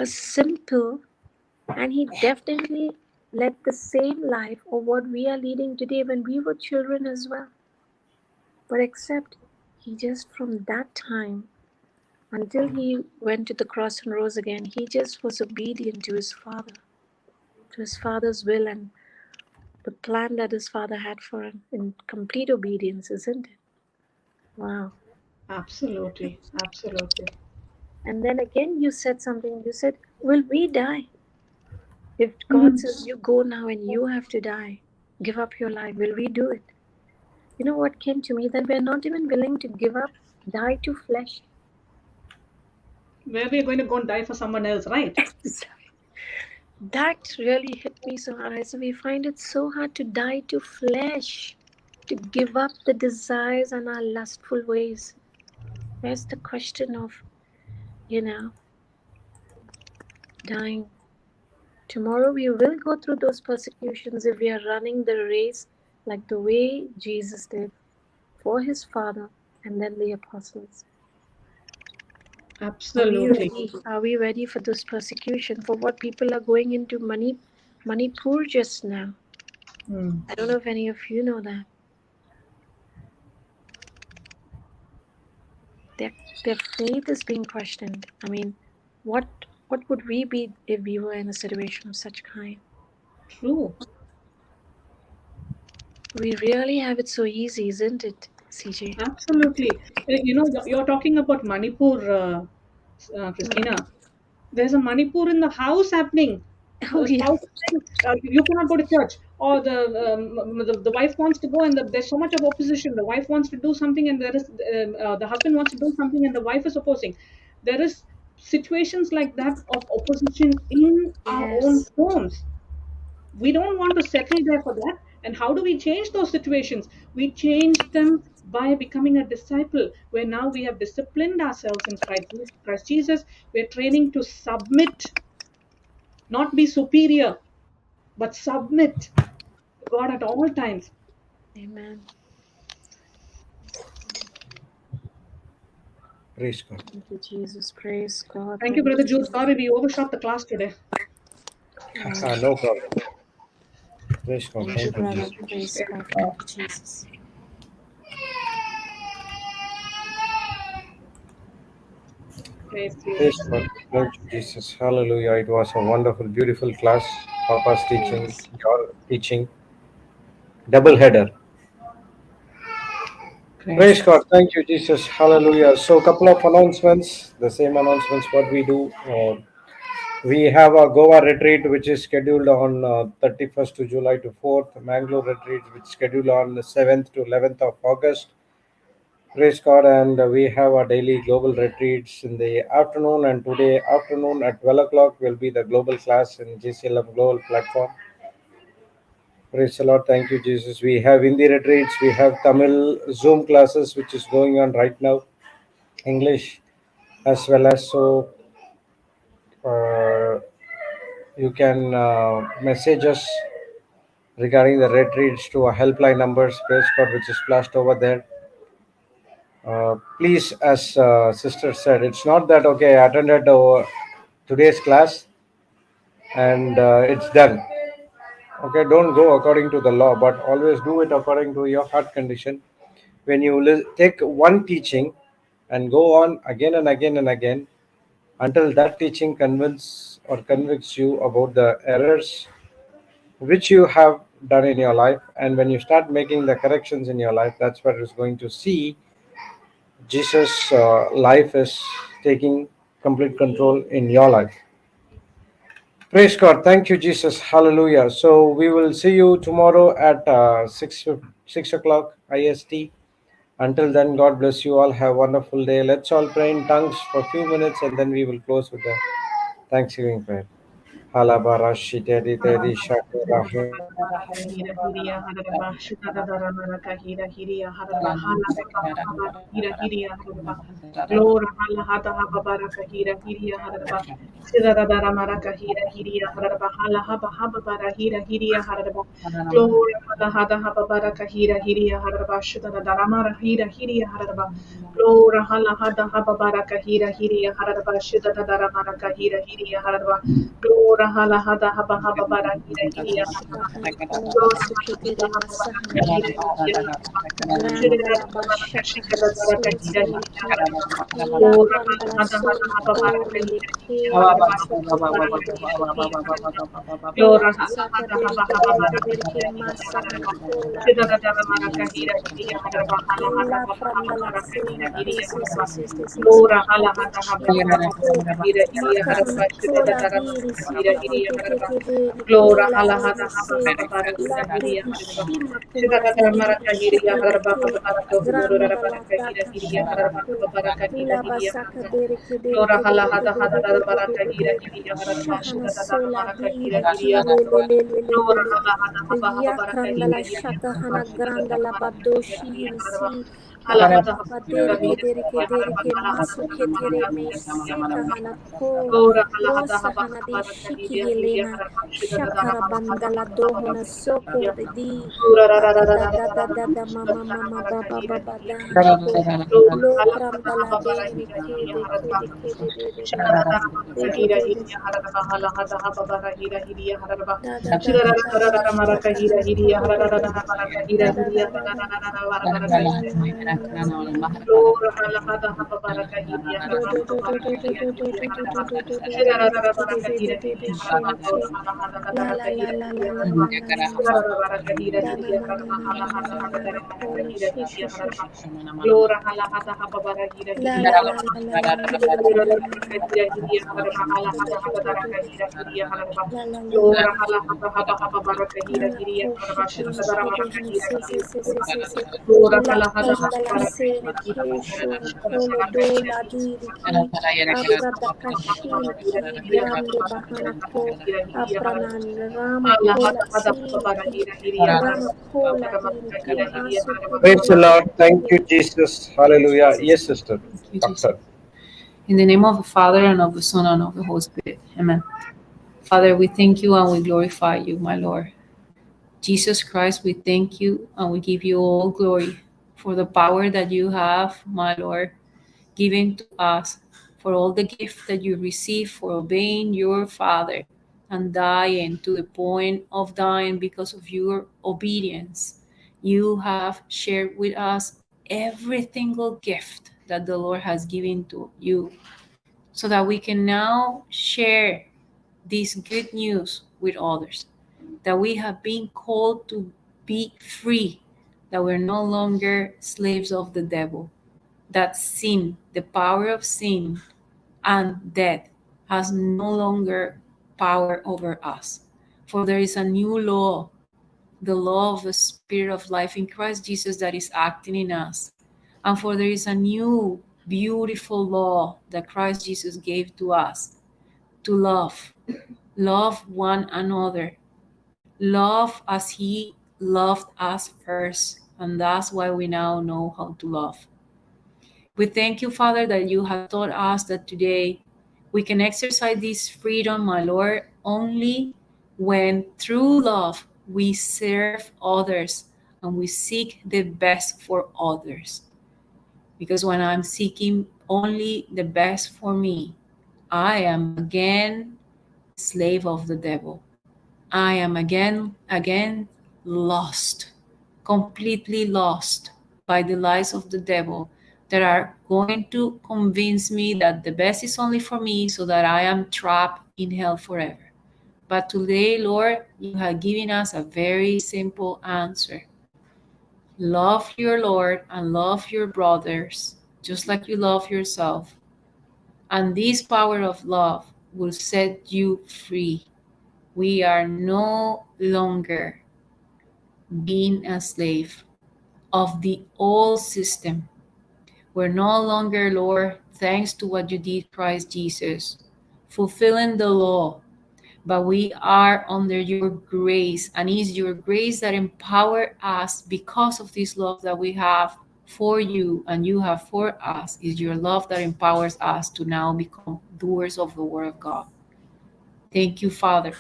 Speaker 2: a simple, and he definitely led the same life of what we are leading today when we were children as well. But except he just from that time until he went to the cross and rose again, he just was obedient to his father, to his father's will and the plan that his father had for him in complete obedience, isn't it? Wow.
Speaker 3: Absolutely. Absolutely.
Speaker 2: And then again, you said something. You said, will we die? If God
Speaker 3: Mhm.
Speaker 2: says, you go now and you have to die, give up your life, will we do it? You know what came to me? That we're not even willing to give up, die to flesh.
Speaker 3: Where we're going to go and die for someone else, right?
Speaker 2: That really hit me so hard. I said, we find it so hard to die to flesh, to give up the desires and our lustful ways. Where's the question of, you know, dying? Tomorrow we will go through those persecutions if we are running the race like the way Jesus did for his Father and then the apostles. Are we
Speaker 3: Absolutely.
Speaker 2: ready? Are we ready for this persecution? For what people are going into Manipur just now?
Speaker 3: Mm.
Speaker 2: I don't know if any of you know that. Their, their faith is being questioned. I mean, what would we be if we were in a situation of such kind?
Speaker 3: True.
Speaker 2: We really have it so easy, isn't it, CJ?
Speaker 3: Absolutely. You're talking about Manipur, Christina. There's a Manipur in the house happening.
Speaker 2: Oh yeah.
Speaker 3: Spouse is saying, you cannot go to church, or the wife wants to go, and there's so much of opposition. The wife wants to do something, and the husband wants to do something, and the wife is opposing. There is situations like that of opposition in our own
Speaker 2: Yes.
Speaker 3: homes. We don't want to settle there for that. And how do we change those situations? We change them by becoming a disciple, where now we have disciplined ourselves in Christ Jesus. We're training to submit, not be superior, but submit to God at all times.
Speaker 2: Amen.
Speaker 1: Praise God.
Speaker 2: Thank you, Jesus. Praise God.
Speaker 3: Thank you,
Speaker 2: Thank
Speaker 3: Brother
Speaker 2: you,
Speaker 3: Jude.
Speaker 2: Jesus.
Speaker 3: Sorry, we overshot the class today.
Speaker 1: No problem. Praise God.
Speaker 2: Thank you,
Speaker 1: Thank you,
Speaker 2: brother.
Speaker 1: Jesus.
Speaker 2: Praise
Speaker 3: Yeah.
Speaker 2: God. Thank you, Jesus.
Speaker 3: Praise
Speaker 1: Praise
Speaker 3: Jesus.
Speaker 1: God. Thank you, Jesus. Hallelujah. It was a wonderful, beautiful class. Papa's teaching,
Speaker 2: Yes.
Speaker 1: your teaching, double header.
Speaker 5: Praise
Speaker 1: Praise
Speaker 5: God.
Speaker 1: God. Thank you, Jesus. Hallelujah. So, a couple of announcements. The same announcements what we do. We have a Goa retreat which is scheduled on 31st to July to 4th. Mangalore retreat which is scheduled on the 7th to 11th of August. Praise God. And we have our daily global retreats in the afternoon. And today afternoon at 12 o'clock will be the global class in JCILM global platform. Praise the Lord. Thank you, Jesus. We have Hindi retreats. We have Tamil Zoom classes which is going on right now. English as well as so. Uh, you can message us regarding the retreats to our helpline numbers, praise God, which is flashed over there. Please, as sister said, it's not that okay, I attended today's class and it's done. Okay, don't go according to the law, but always do it according to your heart condition. When you take one teaching and go on again and again and again until that teaching convicts you about the errors which you have done in your life, and when you start making the corrections in your life, that's what is going to see Jesus life is taking complete control in your life. Praise God. Thank you, Jesus. Hallelujah. So we will see you tomorrow at 6 o'clock IST. Until then, God bless you all. Have a wonderful day. Let's all pray in tongues for a few minutes and then we will close with the Thanksgiving prayer. Halabara shiteri teri shakera.
Speaker 3: Hira hiria haraba shikadadara maraka hira hiria haraba hala baba hira hiria haraba glora hala hata haba baraka hira hiria haraba sidadadara maraka hira hiria haraba hala haba haba bara hira hiria haraba glora Hada haba baraka hira hiriya haraba shudada daramara hira hiriya haraba. Glory hala hada haba baraka hira hiriya haraba shudada daramara hira hiriya haraba. Glory hala hada haba haba bara hira hiriya haraba.
Speaker 2: Shahana kola
Speaker 3: Glory hala hada
Speaker 2: suketiri
Speaker 3: haba baraka
Speaker 2: masahana
Speaker 3: hira
Speaker 2: ko
Speaker 3: hiriya haraba.
Speaker 2: granda
Speaker 3: Shudada
Speaker 2: la
Speaker 3: daramara
Speaker 2: bashaka
Speaker 3: shudada
Speaker 2: hana
Speaker 3: baraka
Speaker 2: siri
Speaker 3: hira
Speaker 2: siri
Speaker 3: hiriya
Speaker 2: ki
Speaker 3: haraba.
Speaker 2: la
Speaker 3: Glory
Speaker 2: kranda
Speaker 3: hala
Speaker 2: la
Speaker 3: hada haba
Speaker 2: sona
Speaker 3: haba baraka
Speaker 2: kole le
Speaker 3: hira hiriya
Speaker 2: kele
Speaker 3: haraba.
Speaker 2: masuketiri
Speaker 3: Baraka hira
Speaker 2: bashiki
Speaker 3: hiriya haraba.
Speaker 2: la
Speaker 3: Glory hala
Speaker 2: saka
Speaker 3: hada
Speaker 2: deri
Speaker 3: haba
Speaker 2: ke
Speaker 3: haba
Speaker 2: deri ke
Speaker 3: baraka
Speaker 2: deri ke
Speaker 3: hira hiriya
Speaker 2: masahana
Speaker 3: haraba.
Speaker 2: kola
Speaker 3: Shudada daramara hira hiriya haraba. Hala hada
Speaker 2: la
Speaker 3: haba haba
Speaker 2: kranda la
Speaker 3: baraka
Speaker 2: sona
Speaker 3: hira
Speaker 2: ke
Speaker 3: hiriya
Speaker 2: si si
Speaker 3: haraba.
Speaker 2: si si si si
Speaker 3: Lora hala hada haba
Speaker 2: bashina
Speaker 3: haba
Speaker 2: ko
Speaker 3: baraka hira hiriya
Speaker 2: makahana
Speaker 3: haraba. Shudada
Speaker 2: kola
Speaker 3: daramara
Speaker 2: hiri si
Speaker 3: hira
Speaker 2: ke ke
Speaker 3: hiriya
Speaker 2: ke ke
Speaker 3: haraba.
Speaker 2: ke deri
Speaker 3: Glory
Speaker 2: kola
Speaker 3: hala hada
Speaker 2: hiri
Speaker 3: haba
Speaker 2: si
Speaker 3: haba baraka
Speaker 2: la
Speaker 3: hiriya haraba.
Speaker 2: kurishima kola
Speaker 3: Shudada
Speaker 2: hiri
Speaker 3: daramara hiriya
Speaker 2: shike le
Speaker 3: haraba
Speaker 2: ke
Speaker 3: haba baraka hurura
Speaker 2: granda la
Speaker 3: baraka hira
Speaker 2: daka
Speaker 3: hiriya
Speaker 2: shana
Speaker 3: haraba
Speaker 2: ko
Speaker 3: haba baraka hira
Speaker 2: la
Speaker 3: hiriya
Speaker 2: basaka
Speaker 3: haraba.
Speaker 2: deri ke deri
Speaker 3: Lora
Speaker 2: ke
Speaker 3: hala
Speaker 2: deri ke
Speaker 3: hada hada
Speaker 2: deri de de de
Speaker 3: baraka
Speaker 2: de
Speaker 3: hira
Speaker 2: de
Speaker 3: hiriya haraba.
Speaker 2: shahana
Speaker 3: Shudada
Speaker 2: sola
Speaker 3: daramara hira
Speaker 2: hiri ki
Speaker 3: hiriya
Speaker 2: le
Speaker 3: haraba.
Speaker 2: le le le le le
Speaker 3: Lora
Speaker 2: le
Speaker 3: hala hada haba
Speaker 2: ya
Speaker 3: baraka
Speaker 2: kranda
Speaker 3: hira
Speaker 2: la
Speaker 3: hiriya
Speaker 2: shaka
Speaker 3: haraba.
Speaker 2: hana
Speaker 3: Shudada
Speaker 2: granda la
Speaker 3: daramara hira
Speaker 2: badoshi
Speaker 3: hiriya
Speaker 2: hiri
Speaker 3: haraba.
Speaker 2: si
Speaker 3: Hala hada
Speaker 2: Rababa
Speaker 3: haba
Speaker 2: deri ke
Speaker 3: hira
Speaker 2: deri ke
Speaker 3: hiriya
Speaker 2: deri
Speaker 3: haraba.
Speaker 2: ke
Speaker 3: Hala hada
Speaker 2: masu ke
Speaker 3: haba
Speaker 2: tere
Speaker 3: baraka
Speaker 2: me
Speaker 3: hiriya
Speaker 2: se
Speaker 3: haraba.
Speaker 2: kahana ko
Speaker 3: Lora hala hada
Speaker 2: rosa
Speaker 3: haba
Speaker 2: hana
Speaker 3: haba
Speaker 2: di
Speaker 3: baraka
Speaker 2: shiki
Speaker 3: hiriya hiriya
Speaker 2: yelena
Speaker 3: haraba. Shudada
Speaker 2: shakara
Speaker 3: daramara hada
Speaker 2: bandala
Speaker 3: haba haba
Speaker 2: dohona
Speaker 3: baraka
Speaker 2: soko
Speaker 3: hiriya.
Speaker 2: de di
Speaker 3: Lora
Speaker 2: ada da da da da da mama mama baba baba dana ko lo krandala deri ke de ke de ke de de de de da da da da da da da shaka hana ko de de de da da da da da la la la la la la la la la
Speaker 3: Lord, hala hada haba baraka hiriya
Speaker 2: do
Speaker 3: haraba
Speaker 2: do do
Speaker 3: haba
Speaker 2: do do
Speaker 3: baraka
Speaker 2: do
Speaker 3: hiriya
Speaker 2: do do
Speaker 3: hiriya
Speaker 2: do do
Speaker 3: haraba.
Speaker 2: do do do do
Speaker 3: Shira
Speaker 2: do
Speaker 3: rara
Speaker 2: de
Speaker 3: baraka
Speaker 2: de de
Speaker 3: hira
Speaker 2: de de
Speaker 3: hiriya haraba.
Speaker 2: shente
Speaker 3: Lord, hala hada hada
Speaker 2: la
Speaker 3: baraka
Speaker 2: la la
Speaker 3: hira
Speaker 2: la la
Speaker 3: hiriya
Speaker 2: la
Speaker 3: haraba.
Speaker 2: la la la
Speaker 3: Shira
Speaker 2: la
Speaker 3: rara baraka hira
Speaker 2: da na
Speaker 3: hiriya
Speaker 2: na na
Speaker 3: haraba.
Speaker 2: na
Speaker 3: Hala
Speaker 2: na na
Speaker 3: hada
Speaker 2: na
Speaker 3: hada
Speaker 2: na na
Speaker 3: baraka hira
Speaker 2: holy
Speaker 3: hira
Speaker 2: shu shu
Speaker 3: hiriya
Speaker 2: shu
Speaker 3: haraba.
Speaker 2: shu
Speaker 3: Lord, hala hada haba bara hira
Speaker 2: la
Speaker 3: hiriya
Speaker 2: la la
Speaker 3: haraba.
Speaker 2: la la la la la
Speaker 3: Shira
Speaker 2: la
Speaker 3: rara
Speaker 2: la la
Speaker 3: baraka hira hiriya haraba. Hala
Speaker 2: do
Speaker 3: hada
Speaker 2: do
Speaker 3: hada
Speaker 2: do do
Speaker 3: baraka
Speaker 2: do
Speaker 3: hira hiriya haraba.
Speaker 2: la la la la
Speaker 3: Lord,
Speaker 2: la
Speaker 3: hala hada haba baraka hira
Speaker 2: Ana
Speaker 3: hiriya haraba.
Speaker 2: koshi
Speaker 3: Shira
Speaker 2: hana
Speaker 3: rara
Speaker 2: kede
Speaker 3: baraka
Speaker 2: han
Speaker 3: hira
Speaker 2: se se
Speaker 3: hiriya
Speaker 2: se se
Speaker 3: haraba.
Speaker 2: se se
Speaker 3: Lord,
Speaker 2: la
Speaker 3: hala hada
Speaker 2: kanda
Speaker 3: haba
Speaker 2: la
Speaker 3: baraka
Speaker 2: sere
Speaker 3: hira
Speaker 2: ke
Speaker 3: haraba.
Speaker 2: shon
Speaker 3: Shira rara
Speaker 2: kolo
Speaker 3: baraka
Speaker 2: do
Speaker 3: hira
Speaker 2: la
Speaker 3: hiriya
Speaker 2: diri ki aprada kashin ki grande bahana ko apranan rama
Speaker 3: Allah
Speaker 2: kola
Speaker 3: hada hada
Speaker 2: siri
Speaker 3: bara
Speaker 2: ki
Speaker 3: hira hiriya
Speaker 2: rama
Speaker 3: haraba
Speaker 2: kola
Speaker 3: haraba
Speaker 2: diri ki
Speaker 3: hira hiriya
Speaker 2: masu
Speaker 3: haraba
Speaker 2: kede
Speaker 1: Praise
Speaker 2: de
Speaker 1: the
Speaker 2: de
Speaker 1: Lord.
Speaker 2: de
Speaker 1: Thank
Speaker 2: de
Speaker 1: you, Jesus. Hallelujah. Yes, sister.
Speaker 5: Thank you, Jesus.
Speaker 1: Doctor.
Speaker 5: In the name of the Father, and of the Son, and of the Holy Spirit. Amen. Father, we thank you and we glorify you, my Lord. Jesus Christ, we thank you and we give you all glory for the power that you have, my Lord, given to us, for all the gift that you receive for obeying your Father and dying to the point of dying because of your obedience. You have shared with us every single gift that the Lord has given to you so that we can now share this good news with others, that we have been called to be free, that we're no longer slaves of the devil, that sin, the power of sin and death, has no longer power over us. For there is a new law, the law of the Spirit of life in Christ Jesus that is acting in us. And for there is a new, beautiful law that Christ Jesus gave to us to love one another, love as He loved us first. And that's why we now know how to love. We thank you, Father, that you have taught us that today we can exercise this freedom, my Lord, only when through love we serve others and we seek the best for others. Because when I'm seeking only the best for me, I am again slave of the devil. I am again lost, completely lost by the lies of the devil that are going to convince me that the best is only for me so that I am trapped in hell forever. But today, Lord, you have given us a very simple answer. Love your Lord and love your brothers just like you love yourself. And this power of love will set you free. We are no longer being a slave of the old system. We're no longer, Lord, thanks to what you did, Christ Jesus, fulfilling the law, but we are under your grace, and it's your grace that empower us because of this love that we have for you and you have for us. Is your love that empowers us to now become doers of the word of God. Thank you, Father.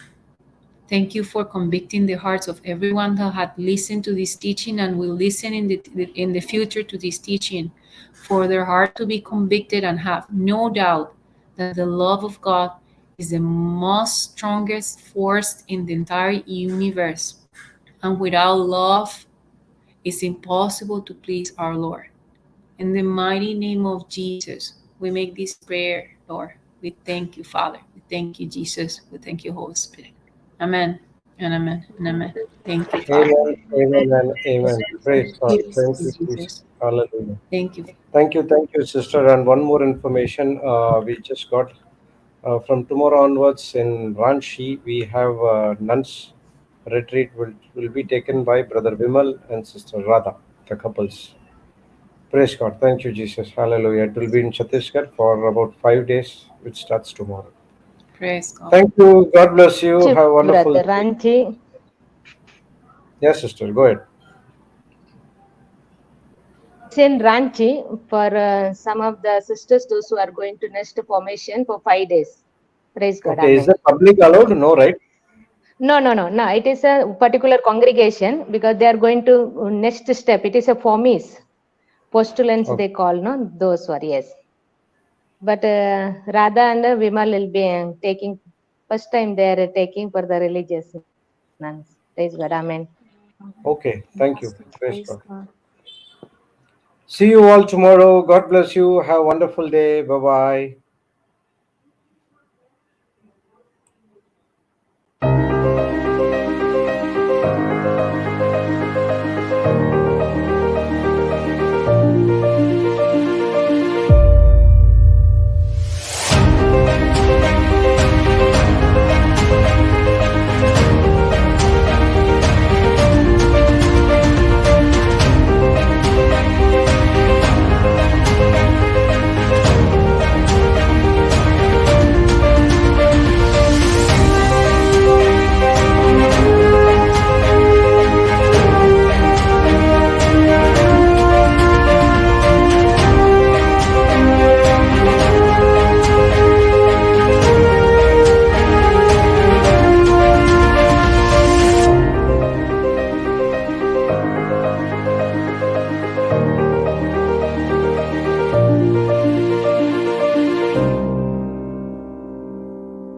Speaker 5: Thank you for convicting the hearts of everyone that had listened to this teaching and will listen in the future to this teaching, for their heart to be convicted and have no doubt that the love of God is the most strongest force in the entire universe. And without love, it's impossible to please our Lord. In the mighty name of Jesus, we make this prayer, Lord. We thank you, Father. We thank you, Jesus. We thank you, Holy Spirit. Amen and amen and amen. Thank you, Father.
Speaker 1: Amen, amen, and amen. Praise God.
Speaker 5: Thank
Speaker 1: Thank
Speaker 5: you,
Speaker 1: you, Jesus.
Speaker 5: Jesus.
Speaker 1: Hallelujah.
Speaker 5: Thank you.
Speaker 1: Thank you, sister. And one more information we just got from tomorrow onwards in Ranchi, we have nuns retreat will be taken by Brother Vimal and Sister Radha, the couples. Praise God. Thank you, Jesus. Hallelujah. It will be in Chhattisgarh for about 5 days, which starts tomorrow.
Speaker 5: Praise God.
Speaker 1: Thank you. God bless you. Have a wonderful
Speaker 6: Brother
Speaker 1: day.
Speaker 6: Ranchi.
Speaker 1: Yes, sister. Go ahead.
Speaker 6: It's in Ranchi for some of the sisters, those who are going to nest formation for 5 days. Praise God.
Speaker 1: Okay. Is
Speaker 6: Amen.
Speaker 1: the public allowed? No, right?
Speaker 6: No. It is a particular congregation because they are going to next step. It is a formis. Postulants
Speaker 1: Okay.
Speaker 6: they call, no? Those who are, yes. But Radha and Vimal will be taking, first time they are taking for the religious nuns. Praise God. Amen.
Speaker 1: Okay. Thank you. Praise
Speaker 2: Praise
Speaker 1: God.
Speaker 2: God.
Speaker 1: See you all tomorrow. God bless you. Have a wonderful day. Bye bye.